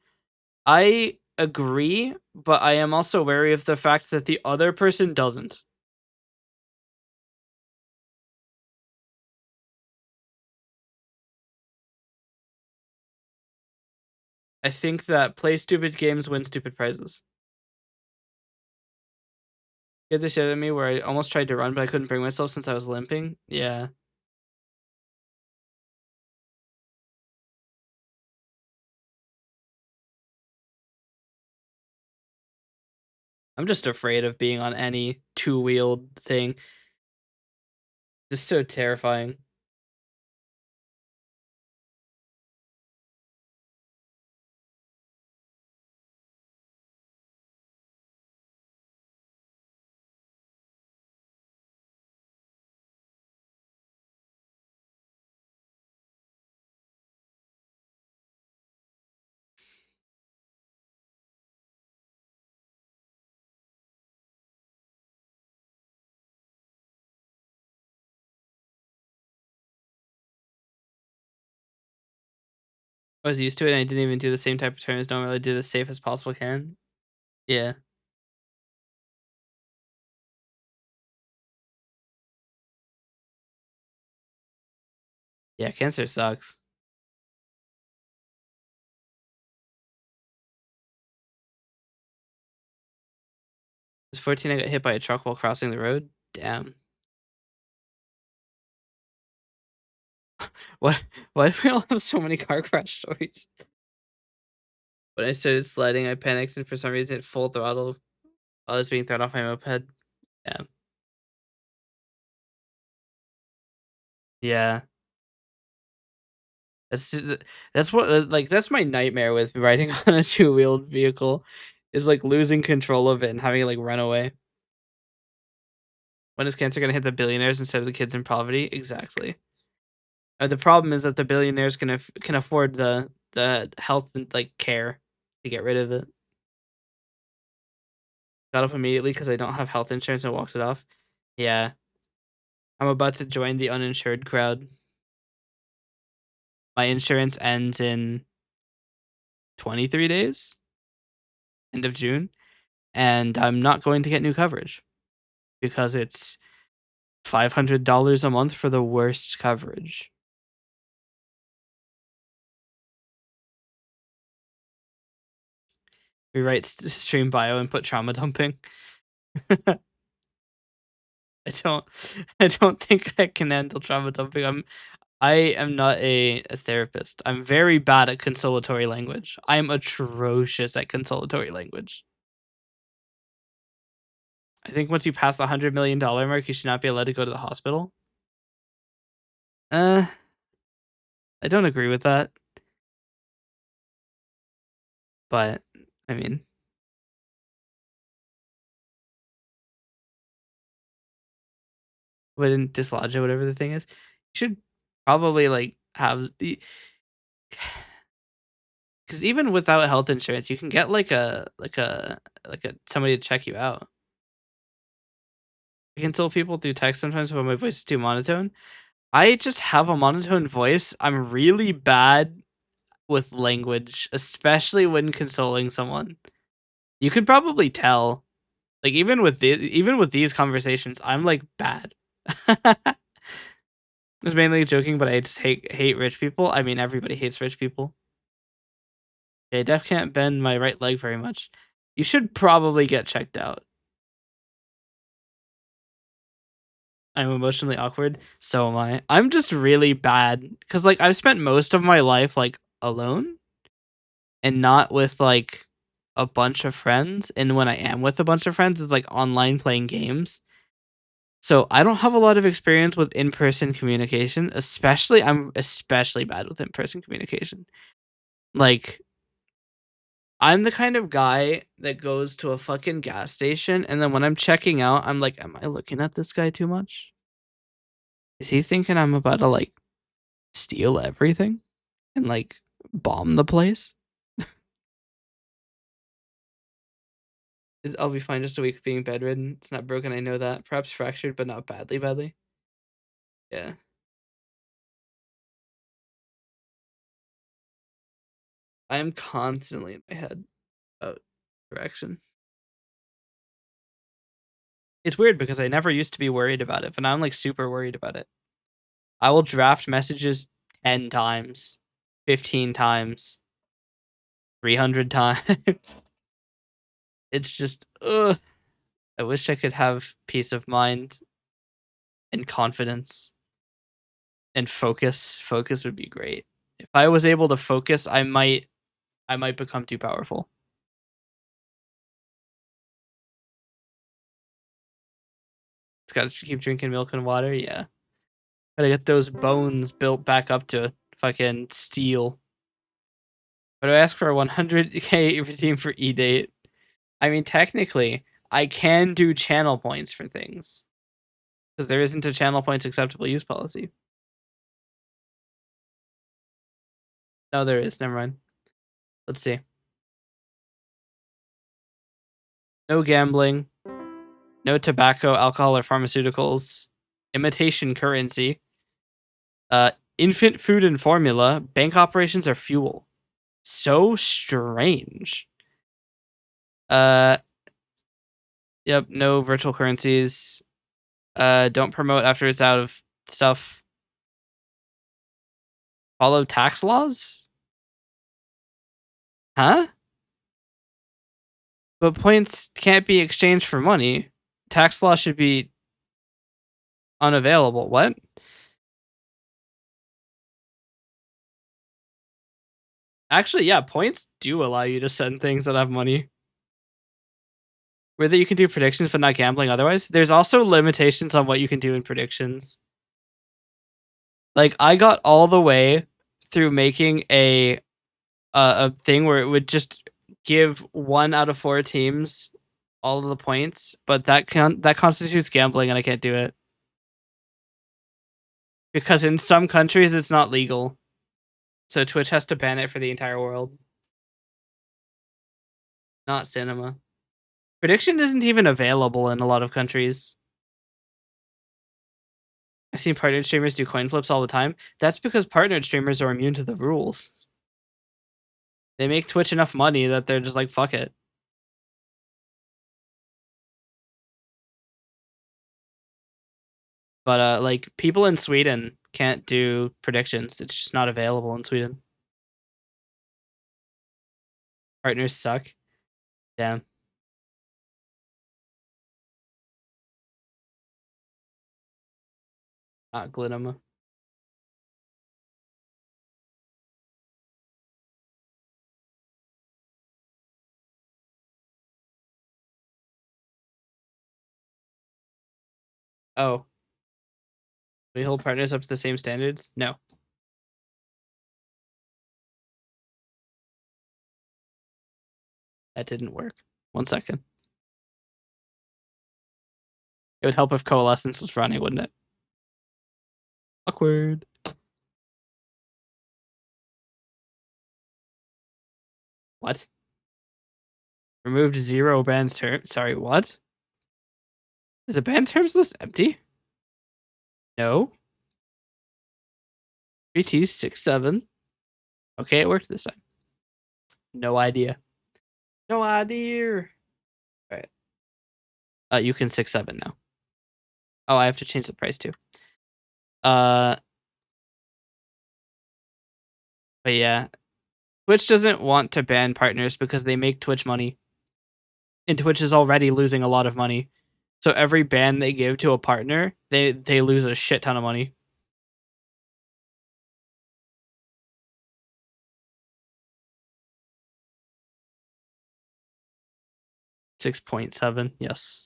I agree, but I am also wary of the fact that the other person doesn't. I think that play stupid games, win stupid prizes. Get the shit out of me where I almost tried to run, but I couldn't bring myself since I was limping. Yeah. I'm just afraid of being on any two-wheeled thing. Just so terrifying. I was used to it, and I didn't even do the same type of turn as normal. I did as safe as possible can. Yeah. Yeah, cancer sucks. I was 14, I got hit by a truck while crossing the road. Damn. What? Why do we all have so many car crash stories? When I started sliding, I panicked and for some reason hit full throttle while I was being thrown off my moped. Yeah. Yeah. That's that's what like that's my nightmare with riding on a two-wheeled vehicle is like losing control of it and having it like run away. When is cancer gonna hit the billionaires instead of the kids in poverty? Exactly. The problem is that the billionaires can afford the health and like care to get rid of it. Got up immediately because I don't have health insurance and walked it off. Yeah. I'm about to join the uninsured crowd. My insurance ends in 23 days, end of June, and I'm not going to get new coverage because it's $500 a month for the worst coverage. Rewrite stream bio and put trauma dumping. I don't I don't think I can handle trauma dumping. I am not a therapist. I'm very bad at consolatory language. I am atrocious at consolatory language. I think once you pass the $100 million mark, you should not be allowed to go to the hospital. I don't agree with that. But I mean, wouldn't dislodge it, whatever the thing is. You should probably like have the because even without health insurance, you can get like a somebody to check you out. I console people through text sometimes when my voice is too monotone. I just have a monotone voice. I'm really bad with language, especially when consoling someone. You could probably tell. Like even with these conversations, I'm like bad. I was mainly joking, but I just hate rich people. I mean, everybody hates rich people. Okay, Def can't bend my right leg very much. You should probably get checked out. I'm emotionally awkward. So am I. I'm just really bad because like I've spent most of my life like alone and not with like a bunch of friends. And when I am with a bunch of friends, it's like online playing games. So I don't have a lot of experience with in-person communication, especially I'm especially bad with in-person communication. Like I'm the kind of guy that goes to a fucking gas station and then when I'm checking out, I'm like, am I looking at this guy too much? Is he thinking I'm about to like steal everything and like bomb the place? I'll be fine just a week of being bedridden. It's not broken, I know that. Perhaps fractured, but not badly. Yeah. I am constantly in my head about direction. It's weird because I never used to be worried about it, but now I'm like super worried about it. I will draft messages 10 times, 15 times, 300 times. It's just, ugh. I wish I could have peace of mind and confidence and focus. Focus would be great. If I was able to focus, I might become too powerful. It's got to keep drinking milk and water. Yeah. Gotta get those bones built back up to fucking steel. But I ask for a 100k redeem for E-Date. I mean, technically, I can do channel points for things. Because there isn't a channel points acceptable use policy. No, there is. Never mind. Let's see. No gambling. No tobacco, alcohol, or pharmaceuticals. Imitation currency. Infant food and formula. Bank operations are fuel. so strange. Yep, no virtual currencies. Don't promote after it's out of stuff. Follow tax laws? Huh? But points can't be exchanged for money. Tax law should be unavailable. What? Actually, yeah, points do allow you to send things that have money. Whether you can do predictions but not gambling otherwise. There's also limitations on what you can do in predictions. Like, I got all the way through making a thing where it would just give 1 out of 4 teams all of the points, but that constitutes gambling and I can't do it. Because in some countries it's not legal. So Twitch has to ban it for the entire world. Not cinema. Prediction isn't even available in a lot of countries. I've seen partnered streamers do coin flips all the time. That's because partnered streamers are immune to the rules. They make Twitch enough money that they're just like, fuck it. But like, people in Sweden can't do predictions. It's just not available in Sweden. Partners suck. Damn. Glinema. Oh. We hold partners up to the same standards? No. That didn't work. 1 second. It would help if Coalescence was running, wouldn't it? Awkward. What? Removed 0 banned terms. Sorry, what? Is the banned terms list empty? No. VT 6-7. Okay, it worked this time. No idea. No idea. All right. You can 6-7 now. Oh, I have to change the price too. But yeah, Twitch doesn't want to ban partners because they make Twitch money, and Twitch is already losing a lot of money. So every ban they give to a partner, they lose a shit ton of money. $6.7, yes.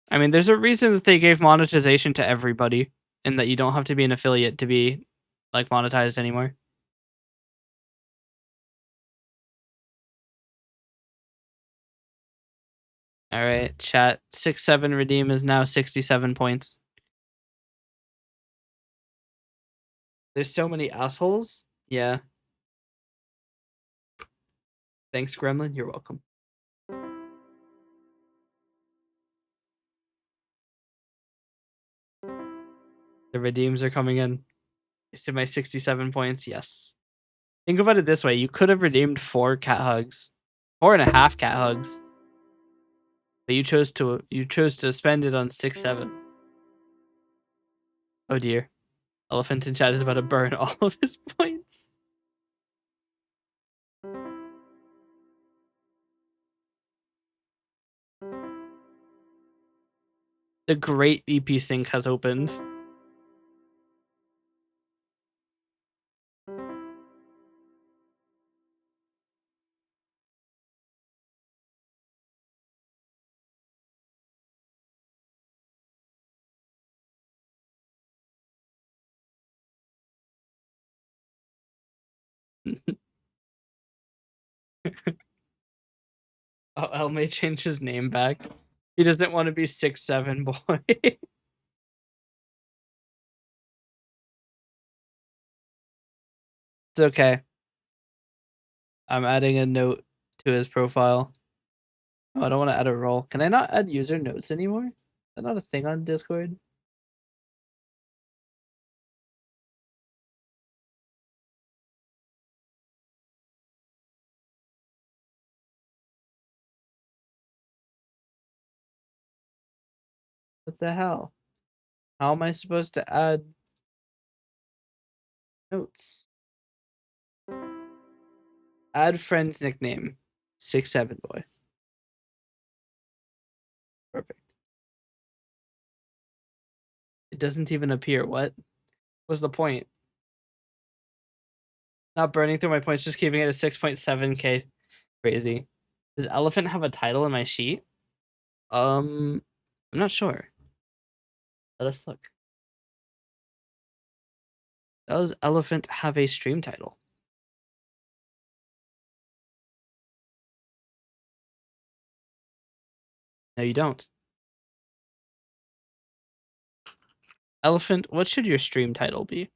I mean, there's a reason that they gave monetization to everybody, and that you don't have to be an affiliate to be like monetized anymore. All right, chat. 6-7 redeem is now 67 points. There's so many assholes. Yeah. Thanks, Gremlin. You're welcome. The redeems are coming in. To my 67 points, yes. Think about it this way. You could have redeemed 4 cat hugs. 4.5 cat hugs. But you chose to spend it on 6-7. Oh dear. Elephant in chat is about to burn all of his points. The great EP sync has opened. Oh, El may change his name back. He doesn't want to be 6-7 boy. It's okay. I'm adding a note to his profile. Oh, I don't want to add a role. Can I not add user notes anymore? Is that not a thing on Discord? What the hell? How am I supposed to add notes? Add friend's nickname. 6'7" boy. Perfect. It doesn't even appear. What? What's the point? Not burning through my points, just keeping it at 6.7k. Crazy. Does elephant have a title in my sheet? I'm not sure. Let us look. Does elephant have a stream title? No, you don't. Elephant, what should your stream title be?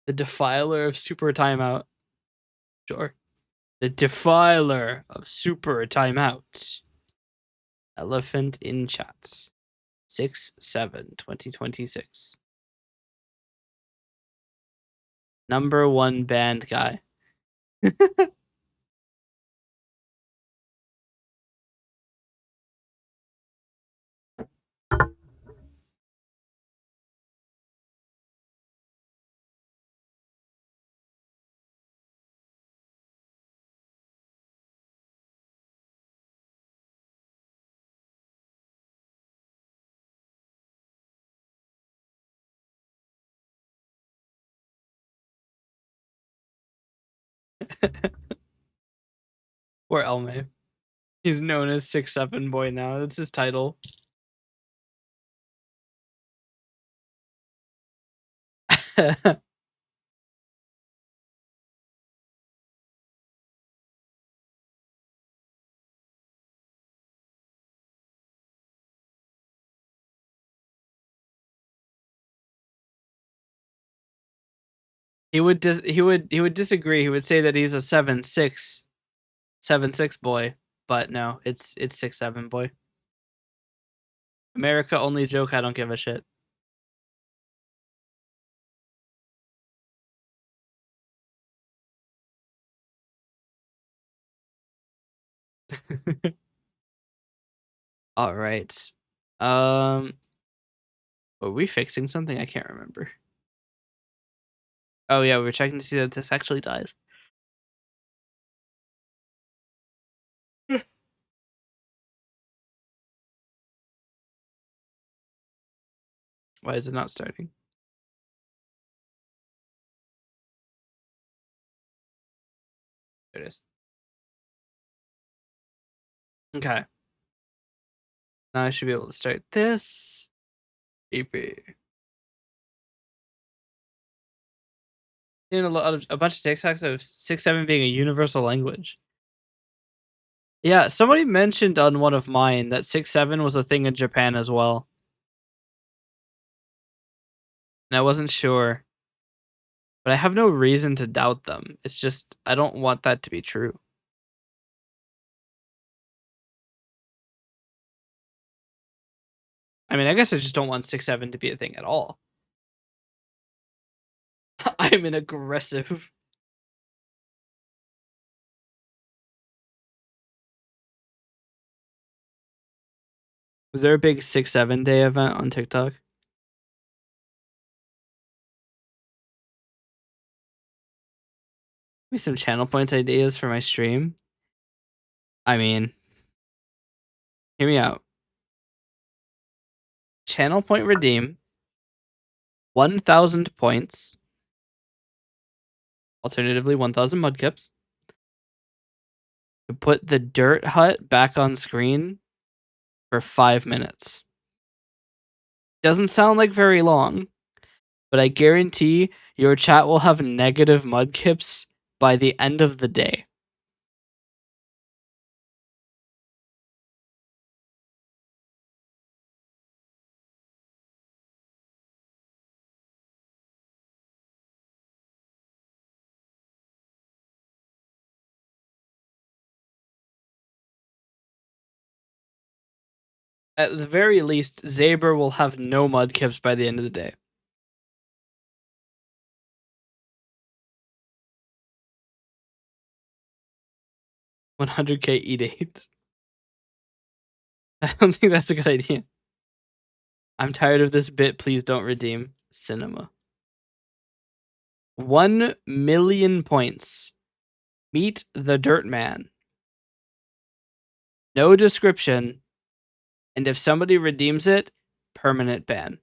The Defiler of Super Timeout. Sure. The Defiler of Super Timeout. Elephant in chat. 6/7/2026. #1 band guy. Or Elme. He's known as 6'7" boy now. That's his title. he would disagree. He would say that he's a 7'6" boy, but no, it's 6'7" boy. America only joke. I don't give a shit. All right. Are we fixing something? I can't remember. Oh yeah, we're checking to see that this actually dies. Why is it not starting? There it is. Okay. Now I should be able to start this. EP. A bunch of TikToks of 6'7" being a universal language. Yeah, somebody mentioned on one of mine that 6'7" was a thing in Japan as well. And I wasn't sure. But I have no reason to doubt them. It's just, I don't want that to be true. I mean, I guess I just don't want 6'7" to be a thing at all. I'm an aggressive. Was there a big 6'7" day event on TikTok? Maybe some channel points ideas for my stream. I mean, hear me out. Channel point redeem. 1,000 points. Alternatively, 1,000 mudkips. To put the dirt hut back on screen for 5 minutes. Doesn't sound like very long, but I guarantee your chat will have negative mudkips by the end of the day. At the very least, Zaber will have no mudkips by the end of the day. $100K E8. I don't think that's a good idea. I'm tired of this bit. Please don't redeem. Cinema. 1,000,000 points. Meet the Dirt Man. No description. And if somebody redeems it, permanent ban.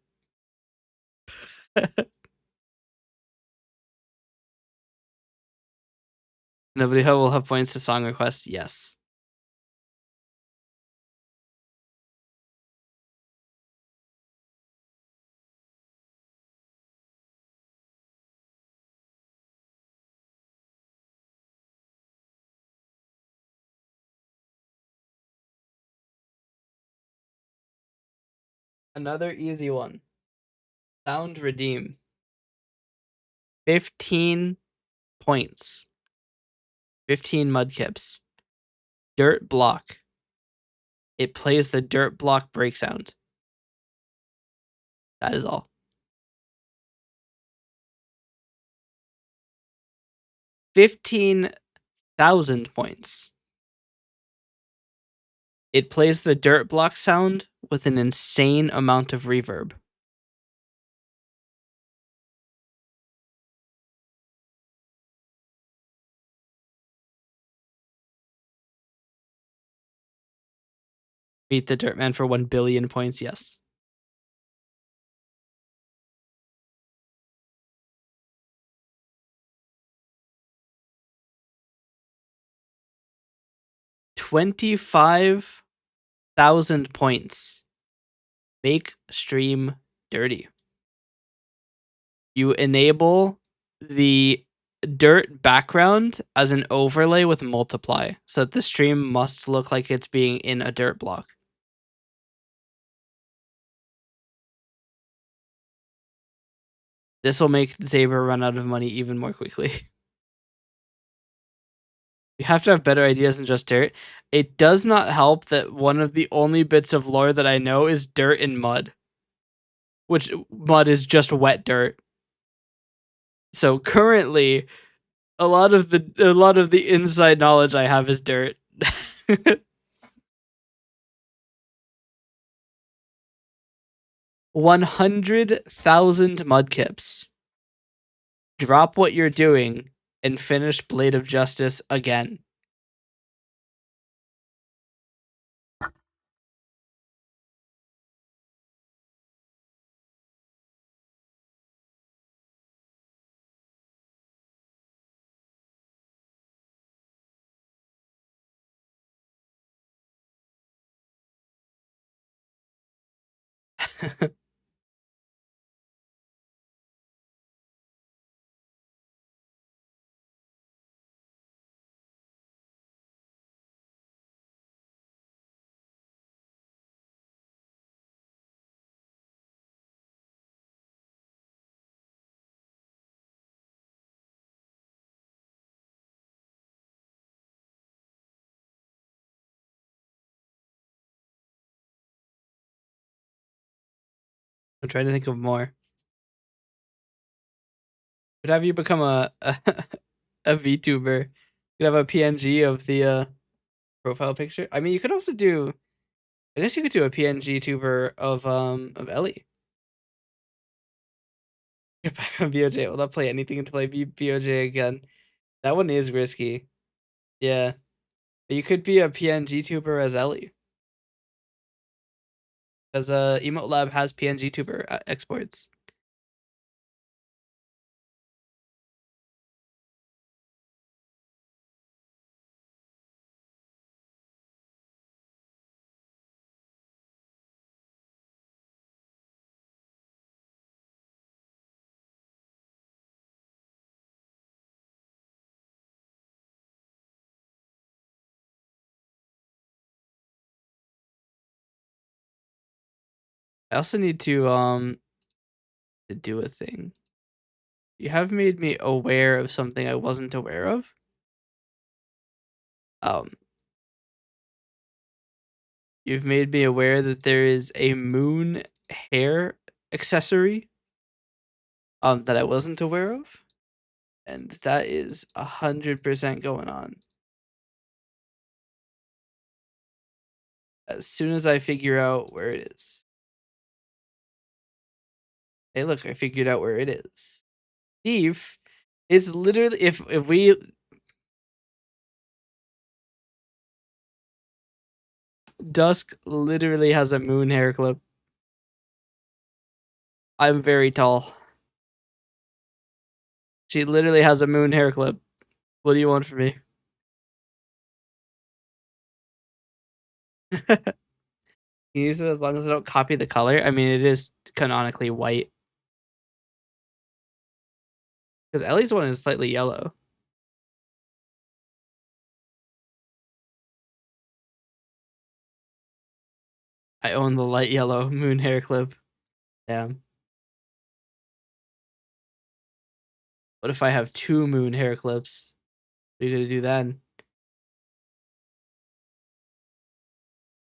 Nobody will have points to song request. Yes. Another easy one. Sound redeem. 15 points. 15 mudkips. Dirt block. It plays the dirt block break sound. That is all. 15,000 points. It plays the dirt block sound with an insane amount of reverb. Meet the Dirt Man for 1,000,000,000 points, yes. $25,000 points. Make stream dirty. You enable the dirt background as an overlay with multiply, so that the stream must look like it's being in a dirt block. This will make Zaber run out of money even more quickly. You have to have better ideas than just dirt. It does not help that one of the only bits of lore that I know is dirt and mud, which mud is just wet dirt. So currently, a lot of the inside knowledge I have is dirt. 100,000 mudkips. Drop what you're doing and finish Blade of Justice again. I'm trying to think of more. Could have you become a VTuber? Could have a PNG of the profile picture. I mean, you could also do. I guess you could do a PNG tuber of Ellie. Get back on BOJ. Will not play anything until I beat BOJ again. That one is risky. Yeah. But you could be a PNG tuber as Ellie. Because Emote Lab has PNG tuber exports. I also need to do a thing. You have made me aware of something I wasn't aware of. Um You've made me aware that there is a moon hair accessory that I wasn't aware of, and that is 100% going on. As soon as I figure out where it is. Hey, look, I figured out where it is. Eve is literally if we Dusk literally has a moon hair clip. I'm very tall. She literally has a moon hair clip. What do you want from me? You use it as long as I don't copy the color. I mean, it is canonically white. Because Ellie's one is slightly yellow. I own the light yellow moon hair clip. Damn. What if I have 2 moon hair clips? What are you gonna do then?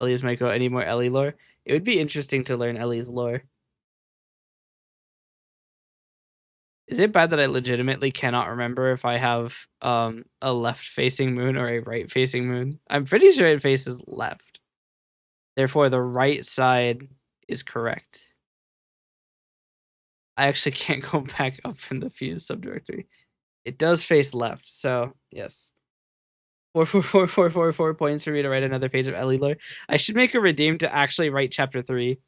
Ellie's might go any more Ellie lore. It would be interesting to learn Ellie's lore. Is it bad that I legitimately cannot remember if I have a left-facing moon or a right-facing moon? I'm pretty sure it faces left. Therefore, the right side is correct. I actually can't go back up in the fuse subdirectory. It does face left, so yes. 4 points for me to write another page of Ellie lore. I should make a redeem to actually write chapter 3.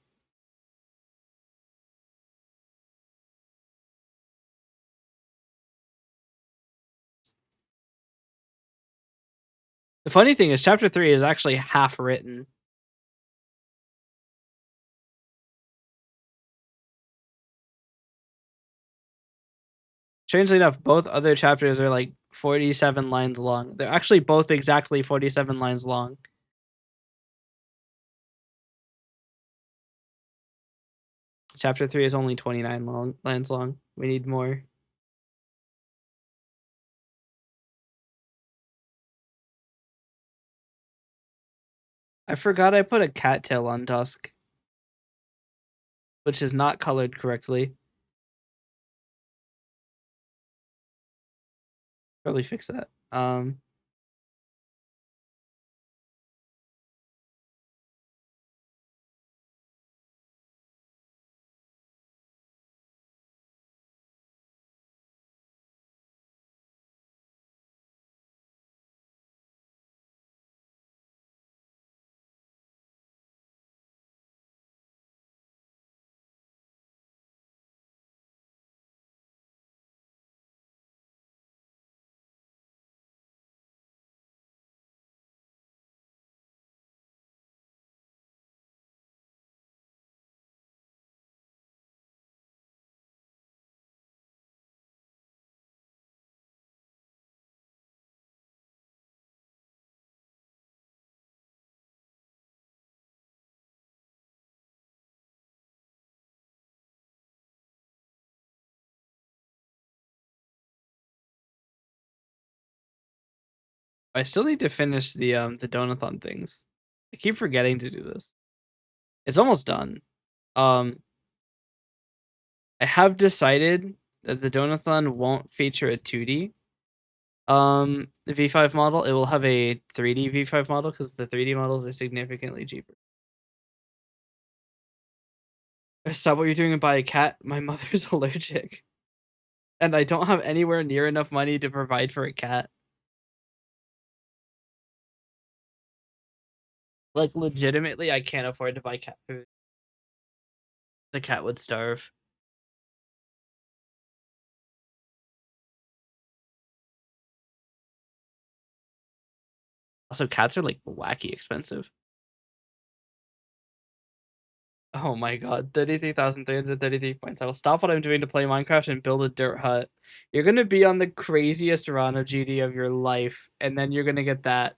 The funny thing is, chapter 3 is actually half written. Strangely enough, both other chapters are like 47 lines long. They're actually both exactly 47 lines long. Chapter 3 is only 29 lines long. We need more. I forgot I put a cattail on Dusk, which is not colored correctly. Probably fix that. I still need to finish the Donathon things. I keep forgetting to do this. It's almost done. I have decided that the Donathon won't feature a 2D V5 model. It will have a 3D V5 model because the 3D models are significantly cheaper. Stop what you're doing and buy a cat. My mother's allergic. And I don't have anywhere near enough money to provide for a cat. Like, legitimately, I can't afford to buy cat food. The cat would starve. Also, cats are, like, wacky expensive. Oh my god, 33,333 points. I will stop what I'm doing to play Minecraft and build a dirt hut. You're gonna be on the craziest run of GD of your life, and then you're gonna get that.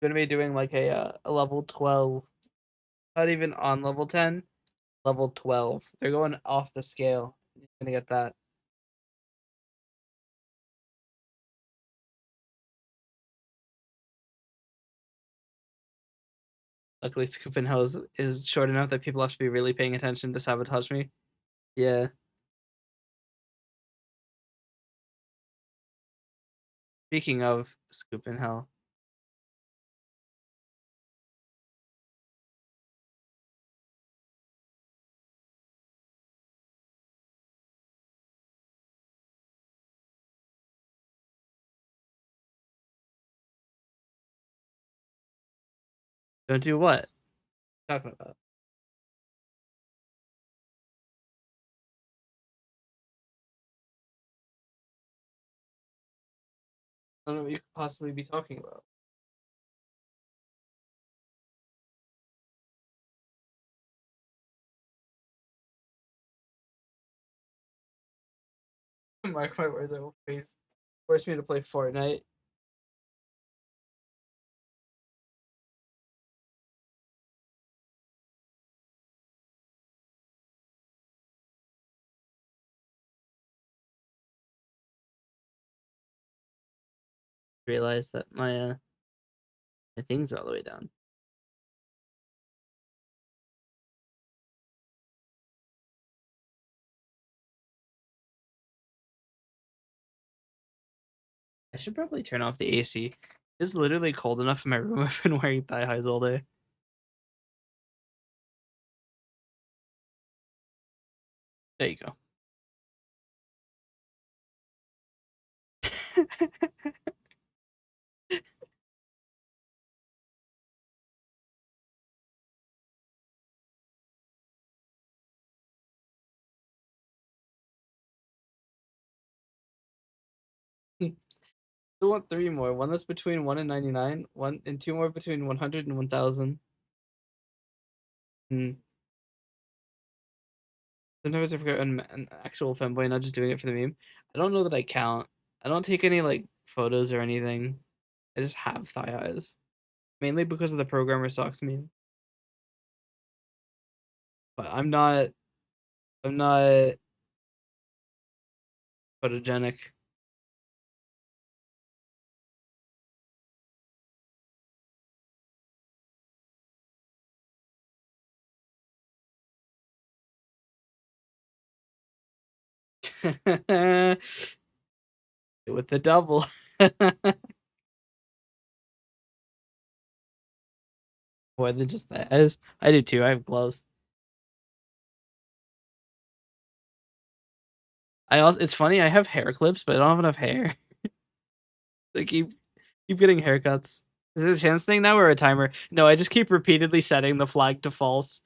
gonna be doing like a level 12, not even on level 10, level 12. They're going off the scale. You're gonna get that. Luckily, Scoop and Hell is short enough that people have to be really paying attention to sabotage me. Yeah. Speaking of Scoop and Hell, don't do what? Talking about. I don't know what you could possibly be talking about. Mark my words, I will face force me to play Fortnite. Realize that my thing's all the way down. I should probably turn off the AC. It's literally cold enough in my room. I've been wearing thigh highs all day. There you go. Still want three more. One that's between 1 and 99. One and two more between 100 and 1000. Hmm. Sometimes I forget I'm an actual femboy, not just doing it for the meme. I don't know that I count. I don't take any like photos or anything. I just have thigh highs. Mainly because of the programmer socks meme. But I'm not photogenic. With the double. More than just that. I do too. I have gloves. I also it's funny, I have hair clips, but I don't have enough hair. I keep getting haircuts. Is it a chance thing now or a timer? No, I just keep repeatedly setting the flag to false.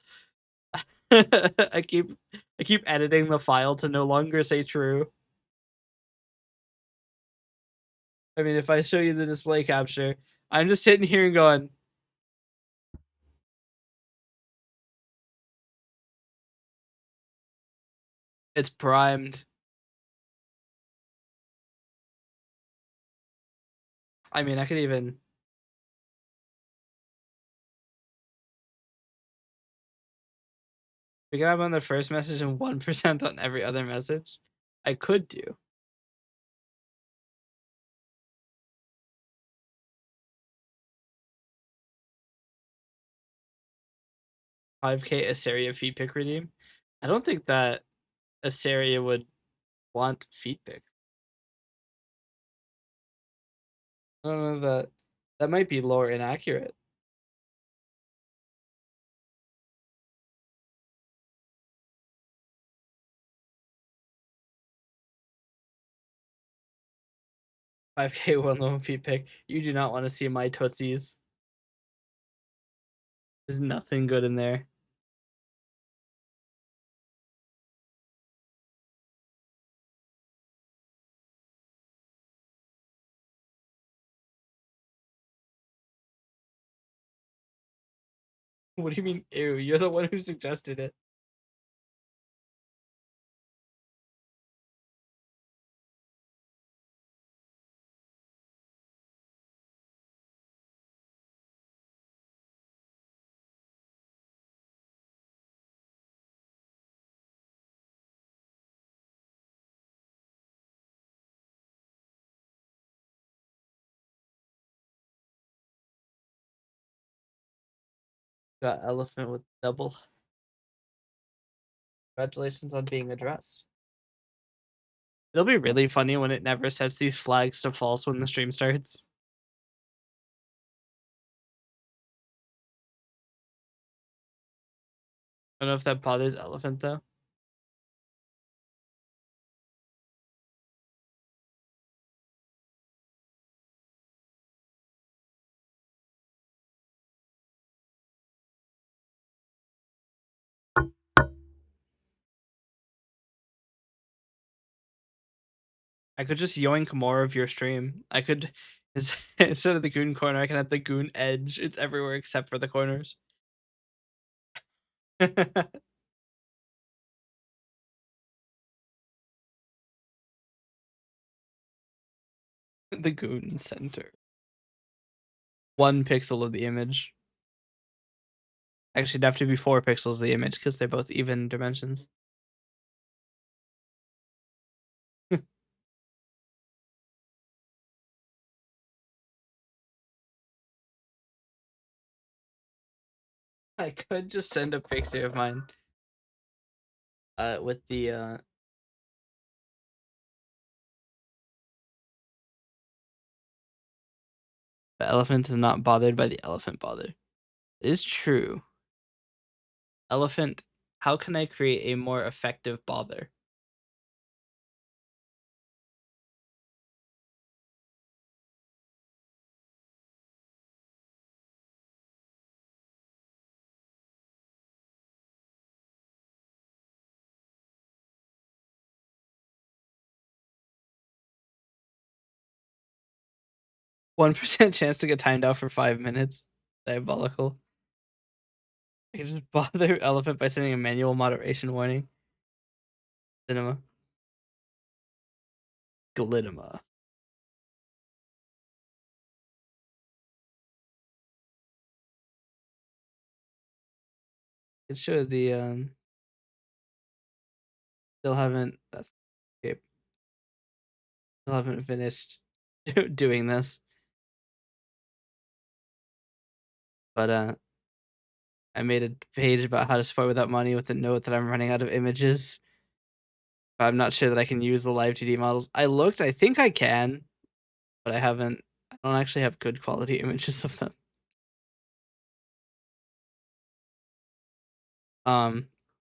I keep I keep editing the file to no longer say true. I mean, if I show you the display capture, I'm just sitting here and going, it's primed. I mean, I could even we can have on the first message and 1% on every other message. I could do. 5K Aseria feed pick redeem. I don't think that Aseria would want feed picks. I don't know that might be lore inaccurate. 5K one lone feed pick. You do not want to see my tootsies. There's nothing good in there. What do you mean, ew? You're the one who suggested it. Got elephant with double. Congratulations on being addressed. It'll be really funny when it never sets these flags to false when the stream starts. I don't know if that bothers elephant though. I could just yoink more of your stream. I could instead of the goon corner, I can have the goon edge. It's everywhere except for the corners. The goon center. 1 pixel of the image. Actually, it'd have to be 4 pixels of the image because they're both even dimensions. I could just send a picture of mine. With the elephant is not bothered by the elephant bother. It is true. Elephant, how can I create a more effective bother? %1 chance to get timed out for 5 minutes. Diabolical. I can just bother elephant by sending a manual moderation warning. Cinema. Glittima. It showed the still haven't that's okay. Still haven't finished doing this. But I made a page about how to support without money with a note that I'm running out of images. I'm not sure that I can use the live 2D models. I looked, I think I can, but I don't actually have good quality images of them.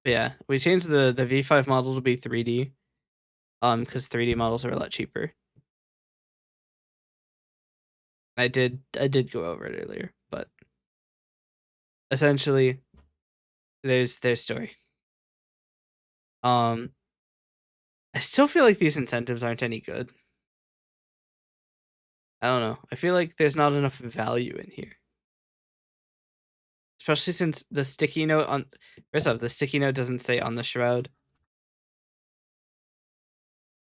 Yeah, we changed the V5 model to be 3D. Because 3D models are a lot cheaper. I did go over it earlier, but essentially there's their story. I still feel like these incentives aren't any good. I don't know. I feel like there's not enough value in here. Especially since the sticky note on first off, the sticky note doesn't say on the shroud.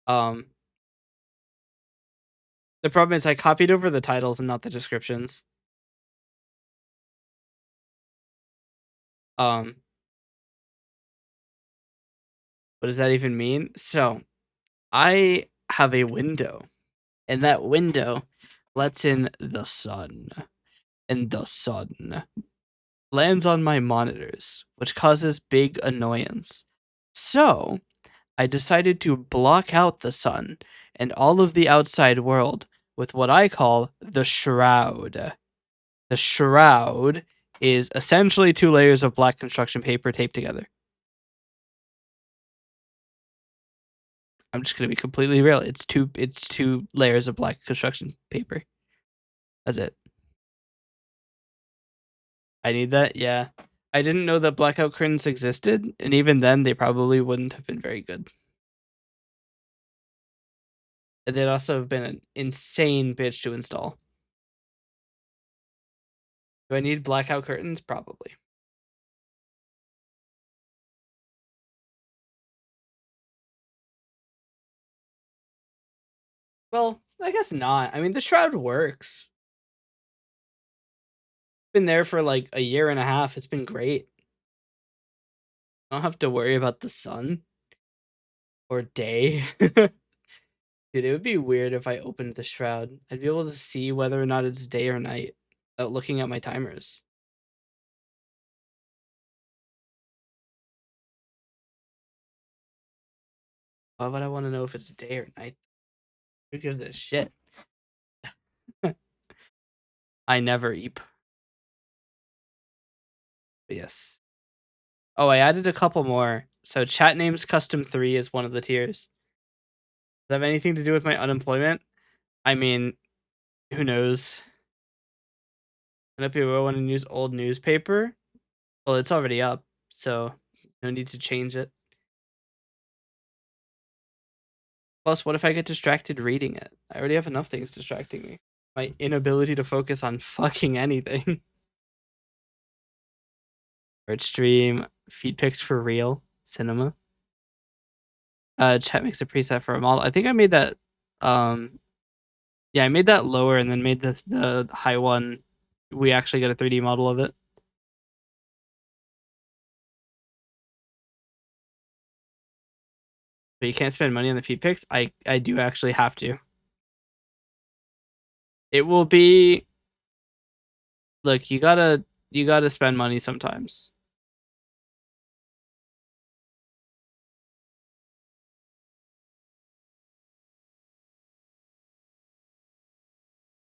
The problem is I copied over the titles and not the descriptions. What does that even mean? So I have a window, and that window lets in the sun. And the sun lands on my monitors, which causes big annoyance. So I decided to block out the sun and all of the outside world with what I call the shroud. The shroud is essentially 2 layers of black construction paper taped together. I'm just gonna be completely real. It's two layers of black construction paper. That's it. I need that, yeah. I didn't know that blackout curtains existed, and even then they probably wouldn't have been very good. And they'd also have been an insane bitch to install. Do I need blackout curtains? Probably. Well, I guess not. I mean, the shroud works. Been there for like a year and a half. It's been great. I don't have to worry about the sun or day. Dude, it would be weird if I opened the shroud. I'd be able to see whether or not it's day or night without looking at my timers. Why would I want to know if it's day or night? Who gives a shit? I never eep. But yes. Oh, I added a couple more. So chat names custom 3 is one of the tiers. Does that have anything to do with my unemployment? I mean, who knows? Can it be want to use old newspaper? Well, it's already up, so no need to change it. Plus, what if I get distracted reading it? I already have enough things distracting me. My inability to focus on fucking anything. Art stream, feed pics for real, cinema. Chat makes a preset for a model. I think I made that. Yeah, I made that lower and then made the high one. We actually get a 3D model of it. But you can't spend money on the feed pics. I do actually have to. It will be. Look, you gotta spend money sometimes.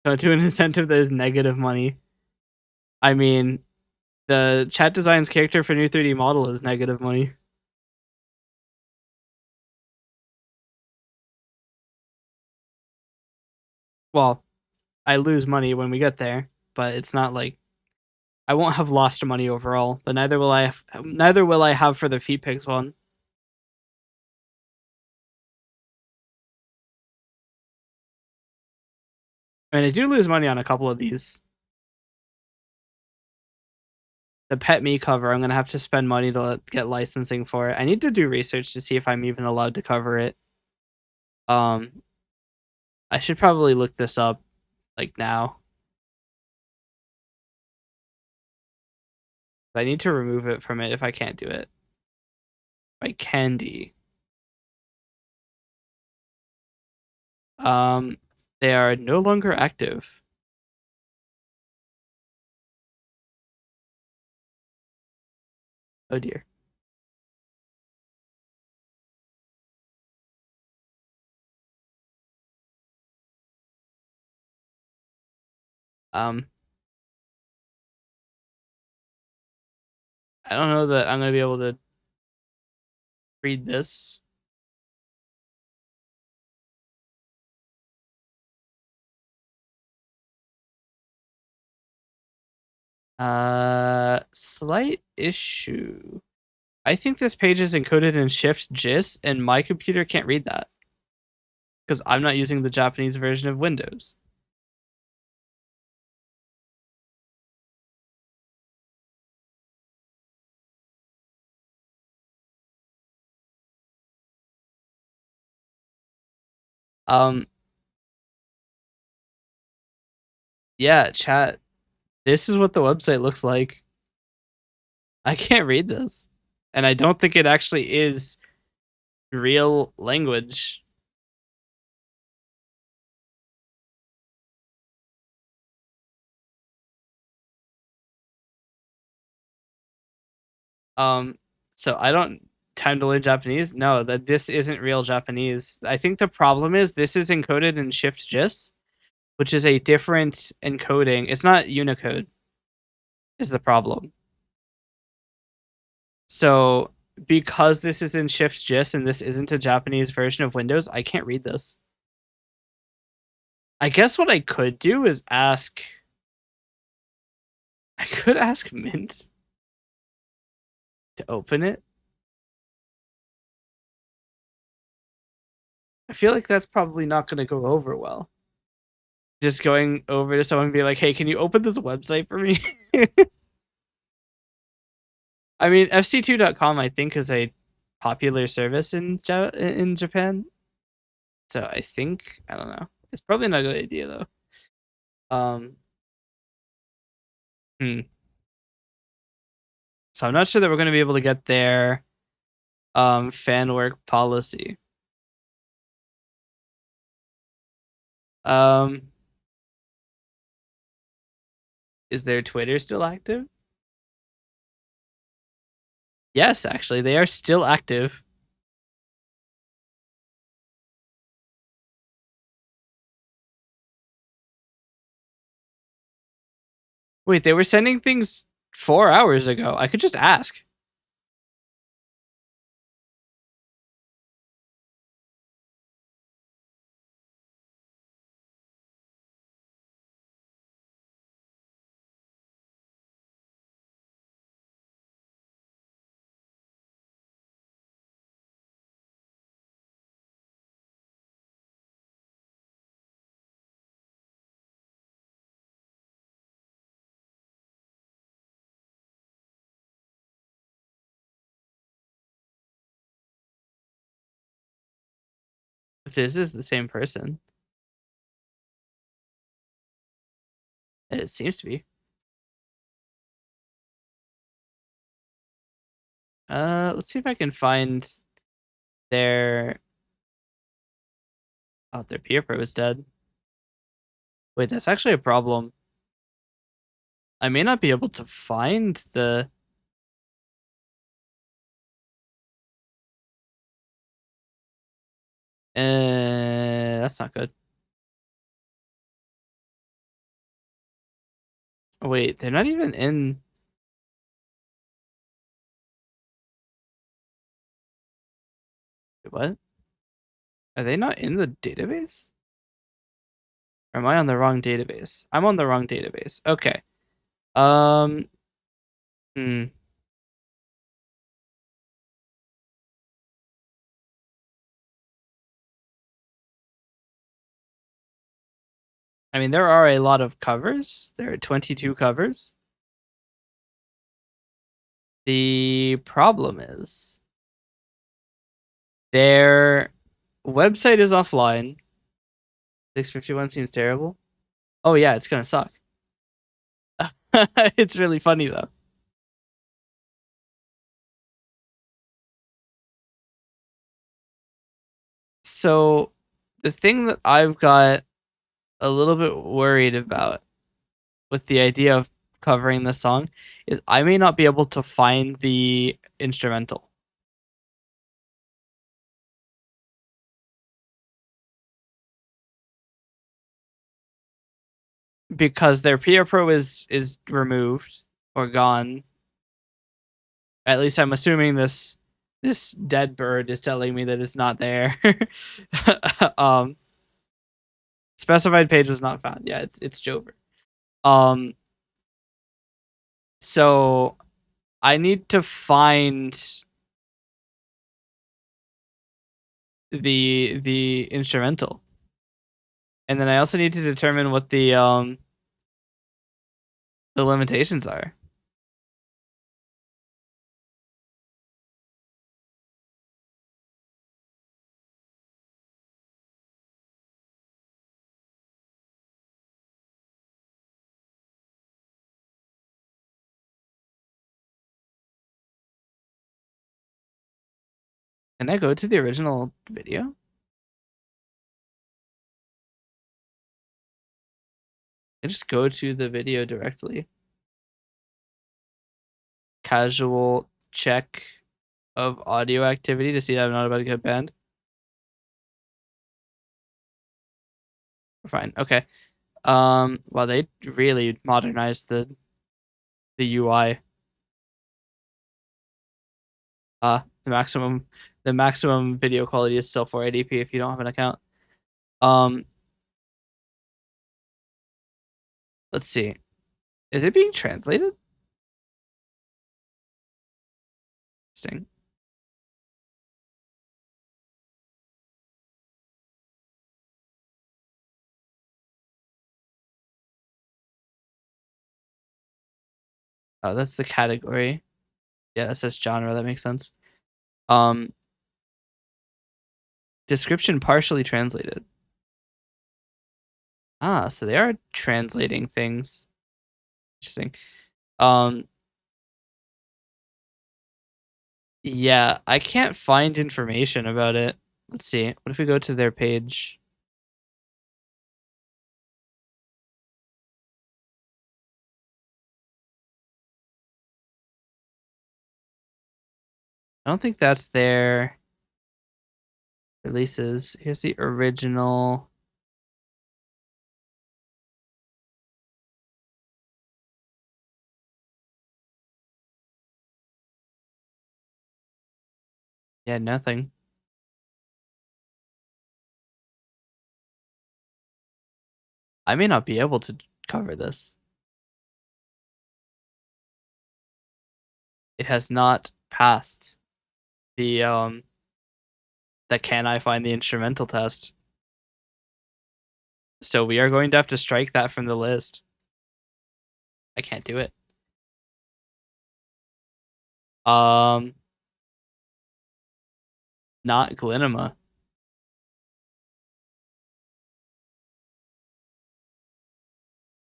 To an incentive that is negative money. I mean, the chat designs character for new 3D model is negative money. Well, I lose money when we get there, but it's not like I won't have lost money overall. But neither will I have for the feet pics one. I mean, I do lose money on a couple of these. The Pet Me cover, I'm gonna have to spend money to get licensing for it. I need to do research to see if I'm even allowed to cover it. I should probably look this up, like now. I need to remove it from it if I can't do it. By Candy. They are no longer active. Oh dear. I don't know that I'm gonna be able to read this. Slight issue. I think this page is encoded in Shift JIS, and my computer can't read that because I'm not using the Japanese version of Windows. Yeah, chat. This is what the website looks like. I can't read this, and I don't think it actually is real language. So I don't time to learn Japanese. No, that this isn't real Japanese. I think the problem is this is encoded in Shift JIS, which is a different encoding. It's not Unicode. Is the problem. So because this is in Shift JIS and this isn't a Japanese version of Windows, I can't read this. I guess what I could do is ask. I could ask Mint to open it. I feel like that's probably not going to go over well. Just going over to someone and be like, hey, can you open this website for me? I mean, fc2.com, I think, is a popular service in Japan. So I think, I don't know. It's probably not a good idea, though. So I'm not sure that we're going to be able to get their fan work policy. Is their Twitter still active? Yes, actually, they are still active. Wait, they were sending things 4 hours ago. I could just ask. If this is the same person. It seems to be. Let's see if I can find their... Oh, their peer pro is dead. Wait, that's actually a problem. I may not be able to find the... That's not good. Oh, wait, they're not even in... Wait, what? Are they not in the database? Or am I on the wrong database? I'm on the wrong database. Okay. Um... Hmm. I mean, there are a lot of covers. There are 22 covers. The problem is their website is offline. 651 seems terrible. Oh yeah, it's gonna suck. It's really funny though. So the thing that I've got a little bit worried about with the idea of covering the song is I may not be able to find the instrumental. Because their PR Pro is removed or gone. At least I'm assuming this dead bird is telling me that it's not there. um Specified page was not found. Yeah, it's Jover. Um so I need to find the instrumental. And then I also need to determine what the limitations are. Can I go to the original video? I just go to the video directly. Casual check of audio activity to see that I'm not about to get banned. Fine. Okay. Well, they really modernized the UI. The maximum video quality is still 480p if you don't have an account. Um, let's see. Is it being translated? Interesting. Oh, that's the category. Yeah, that says genre. That makes sense. Um, description partially translated. Ah, so they are translating things. Interesting. Um, yeah, I can't find information about it. Let's see. What if we go to their page? I don't think that's their releases. Here's the original. Yeah, nothing. I may not be able to cover this. It has not passed the can I find the instrumental test. So we are going to have to strike that from the list. I can't do it. Not Glinema.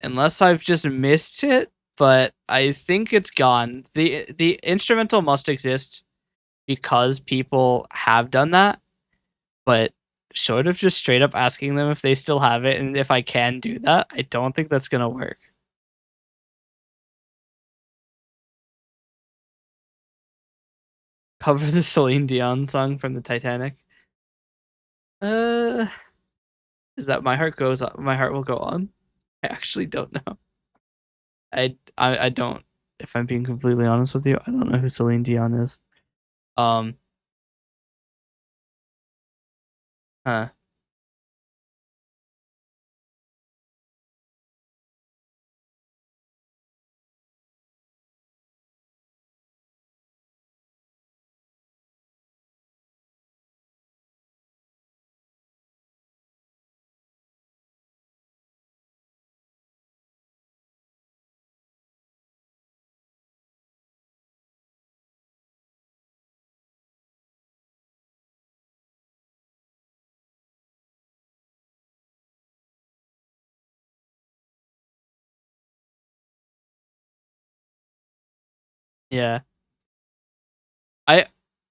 Unless I've just missed it, but I think it's gone. The instrumental must exist because people have done that, but sort of just straight up asking them if they still have it and if I can do that, I don't think that's gonna work. Cover the Celine Dion song from the Titanic. Uh, is that My Heart Goes On? My Heart Will Go On? I actually don't know. I don't. If I'm being completely honest with you, I don't know who Celine Dion is. Um, huh. Yeah. I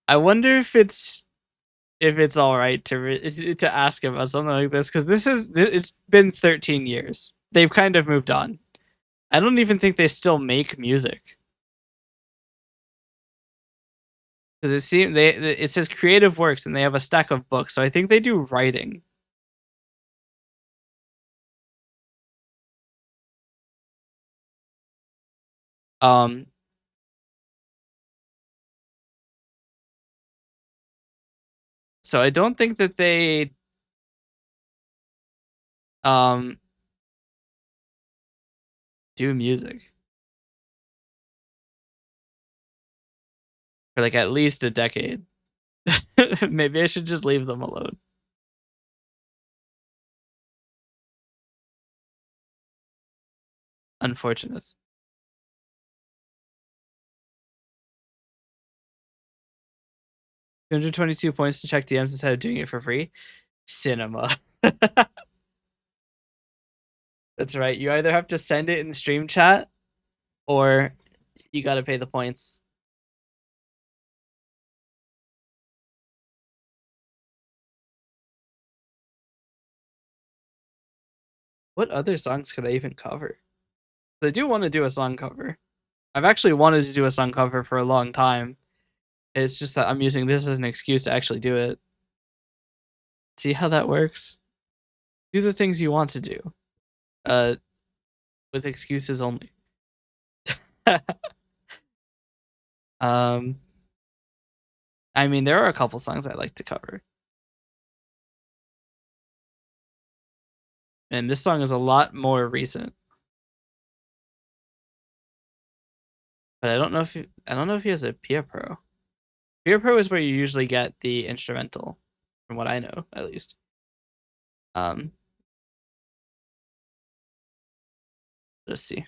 I wonder if it's all right to ask him about something like this because it's been 13 years. They've kind of moved on. I don't even think they still make music because it says creative works and they have a stack of books, so I think they do writing. Um, so I don't think that they um do music for like at least a decade. Maybe I should just leave them alone. Unfortunate. 222 points to check DMs instead of doing it for free. Cinema. That's right. You either have to send it in the stream chat or you got to pay the points. What other songs could I even cover? I do want to do a song cover. I've actually wanted to do a song cover for a long time. It's just that I'm using this as an excuse to actually do it. See how that works? Do the things you want to do. Uh, with excuses only. um, I mean, there are a couple songs I like to cover, and this song is a lot more recent. But I don't know if he has a Pia Pro. Pia Pro is where you usually get the instrumental, from what I know, at least. Um, let's see.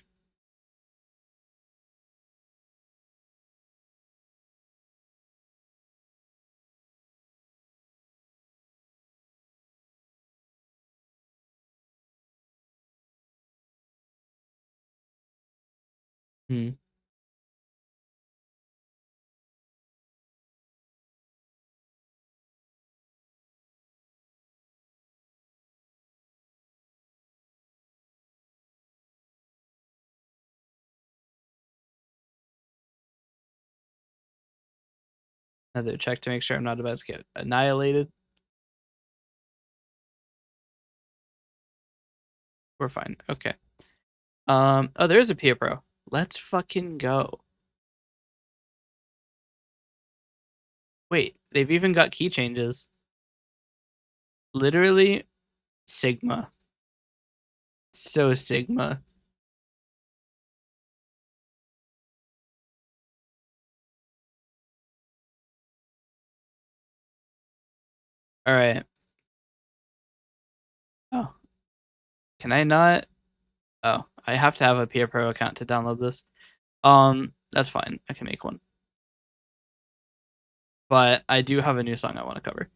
Hmm. Another check to make sure I'm not about to get annihilated. We're fine. Okay. Oh, there's a Pia Pro. Let's fucking go. Wait, They've even got key changes. Literally, Sigma. So Sigma. All right. Oh, can I not? Oh, I have to have a Peer Pro account to download this. That's fine. I can make one. But I do have a new song I want to cover.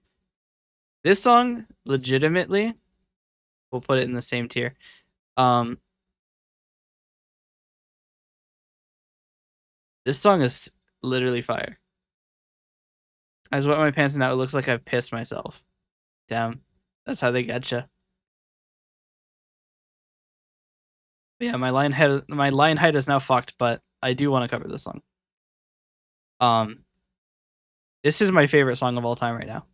This song, legitimately, we'll put it in the same tier. This song is literally fire. I just wet my pants and now it looks like I've pissed myself. Damn, that's how they get you. But yeah, my line height is now fucked, but I do want to cover this song. This is my favorite song of all time right now.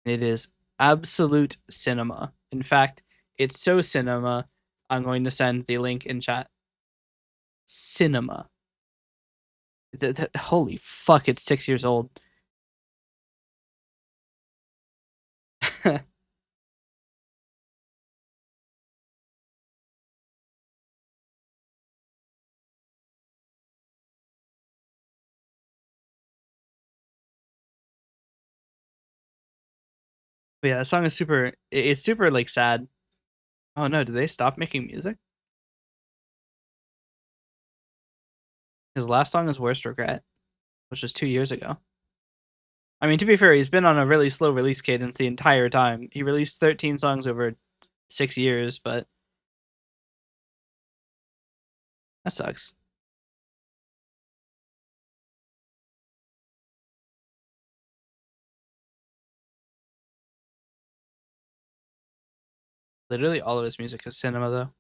It is absolute cinema. In fact, it's so cinema, I'm going to send the link in chat. Cinema. Holy fuck, it's 6 years old. But yeah, that song is super. It's super like sad. Oh no, did they stop making music? His last song is Worst Regret, which was 2 years ago. I mean, to be fair, he's been on a really slow release cadence the entire time. He released 13 songs over 6 years, but that sucks. Literally all of his music is cinema, though.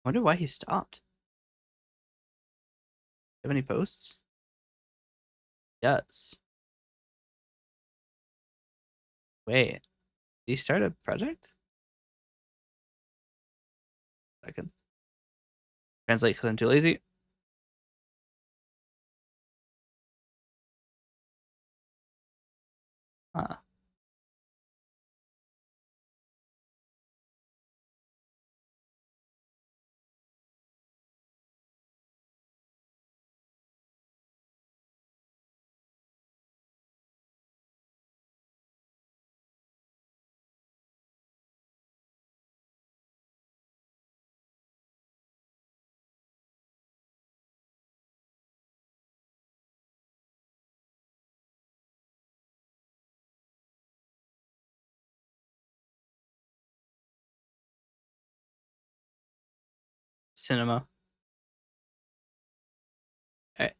I wonder why he stopped. Do you have any posts? Yes. Wait, did he start a project? Second. Translate because I'm too lazy. Ah. Cinema. All right.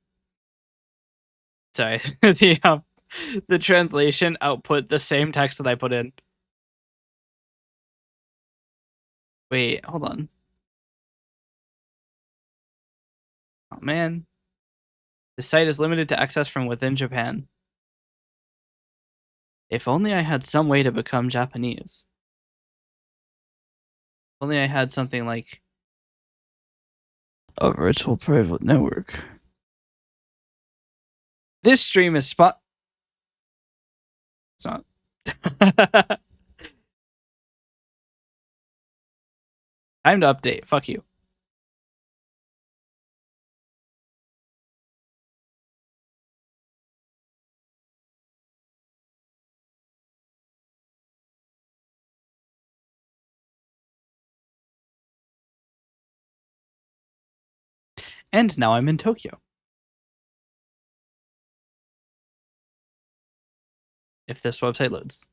Sorry. The translation output the same text that I put in. Wait, hold on. Oh man. The site is limited to access from within Japan. If only I had some way to become Japanese. If only I had something like a virtual private network. This stream is spot. It's not. Time to update. Fuck you. And now I'm in Tokyo. If this website loads.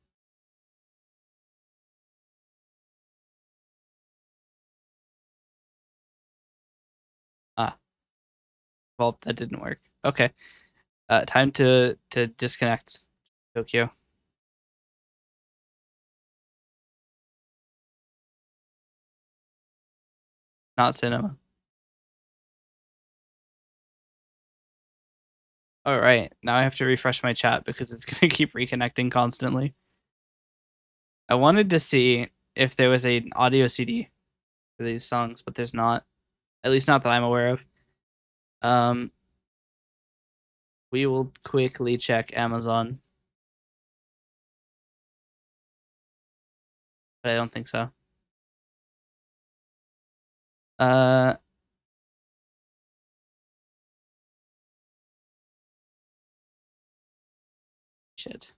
Ah. Well, that didn't work. Okay. Time to disconnect Tokyo. Not cinema. All right. Now I have to refresh my chat because it's going to keep reconnecting constantly. I wanted to see if there was an audio CD for these songs, but there's not. At least not that I'm aware of. We will quickly check Amazon. But I don't think so. Shit.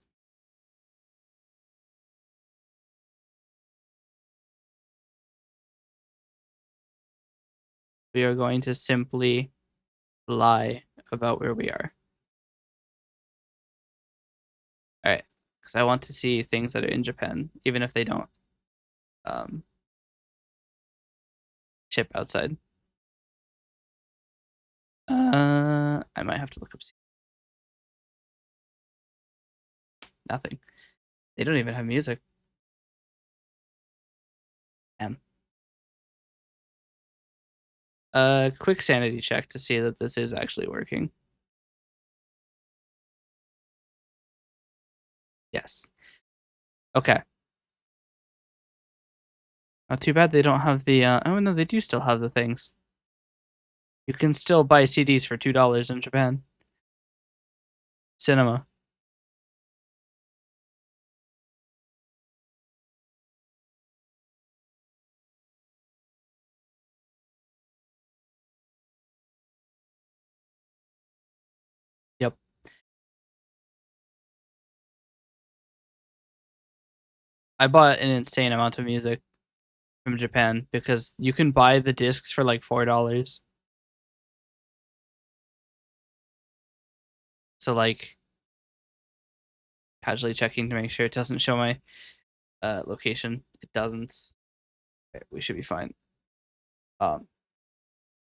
We are going to simply lie about where we are. All right, because I want to see things that are in Japan, even if they don't ship outside. I might have to look up. Nothing. They don't even have music. Damn. Quick sanity check to see that this is actually working. Yes. Okay. Not too bad they don't have the, oh no, they do still have the things. You can still buy CDs for $2 in Japan. Cinema. Yep. I bought an insane amount of music from Japan because you can buy the discs for like $4. So like casually checking to make sure it doesn't show my location. It doesn't. Okay, we should be fine. For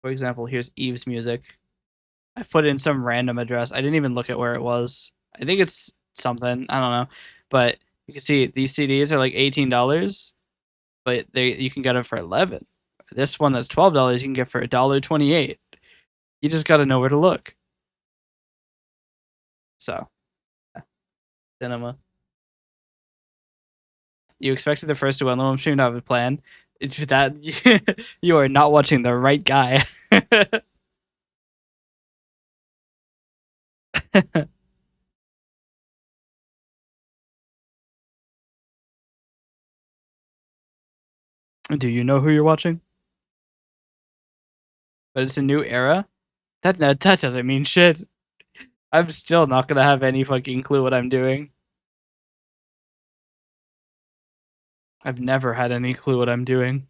example, here's Eve's music. I've put in some random address. I didn't even look at where it was. I think it's something. I don't know. But you can see these CDs are like $18, but you can get them for 11. This one that's $12 you can get for $1.28. You just gotta know where to look. So, cinema. You expected the first uenluom stream to have a plan. It's that you are not watching the right guy. Do you know who you're watching? But it's a new era. That doesn't mean shit. I'm still not gonna have any fucking clue what I'm doing. I've never had any clue what I'm doing.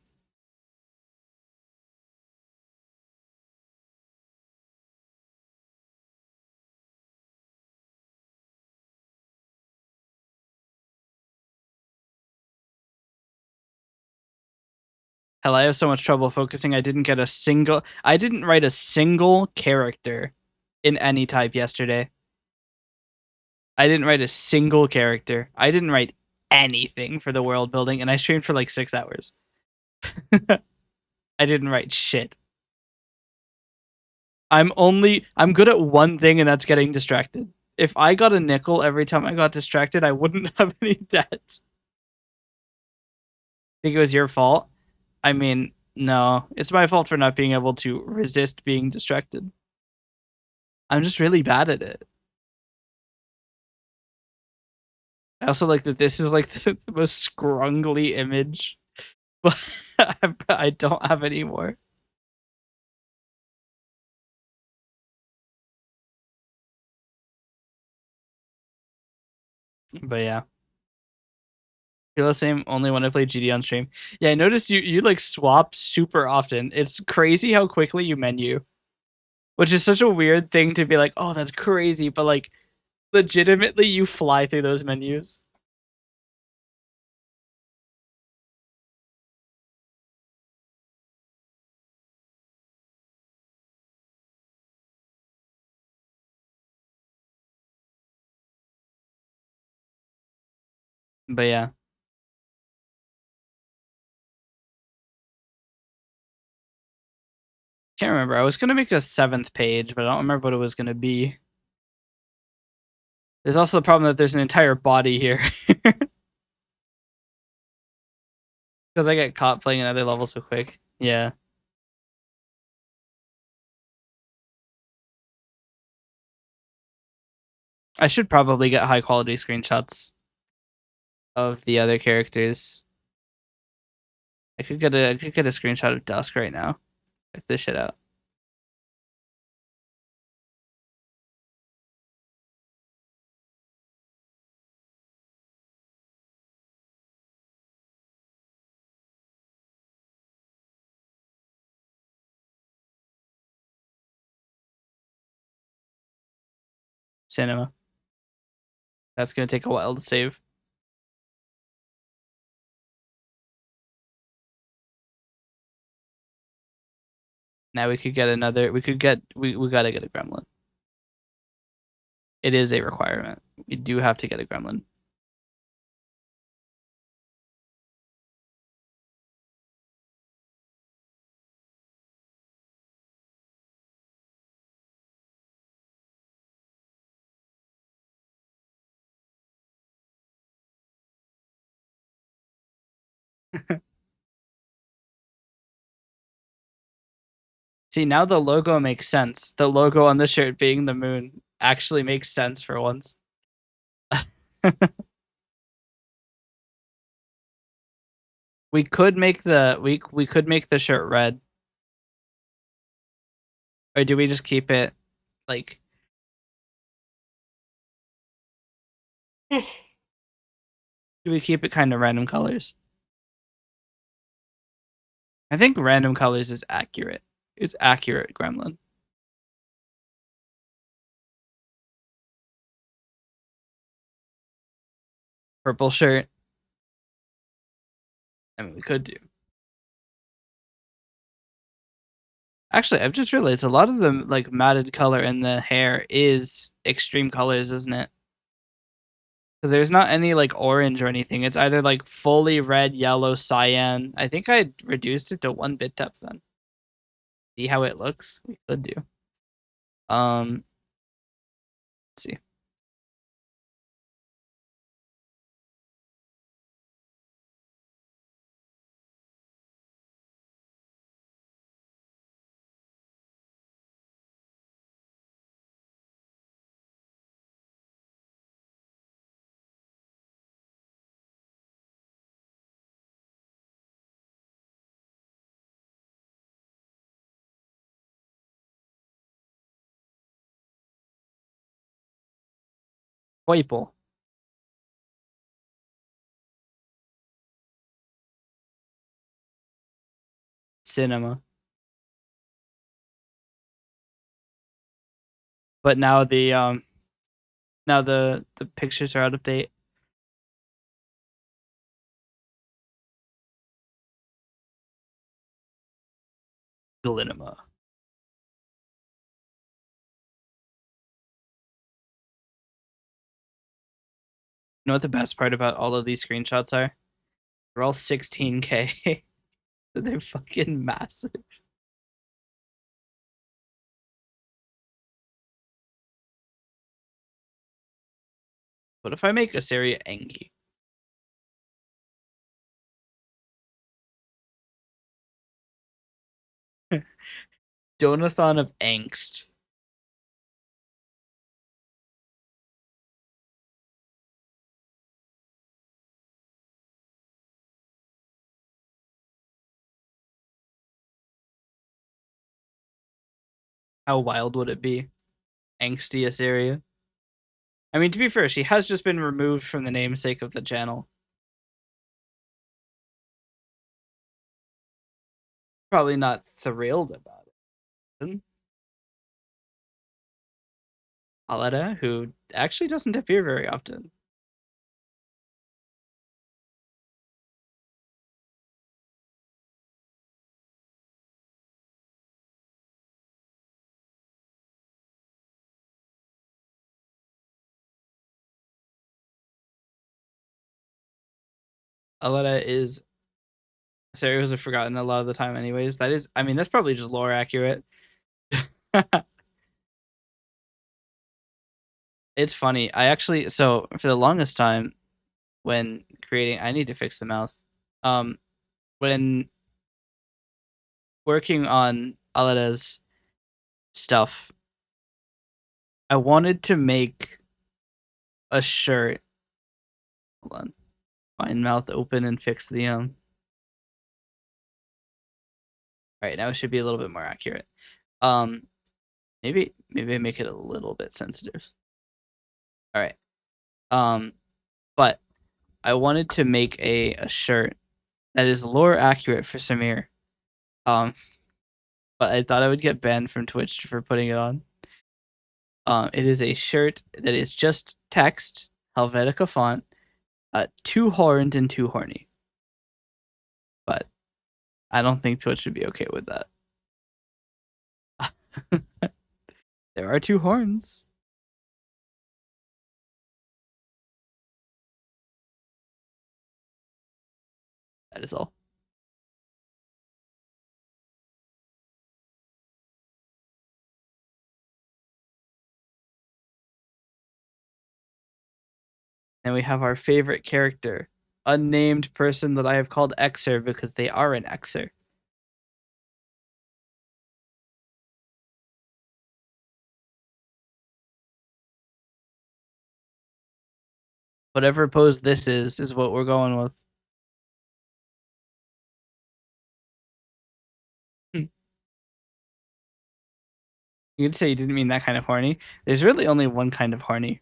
Hell, I have so much trouble focusing. I didn't write a single character in any type yesterday. I didn't write a single character. I didn't write anything for the world building, and I streamed for like 6 hours. I didn't write shit. I'm good at one thing, and that's getting distracted. If I got a nickel every time I got distracted, I wouldn't have any debt. Think it was your fault? I mean, no. It's my fault for not being able to resist being distracted. I'm just really bad at it. I also like that this is like the most scrungly image, but I don't have any more. But yeah. Feel the same only when I play GD on stream. Yeah, I noticed you like swap super often. It's crazy how quickly you menu. Which is such a weird thing to be like, oh, that's crazy, but like legitimately you fly through those menus. But yeah. Can't remember. I was gonna make a 7th page, but I don't remember what it was gonna be. There's also the problem that there's an entire body here. Because I get caught playing another level so quick. Yeah. I should probably get high quality screenshots of the other characters. I could get a screenshot of Dusk right now. Check this shit out. Cinema. That's gonna take a while to save. Now we could get another. We gotta get a gremlin. It is a requirement. We do have to get a gremlin. See, now the logo makes sense. The logo on the shirt being the moon actually makes sense for once. We could make the we could make the shirt red. Or do we just keep it like do we keep it kind of random colors? I think random colors is accurate. It's accurate, Gremlin. Purple shirt. I mean, we could do. Actually, I've just realized a lot of the like matted color in the hair is extreme colors, isn't it? Because there's not any like orange or anything. It's either like fully red, yellow, cyan. I think I reduced it to 1 bit depth then. See how it looks? We could do. Let's see. Purple. Cinema. But now the pictures are out of date. Glinema. You know what the best part about all of these screenshots are? They're all 16K. They're fucking massive. What if I make Aseria Engi? Donothon of Angst. How wild would it be? Angsty Aseria. I mean, to be fair, she has just been removed from the namesake of the channel. Probably not thrilled about it. Aleda, who actually doesn't appear very often. Aleda is Sarah's have forgotten a lot of the time anyways. That is, I mean, that's probably just lore accurate. It's funny. I actually, so for the longest time when creating, I need to fix the mouth. When working on Aleda's stuff, I wanted to make a shirt. Hold on. Find mouth open and fix the All right, now it should be a little bit more accurate. Um, maybe I make it a little bit sensitive. All right. But I wanted to make a shirt that is lore accurate for Samir. Um, but I thought I would get banned from Twitch for putting it on. It is a shirt that is just text, Helvetica font, 2 horned and 2 horny. But I don't think Twitch would be okay with that. There are 2 horns. That is all. And we have our favorite character, unnamed person that I have called Xer because they are an Xer. Whatever pose this is what we're going with. You could say you didn't mean that kind of horny. There's really only one kind of horny.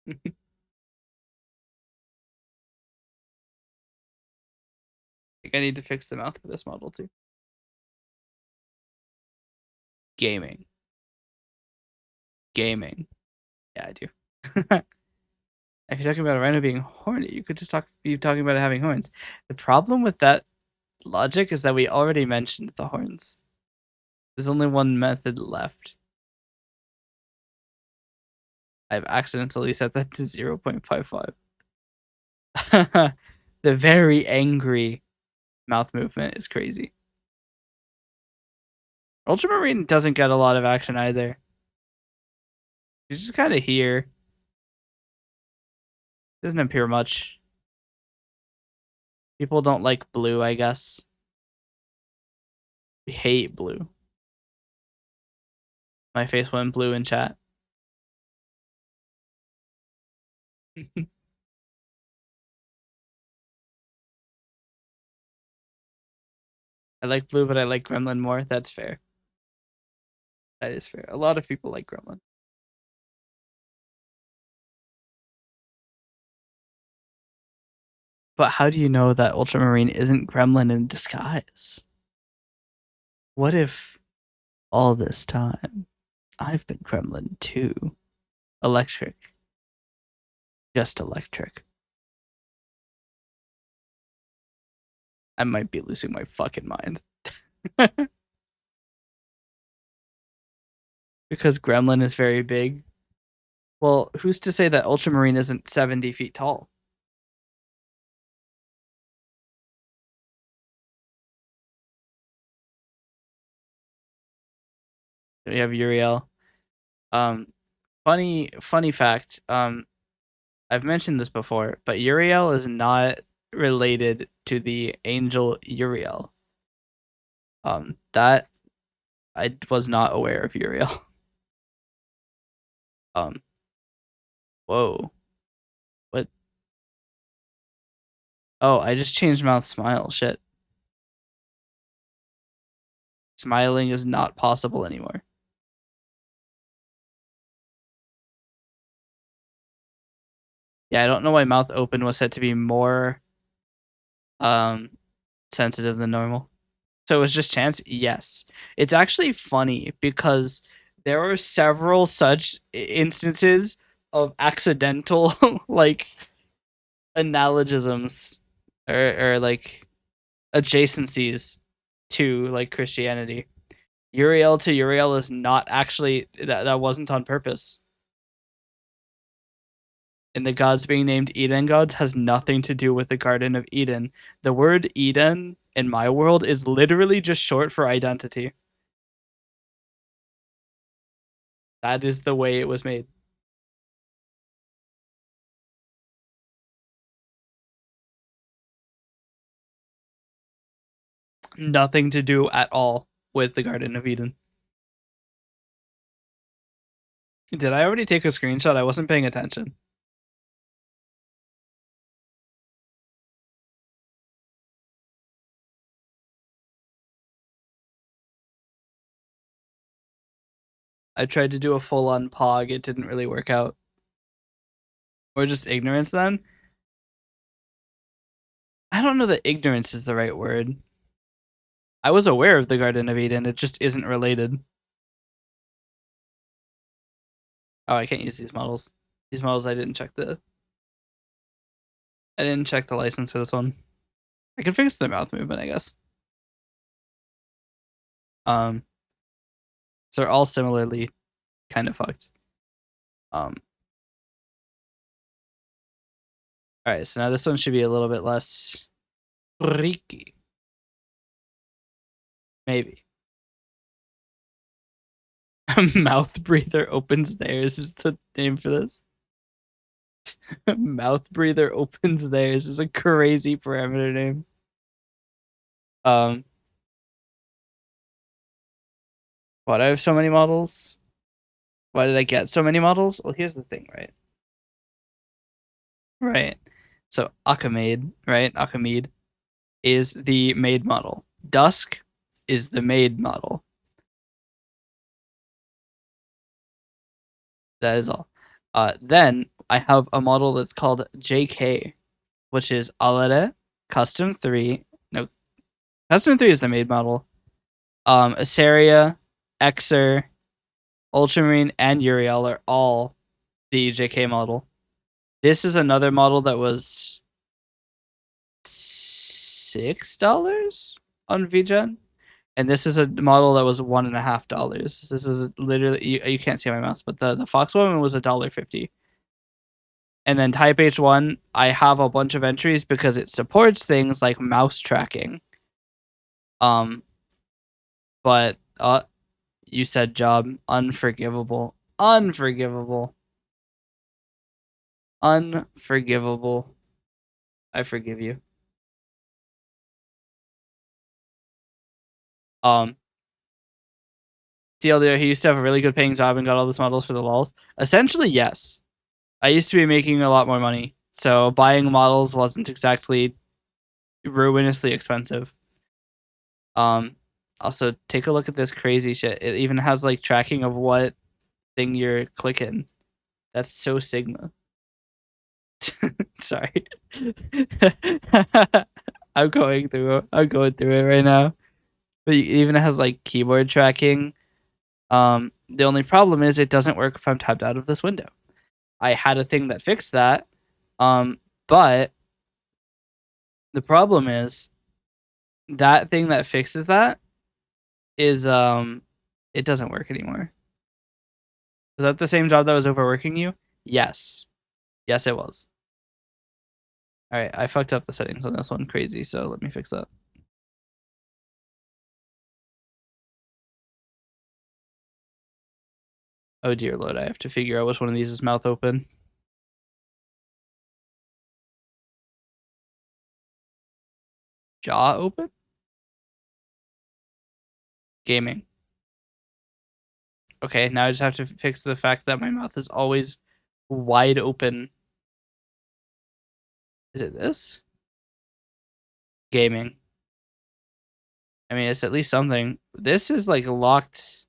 I think I need to fix the mouth for this model too. Gaming. Gaming. Yeah, I do. If you're talking about a rhino being horny, you could just be talking about it having horns. The problem with that logic is that we already mentioned the horns. There's only one method left. I've accidentally set that to 0.55. The very angry mouth movement is crazy. Ultramarine doesn't get a lot of action either. He's just kind of here. Doesn't appear much. People don't like blue, I guess. We hate blue. My face went blue in chat. I like blue, but I like Gremlin more. That's fair. That is fair. A lot of people like Gremlin. But how do you know that Ultramarine isn't Gremlin in disguise? What if all this time I've been Gremlin too? Electric. Just electric. I might be losing my fucking mind. Because Gremlin is very big. Well, who's to say that Ultramarine isn't 70 feet tall? We have Uriel. Funny fact. I've mentioned this before, but Uriel is not related to the angel Uriel. That I was not aware of Uriel. Whoa. What? Oh, I just changed mouth smile. Shit. Smiling is not possible anymore. Yeah, I don't know why mouth open was set to be more sensitive than normal. So it was just chance? Yes. It's actually funny because there are several such instances of accidental like analogisms or like adjacencies to like Christianity. Uriel to Uriel is not actually that wasn't on purpose. And the gods being named Eden gods has nothing to do with the Garden of Eden. The word Eden in my world is literally just short for identity. That is the way it was made. Nothing to do at all with the Garden of Eden. Did I already take a screenshot? I wasn't paying attention. I tried to do a full-on pog. It didn't really work out. Or just ignorance then? I don't know that ignorance is the right word. I was aware of the Garden of Eden. It just isn't related. Oh, I can't use these models. These models, I didn't check the license for this one. I can fix the mouth movement, I guess. So they're all similarly kind of fucked. All right, so now this one should be a little bit less freaky. Maybe. Mouth breather opens theirs is the name for this. Mouth breather opens theirs is a crazy parameter name. Why do I have so many models? Why did I get so many models? Well, here's the thing, right? Right. So Akamade, right? Akamede is the made model. Dusk is the made model. That is all. Then I have a model that's called JK, which is Alere, Custom 3. No, Custom 3 is the made model. Aseria, Exer, Ultramarine, and Uriel are all the JK model. This is another model that was $6 on VGen. And this is a model that was $1.50. This is literally you can't see my mouse, but the Foxwoman was $1.50. And then Type H1, I have a bunch of entries because it supports things like mouse tracking. But you said job unforgivable, unforgivable, unforgivable. I forgive you. TLDR, he used to have a really good paying job and got all these models for the lulz. Essentially, yes. I used to be making a lot more money, so buying models wasn't exactly ruinously expensive. Also, take a look at this crazy shit. It even has like tracking of what thing you're clicking. That's so Sigma. Sorry. I'm going through it right now. But it even has like keyboard tracking. The only problem is it doesn't work if I'm tabbed out of this window. I had a thing that fixed that. But the problem is that thing that fixes that is it doesn't work anymore. Was that the same job that was overworking you? Yes. Yes, it was. All right, I fucked up the settings on this one crazy, so let me fix that. Oh dear lord, I have to figure out which one of these is mouth open. Jaw open? Gaming. Okay, now I just have to fix the fact that my mouth is always wide open. Is it this? Gaming. I mean, it's at least something. This is like locked.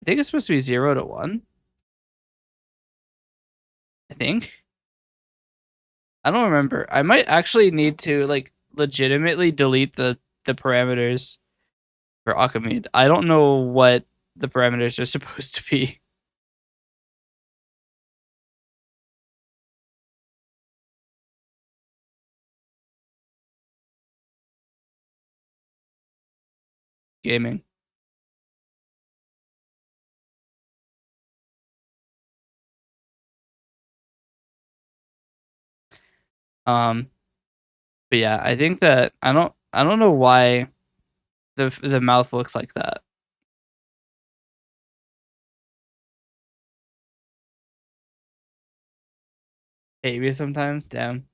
I think it's supposed to be 0 to 1. I think. I don't remember. I might actually need to like legitimately delete the parameters for Akamede. I don't know what the parameters are supposed to be. Gaming. But yeah, I think that I don't know why the mouth looks like that. Maybe sometimes, damn.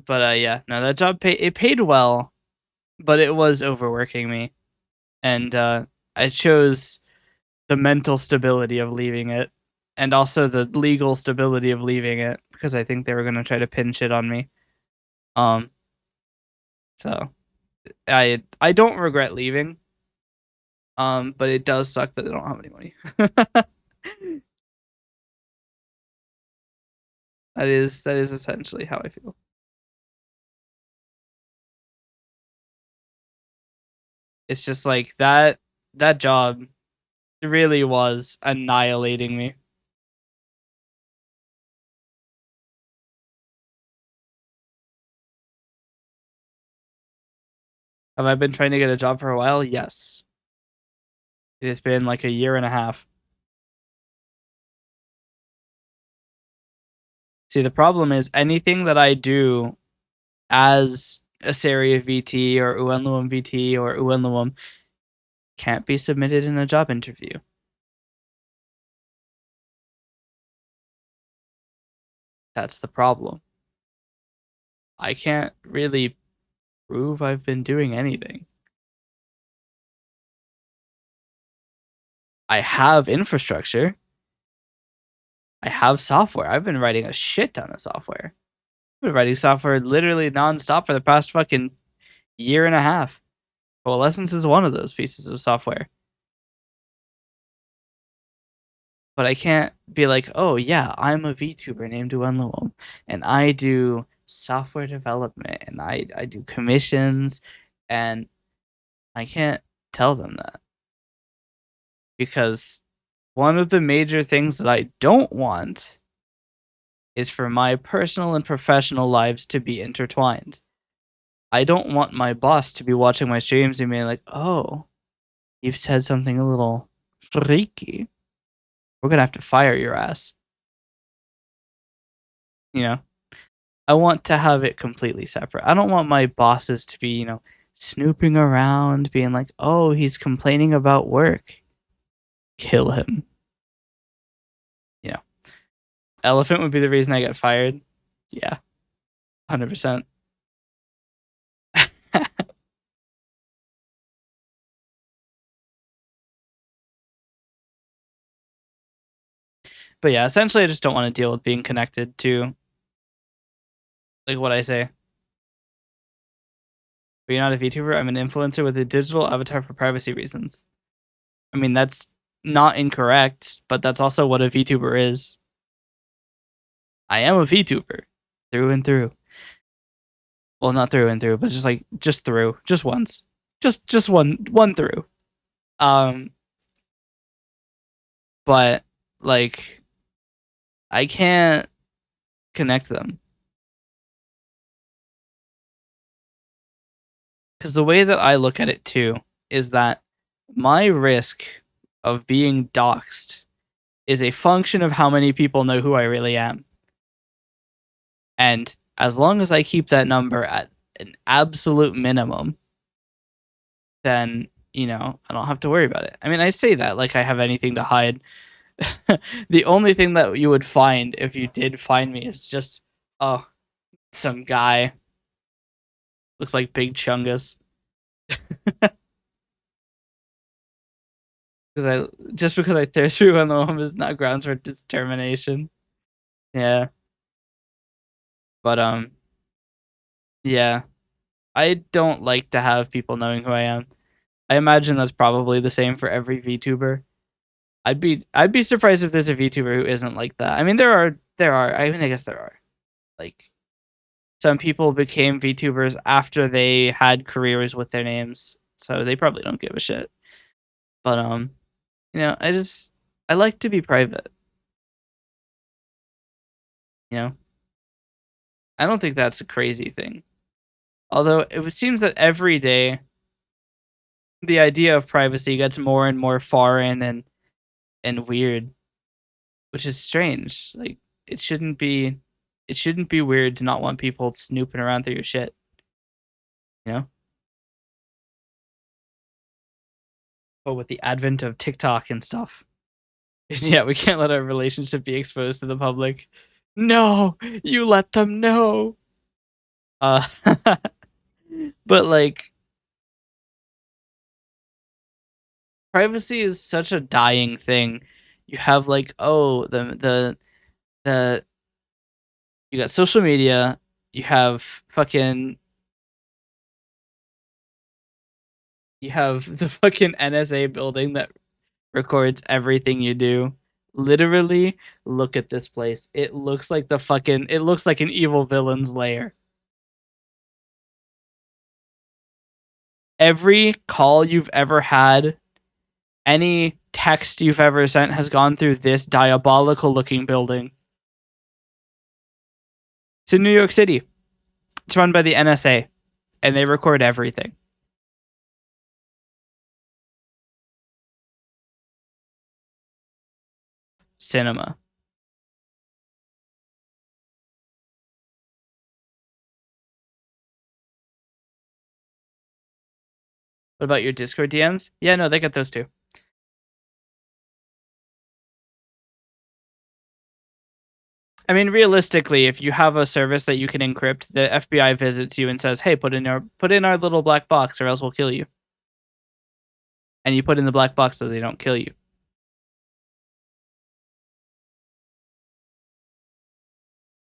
But yeah, no, that job paid well, but it was overworking me, and I chose the mental stability of leaving it, and also the legal stability of leaving it because I think they were gonna try to pin shit on me. Um, so I don't regret leaving. But it does suck that I don't have any money. That is essentially how I feel. It's just like that job really was annihilating me. Have I been trying to get a job for a while? Yes. It has been like a year and a half. See, the problem is anything that I do as eseriavt or uenluom VT or uenluom can't be submitted in a job interview. That's the problem. I can't really prove I've been doing anything. I have infrastructure. I have software. I've been writing a shit ton of software. I've been writing software literally nonstop for the past fucking year and a half. Coalescence is one of those pieces of software. But I can't be like, oh yeah, I'm a VTuber named uenluom, and I do software development, and I do commissions, and I can't tell them that because one of the major things that I don't want is for my personal and professional lives to be intertwined. I don't want my boss to be watching my streams and being like, oh, you've said something a little freaky. We're gonna have to fire your ass. You know? I want to have it completely separate. I don't want my bosses to be, snooping around, being like, oh, he's complaining about work. Kill him. You know. Elephant would be the reason I got fired. Yeah. 100%. But yeah, essentially I just don't want to deal with being connected to like what I say. But you're not a VTuber, I'm an influencer with a digital avatar for privacy reasons. I mean, that's not incorrect, but that's also what a VTuber is. I am a VTuber through and through. Well, not through and through, but just through, just once, just one through. Um, but like I can't connect them because the way that I look at it too is that my risk of being doxxed is a function of how many people know who I really am. And as long as I keep that number at an absolute minimum, then, I don't have to worry about it. I mean, I say that like I have anything to hide. The only thing that you would find if you did find me is just, oh, some guy. Looks like Big Chungus. Because I threw through on the home is not grounds for determination. Yeah. But yeah. I don't like to have people knowing who I am. I imagine that's probably the same for every VTuber. I'd be surprised if there's a VTuber who isn't like that. I mean there are. I mean I guess there are. Like some people became VTubers after they had careers with their names. So they probably don't give a shit. But I like to be private. You know? I don't think that's a crazy thing. Although it seems that every day the idea of privacy gets more and more foreign and weird, which is strange. Like it shouldn't be weird to not want people snooping around through your shit, you know? But with the advent of TikTok and stuff, Yeah, we can't let our relationship be exposed to the public. No, you let them know. Uh, but like, privacy is such a dying thing. You have like, oh, the you got social media, you have fucking you have the fucking NSA building that records everything you do. Literally, look at this place. It looks like an evil villain's lair. Every call you've ever had, any text you've ever sent has gone through this diabolical looking building. It's in New York City. It's run by the NSA, and they record everything. Cinema. What about your Discord DMs? Yeah, no, they get those too. I mean, realistically, if you have a service that you can encrypt, the FBI visits you and says, "Hey, put in our little black box, or else we'll kill you." And you put in the black box so they don't kill you.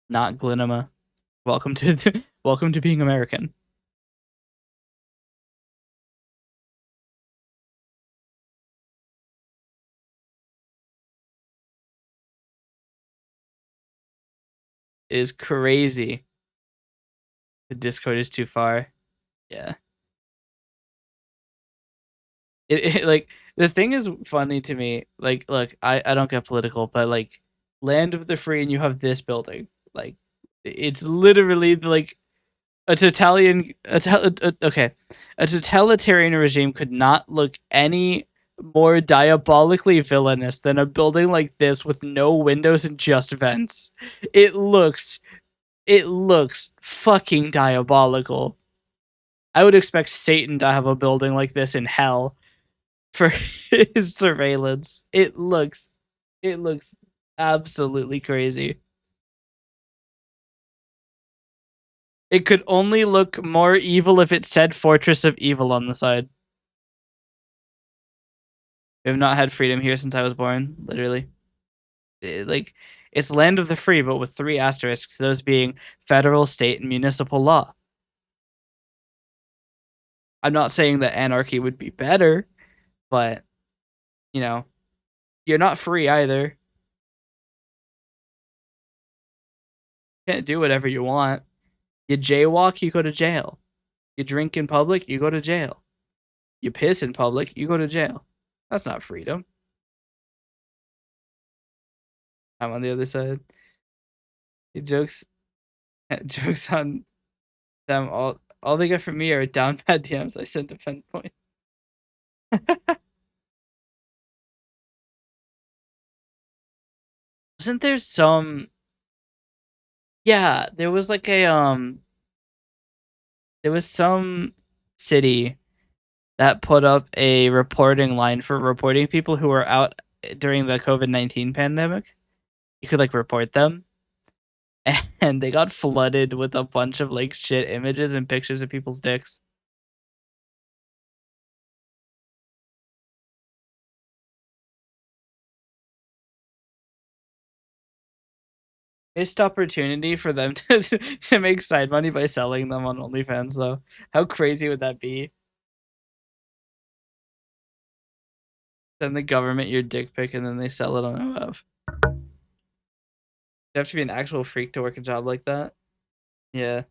Not Glinema. Welcome to being American. It is crazy. The Discord is too far. Yeah. Like the thing is funny to me. Like, look, I don't get political, but like, land of the free, and you have this building. Like, it's literally like a a totalitarian regime could not look any more diabolically villainous than a building like this with no windows and just vents. It looks it looks fucking diabolical. I would expect Satan to have a building like this in hell for his surveillance. It looks absolutely crazy. It could only look more evil if it said Fortress of Evil on the side. We have not had freedom here since I was born, literally. Like, it's land of the free, but with three asterisks, those being federal, state, and municipal law. I'm not saying that anarchy would be better, but, you know, you're not free either. You can't do whatever you want. You jaywalk, you go to jail. You drink in public, you go to jail. You piss in public, you go to jail. That's not freedom. I'm on the other side. He jokes jokes on them. All they get from me are down bad DMs. I sent defend point. Wasn't there some? Yeah, there was like a there was some city that put up a reporting line for reporting people who were out during the COVID-19 pandemic. You could like report them, and they got flooded with a bunch of like shit images and pictures of people's dicks. Missed opportunity for them to make side money by selling them on OnlyFans, though. How crazy would that be? Send the government your dick pic and then they sell it on OF. You have to be an actual freak to work a job like that. Yeah.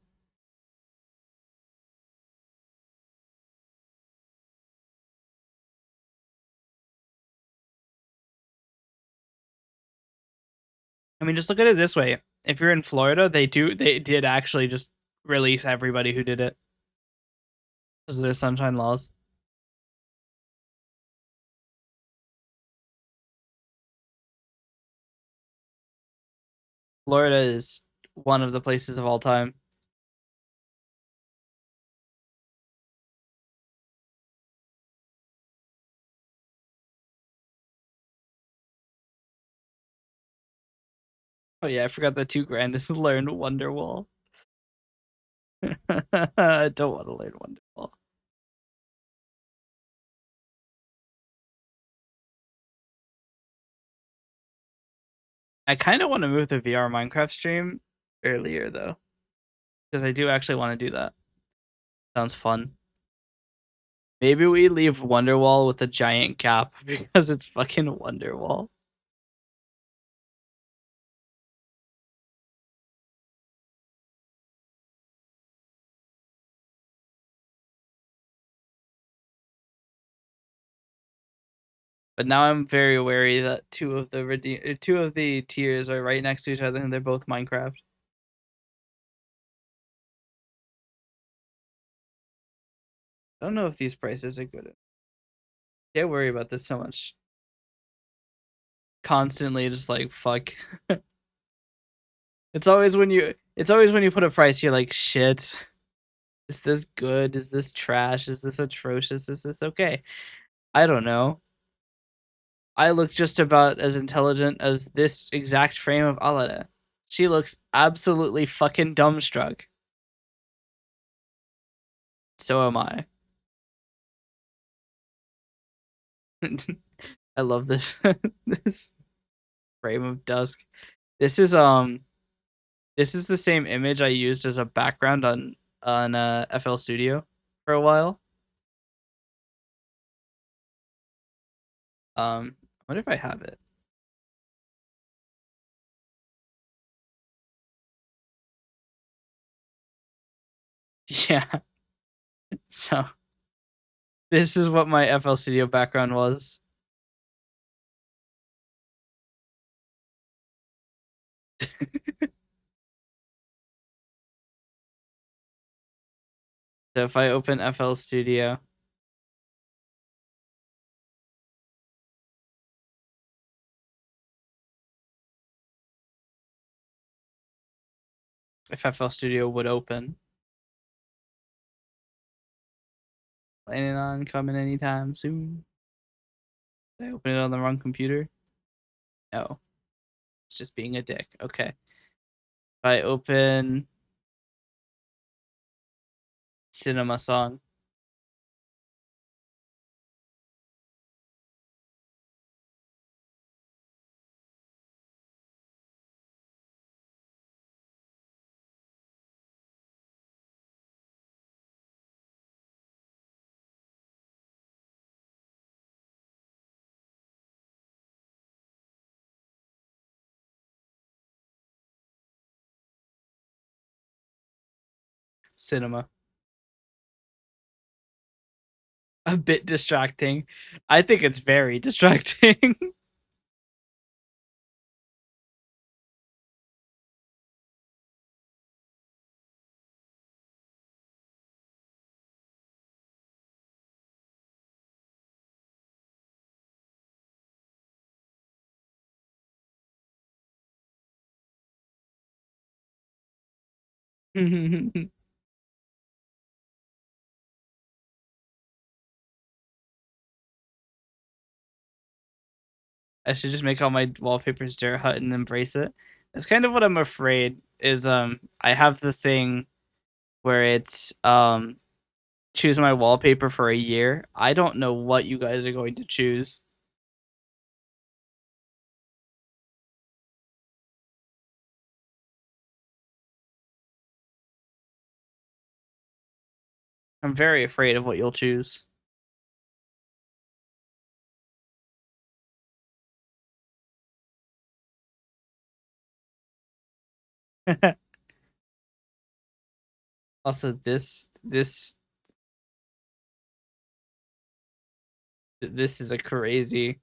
I mean, just look at it this way. If you're in Florida, they did actually just release everybody who did it because of their sunshine laws. Florida is one of the places of all time. Oh yeah, I forgot that 2 grand is learn Wonderwall. I don't want to learn Wonderwall. I kind of want to move the VR Minecraft stream earlier though, because I do actually want to do that. Sounds fun. Maybe we leave Wonderwall with a giant gap because it's fucking Wonderwall. But now I'm very wary that two of the tiers are right next to each other and they're both Minecraft. I don't know if these prices are good. Can't worry about this so much. Constantly just like fuck. It's always when you put a price, you're like, shit. Is this good? Is this trash? Is this atrocious? Is this okay? I don't know. I look just about as intelligent as this exact frame of Alada. She looks absolutely fucking dumbstruck. So am I. I love this this frame of dusk. This is the same image I used as a background on FL Studio for a while. I wonder if I have it. Yeah. So this is what my FL Studio background was. So if I open FL Studio, if FL Studio would open, planning on coming anytime soon. Did I open it on the wrong computer? No, it's just being a dick. Okay. If I open Cinema Song, Cinema. A bit distracting. I think it's very distracting. I should just make all my wallpapers Dirt Hut and embrace it. That's kind of what I'm afraid is I have the thing where it's choose my wallpaper for a year. I don't know what you guys are going to choose. I'm very afraid of what you'll choose. Also, this is a crazy,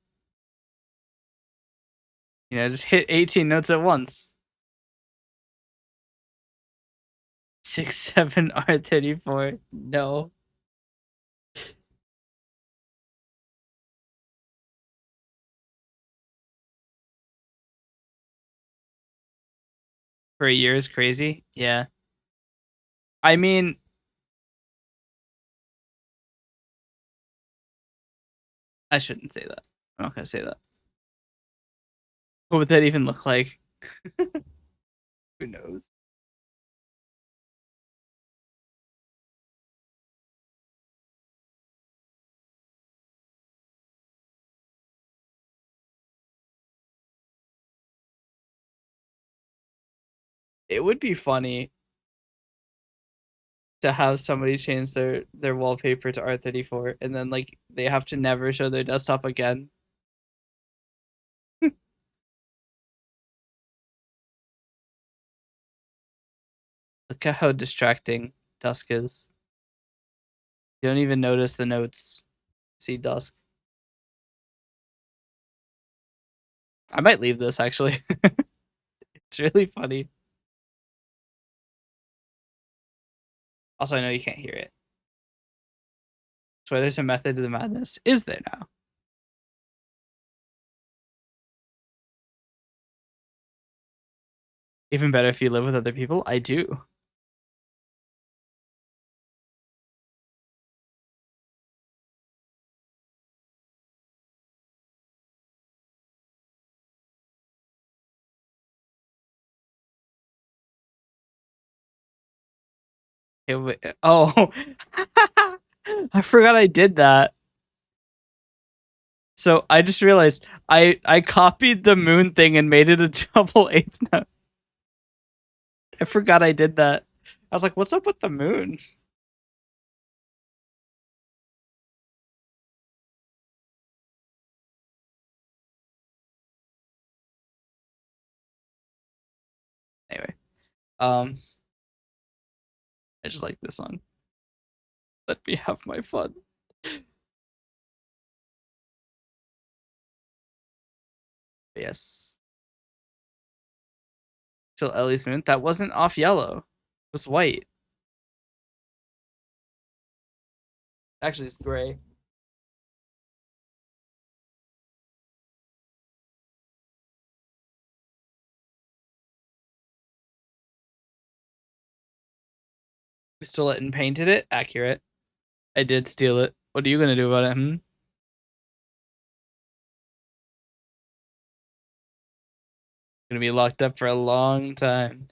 just hit 18 notes at once. 6 7 R34. No. For a year is crazy. Yeah. I mean, I shouldn't say that. I'm not gonna say that. What would that even look like? Who knows? It would be funny to have somebody change their wallpaper to R34 and then like they have to never show their desktop again. Look at how distracting dusk is. You don't even notice the notes. See dusk. I might leave this actually. It's really funny. Also, I know you can't hear it. That's why there's a method to the madness. Is there now? Even better if you live with other people. I do. Oh, I forgot I did that. So I just realized I copied the moon thing and made it a double eighth note. I forgot I did that. I was like, what's up with the moon? Anyway, um, I just like this song. Let me have my fun. Yes. Till Ellie's moon. That wasn't off yellow. It was white. Actually, it's gray. We stole it and painted it. Accurate. I did steal it. What are you gonna do about it? Gonna be locked up for a long time.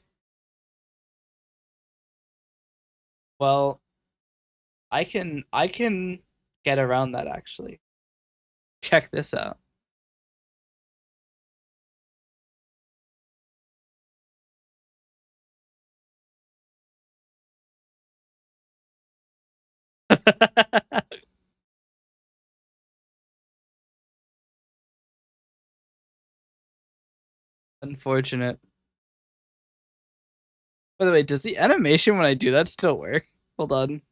Well, I can get around that actually. Check this out. Unfortunate. By the way, does the animation when I do that still work? Hold on.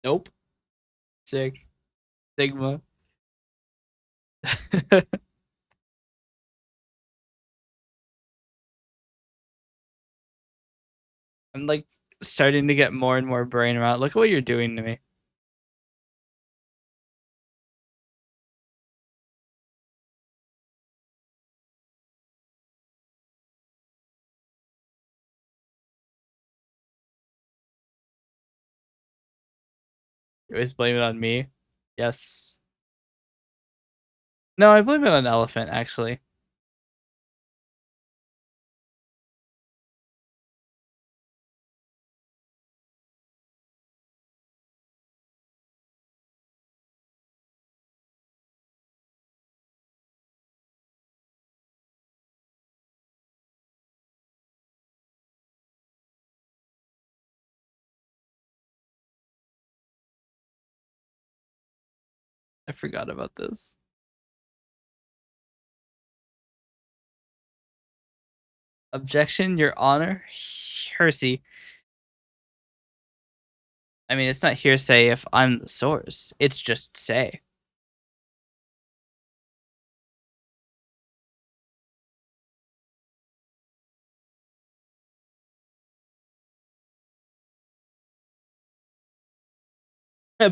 Nope. Sick. Sigma. I'm like starting to get more and more brain rot. Look at what you're doing to me. You always blame it on me. Yes. No, I blame it on Elephant, actually. I forgot about this. Objection, Your Honor. Heresy. I mean, it's not hearsay if I'm the source. It's just say.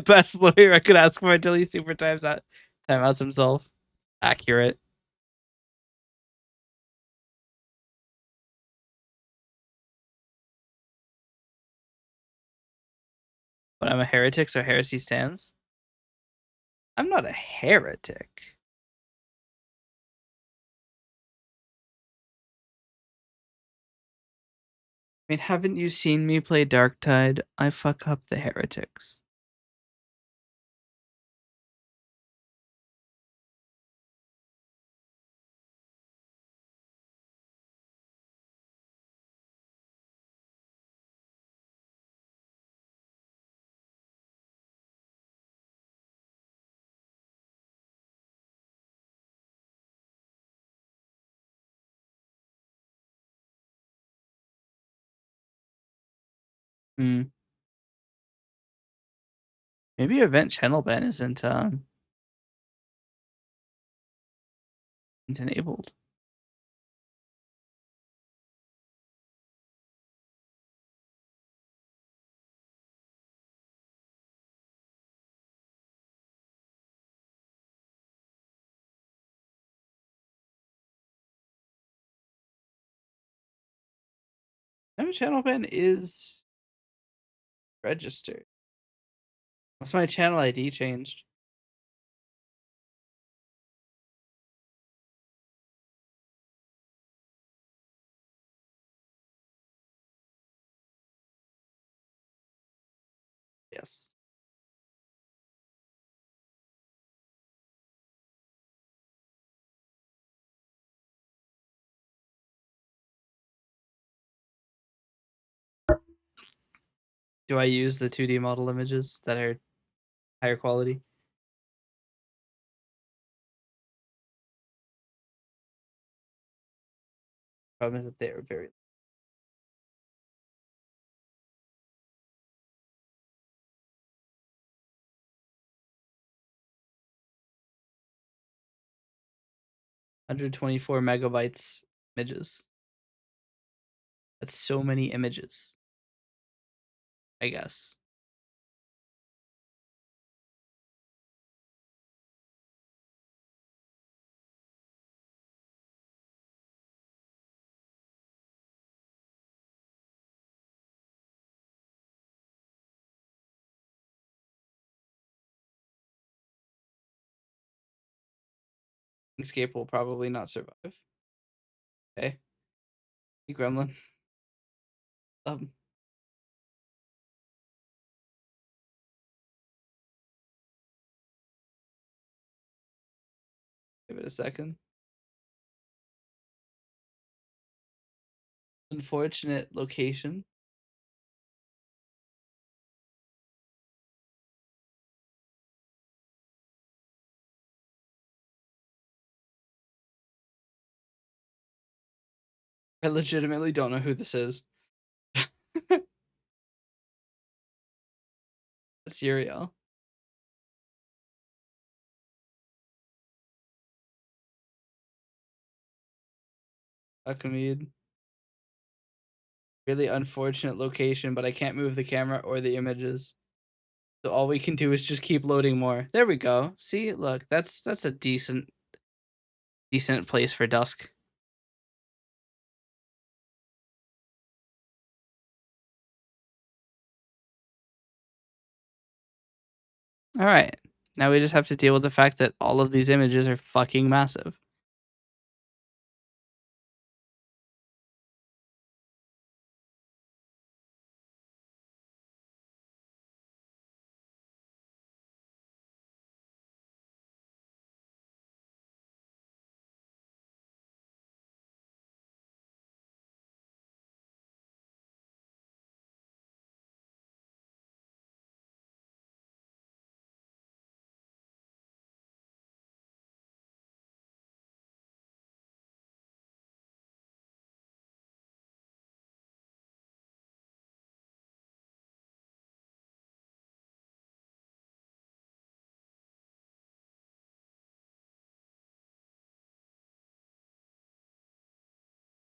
Best lawyer I could ask for until he super timeouts himself. Accurate. But I'm a heretic, so heresy stands. I'm not a heretic. I mean, haven't you seen me play Darktide? I fuck up the heretics. Hmm. Maybe event channel ban isn't enabled. Event channel ban is registered. That's my channel ID changed. Yes. Do I use the 2D model images that are higher quality? Problem is that they are very 124 megabytes images. That's so many images, I guess. Escape will probably not survive. Okay. Hey, Gremlin. Um, Give it a second. Unfortunate location. I legitimately don't know who this is. It's Uriel. Alchemid. Really unfortunate location, but I can't move the camera or the images. So all we can do is just keep loading more. There we go. See, look, that's a decent place for dusk. All right. Now we just have to deal with the fact that all of these images are fucking massive.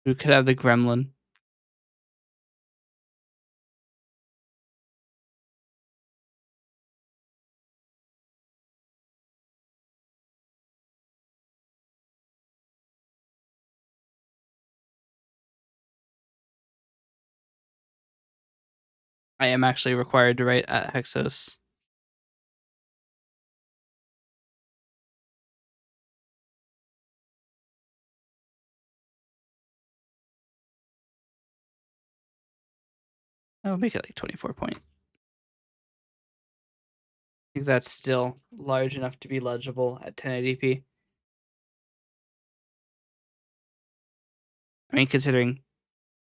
We could have the gremlin. I am actually required to write at Hexos. I'll make it like 24 point. I think that's still large enough to be legible at 1080p. I mean, considering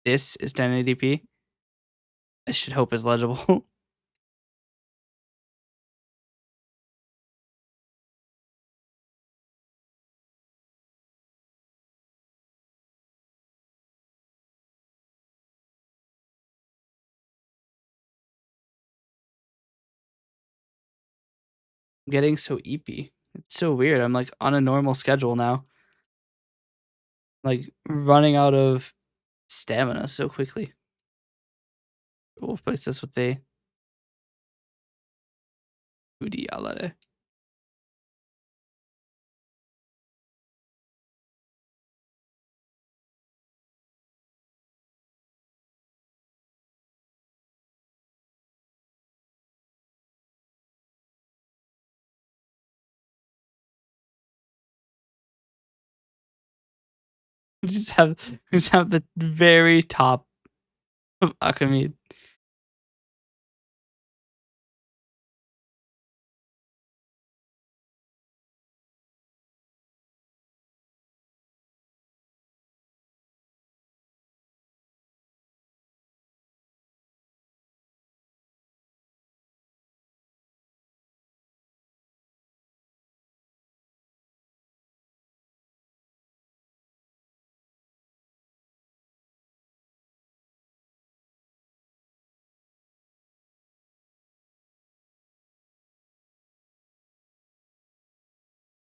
this is 1080p, I should hope is legible. I'm getting so eepy. It's so weird. I'm like on a normal schedule now. Like running out of stamina so quickly. We'll place this with a udialare. Just have the very top of Akamid.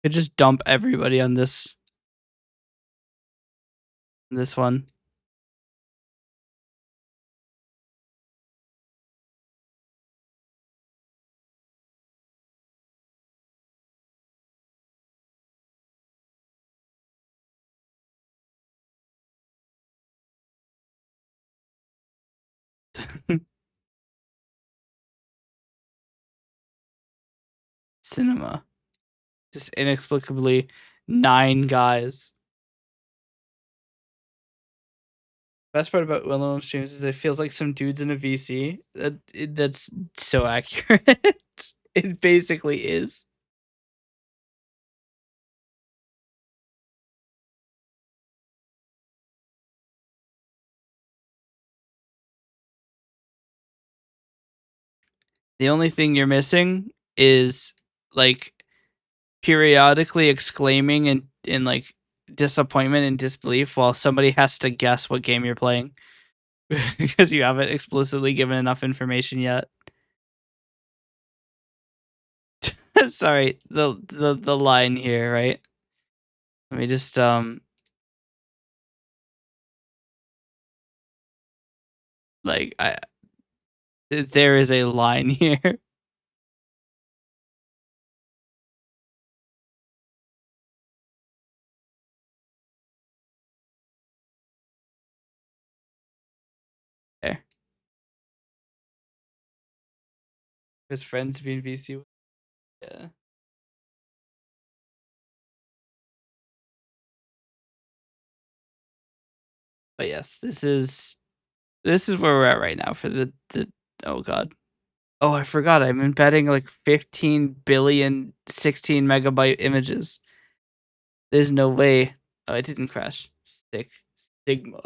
Could just dump everybody on this one. Cinema. Just inexplicably 9 guys. Best part about uenluom streams is it feels like some dudes in a VC. That's so accurate. It basically is. The only thing you're missing is like periodically exclaiming in like disappointment and disbelief while somebody has to guess what game you're playing because you haven't explicitly given enough information yet. Sorry, the line here, right? Let me just like there is a line here. There. His friends being VC. Yeah. But yes, this is where we're at right now for the oh god. Oh, I forgot. I'm embedding like 15 billion 16 megabyte images. There's no way. Oh, it didn't crash. Stigma.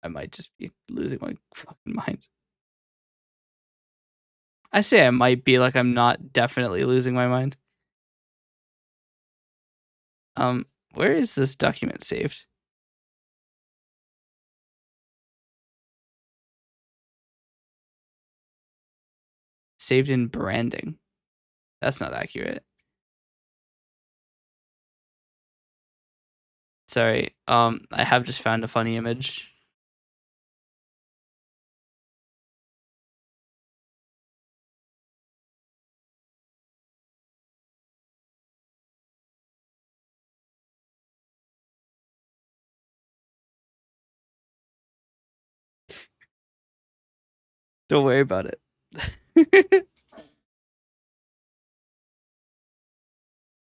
I might just be losing my fucking mind. I say I might be, like I'm not definitely losing my mind. Where is this document saved? Saved in branding. That's not accurate. Sorry. I have just found a funny image. Don't worry about it.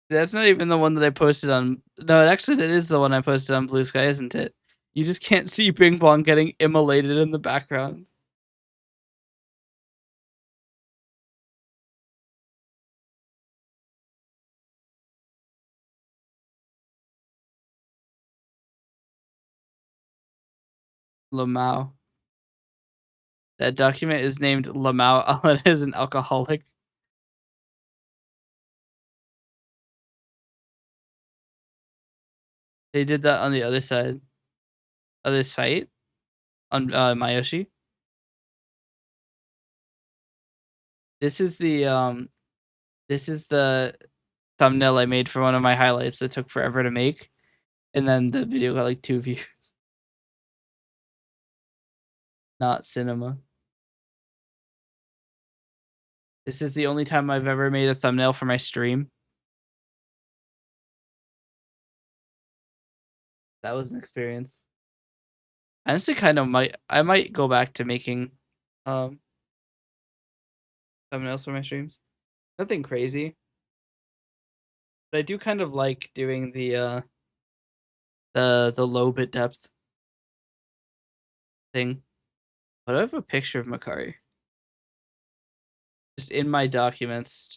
That's not even the one that I posted on. No, actually, that is the one I posted on Blue Sky, isn't it? You just can't see Bing Bong getting immolated in the background. Lamau. That document is named Lamau Alan is an alcoholic. They did that on the other side. Other site on Mayoshi. This is the thumbnail I made for one of my highlights that took forever to make, and then the video got like 2 views. Not cinema. This is the only time I've ever made a thumbnail for my stream. That was an experience. I honestly kind of might go back to making thumbnails for my streams. Nothing crazy. But I do kind of like doing the low bit depth thing. But I have a picture of Makari. Just in my documents,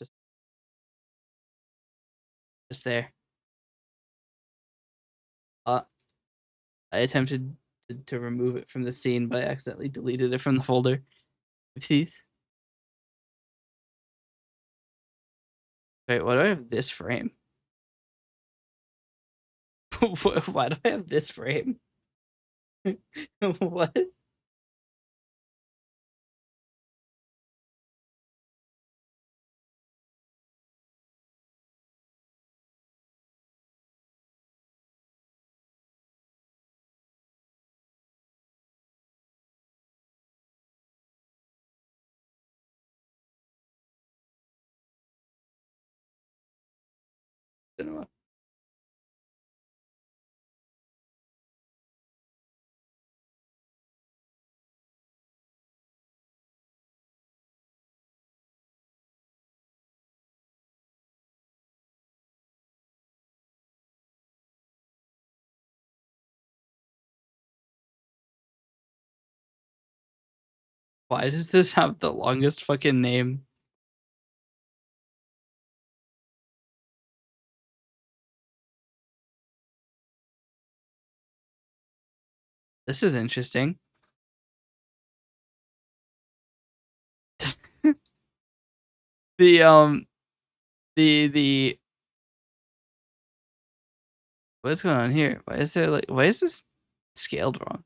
just there. I attempted to remove it from the scene, but I accidentally deleted it from the folder. Oopsies. Wait, why do I have this frame? Why do I have this frame? What? Cinema. Why does this have the longest fucking name? This is interesting. The the what's going on here? Why is this scaled wrong?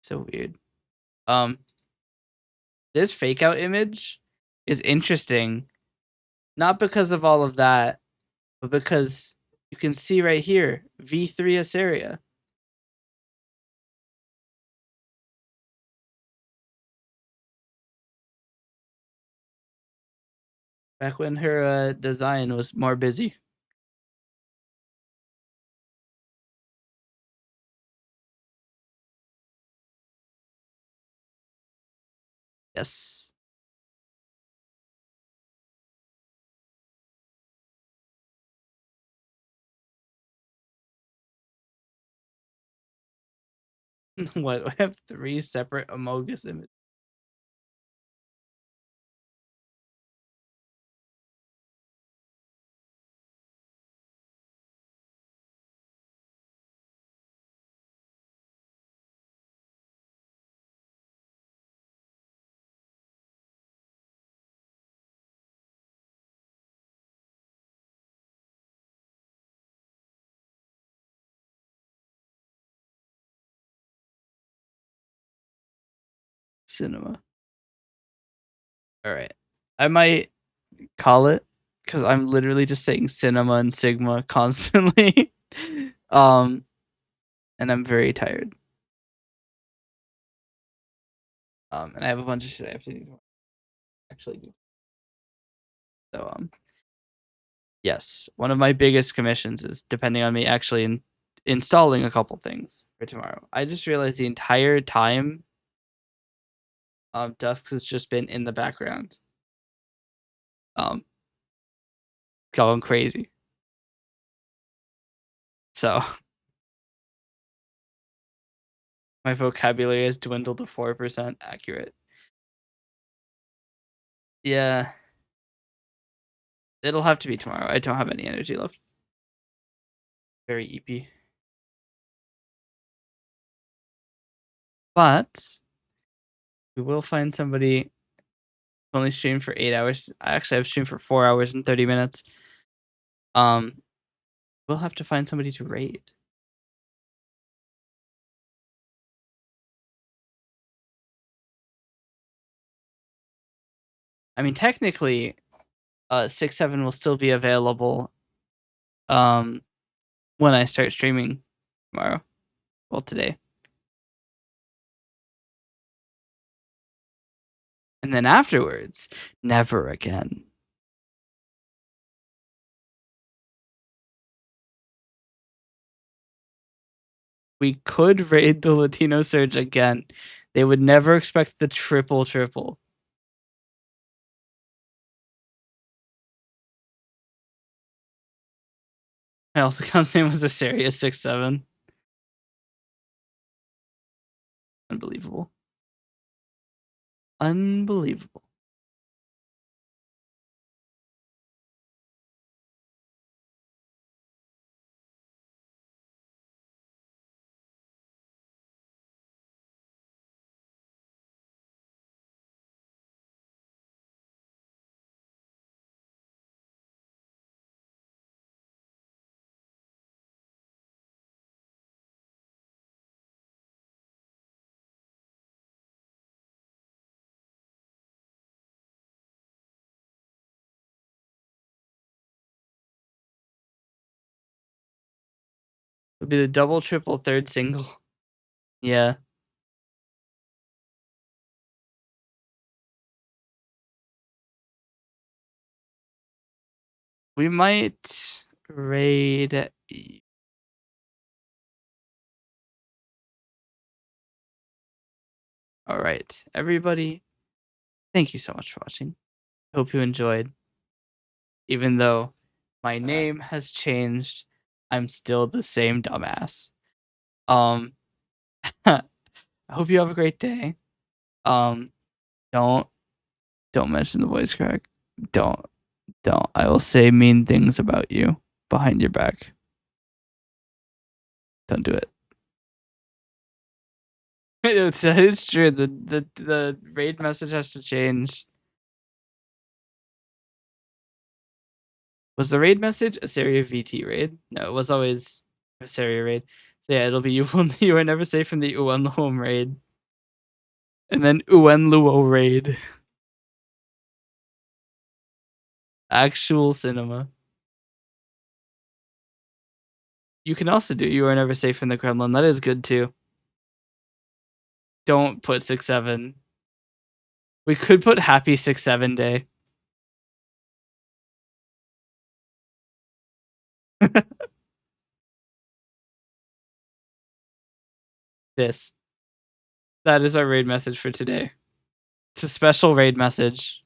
So weird. This fake out image is interesting, not because of all of that, but because you can see right here, V3 Aseria. Back when her design was more busy. Yes. What? I have 3 separate Amogus images. Cinema. All right. I might call it because I'm literally just saying cinema and sigma constantly. And I'm very tired. And I have a bunch of shit I have to do. Actually do. So yes, one of my biggest commissions is depending on me actually installing a couple things for tomorrow. I just realized the entire time Dusk has just been in the background. Going crazy. So My vocabulary has dwindled to 4% accurate. Yeah. It'll have to be tomorrow. I don't have any energy left. Very eepy. But we will find somebody who only streamed for 8 hours. I actually have streamed for 4 hours and 30 minutes. We'll have to find somebody to raid. I mean, technically, 6-7 will still be available when I start streaming tomorrow. Well, today. And then afterwards, never again. We could raid the Latino Surge again. They would never expect the triple. My else account's name was eseriavt. Unbelievable. Unbelievable. It'll be the double, triple, third single. Yeah. We might raid. All right, everybody. Thank you so much for watching. Hope you enjoyed. Even though my name has changed, I'm still the same dumbass. I hope you have a great day. Don't mention the voice crack. Don't. I will say mean things about you behind your back. Don't do it. That is true. The raid message has to change. Was the raid message eseriavt raid? No, it was always Eseria raid. So yeah, it'll be you are never safe from the uenluom raid. And then uenluom raid. Actual cinema. You can also do you are never safe from the Kremlin. That is good too. Don't put 6-7. We could put happy 6-7 day. This. That is our raid message for today. It's a special raid message.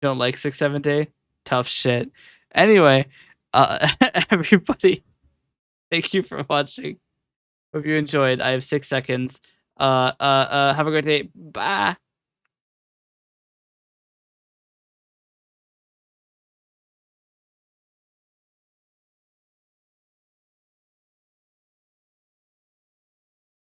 Don't like 6-7 day? Tough shit. Anyway, everybody, thank you for watching. Hope you enjoyed. I have 6 seconds. Have a great day. Bye.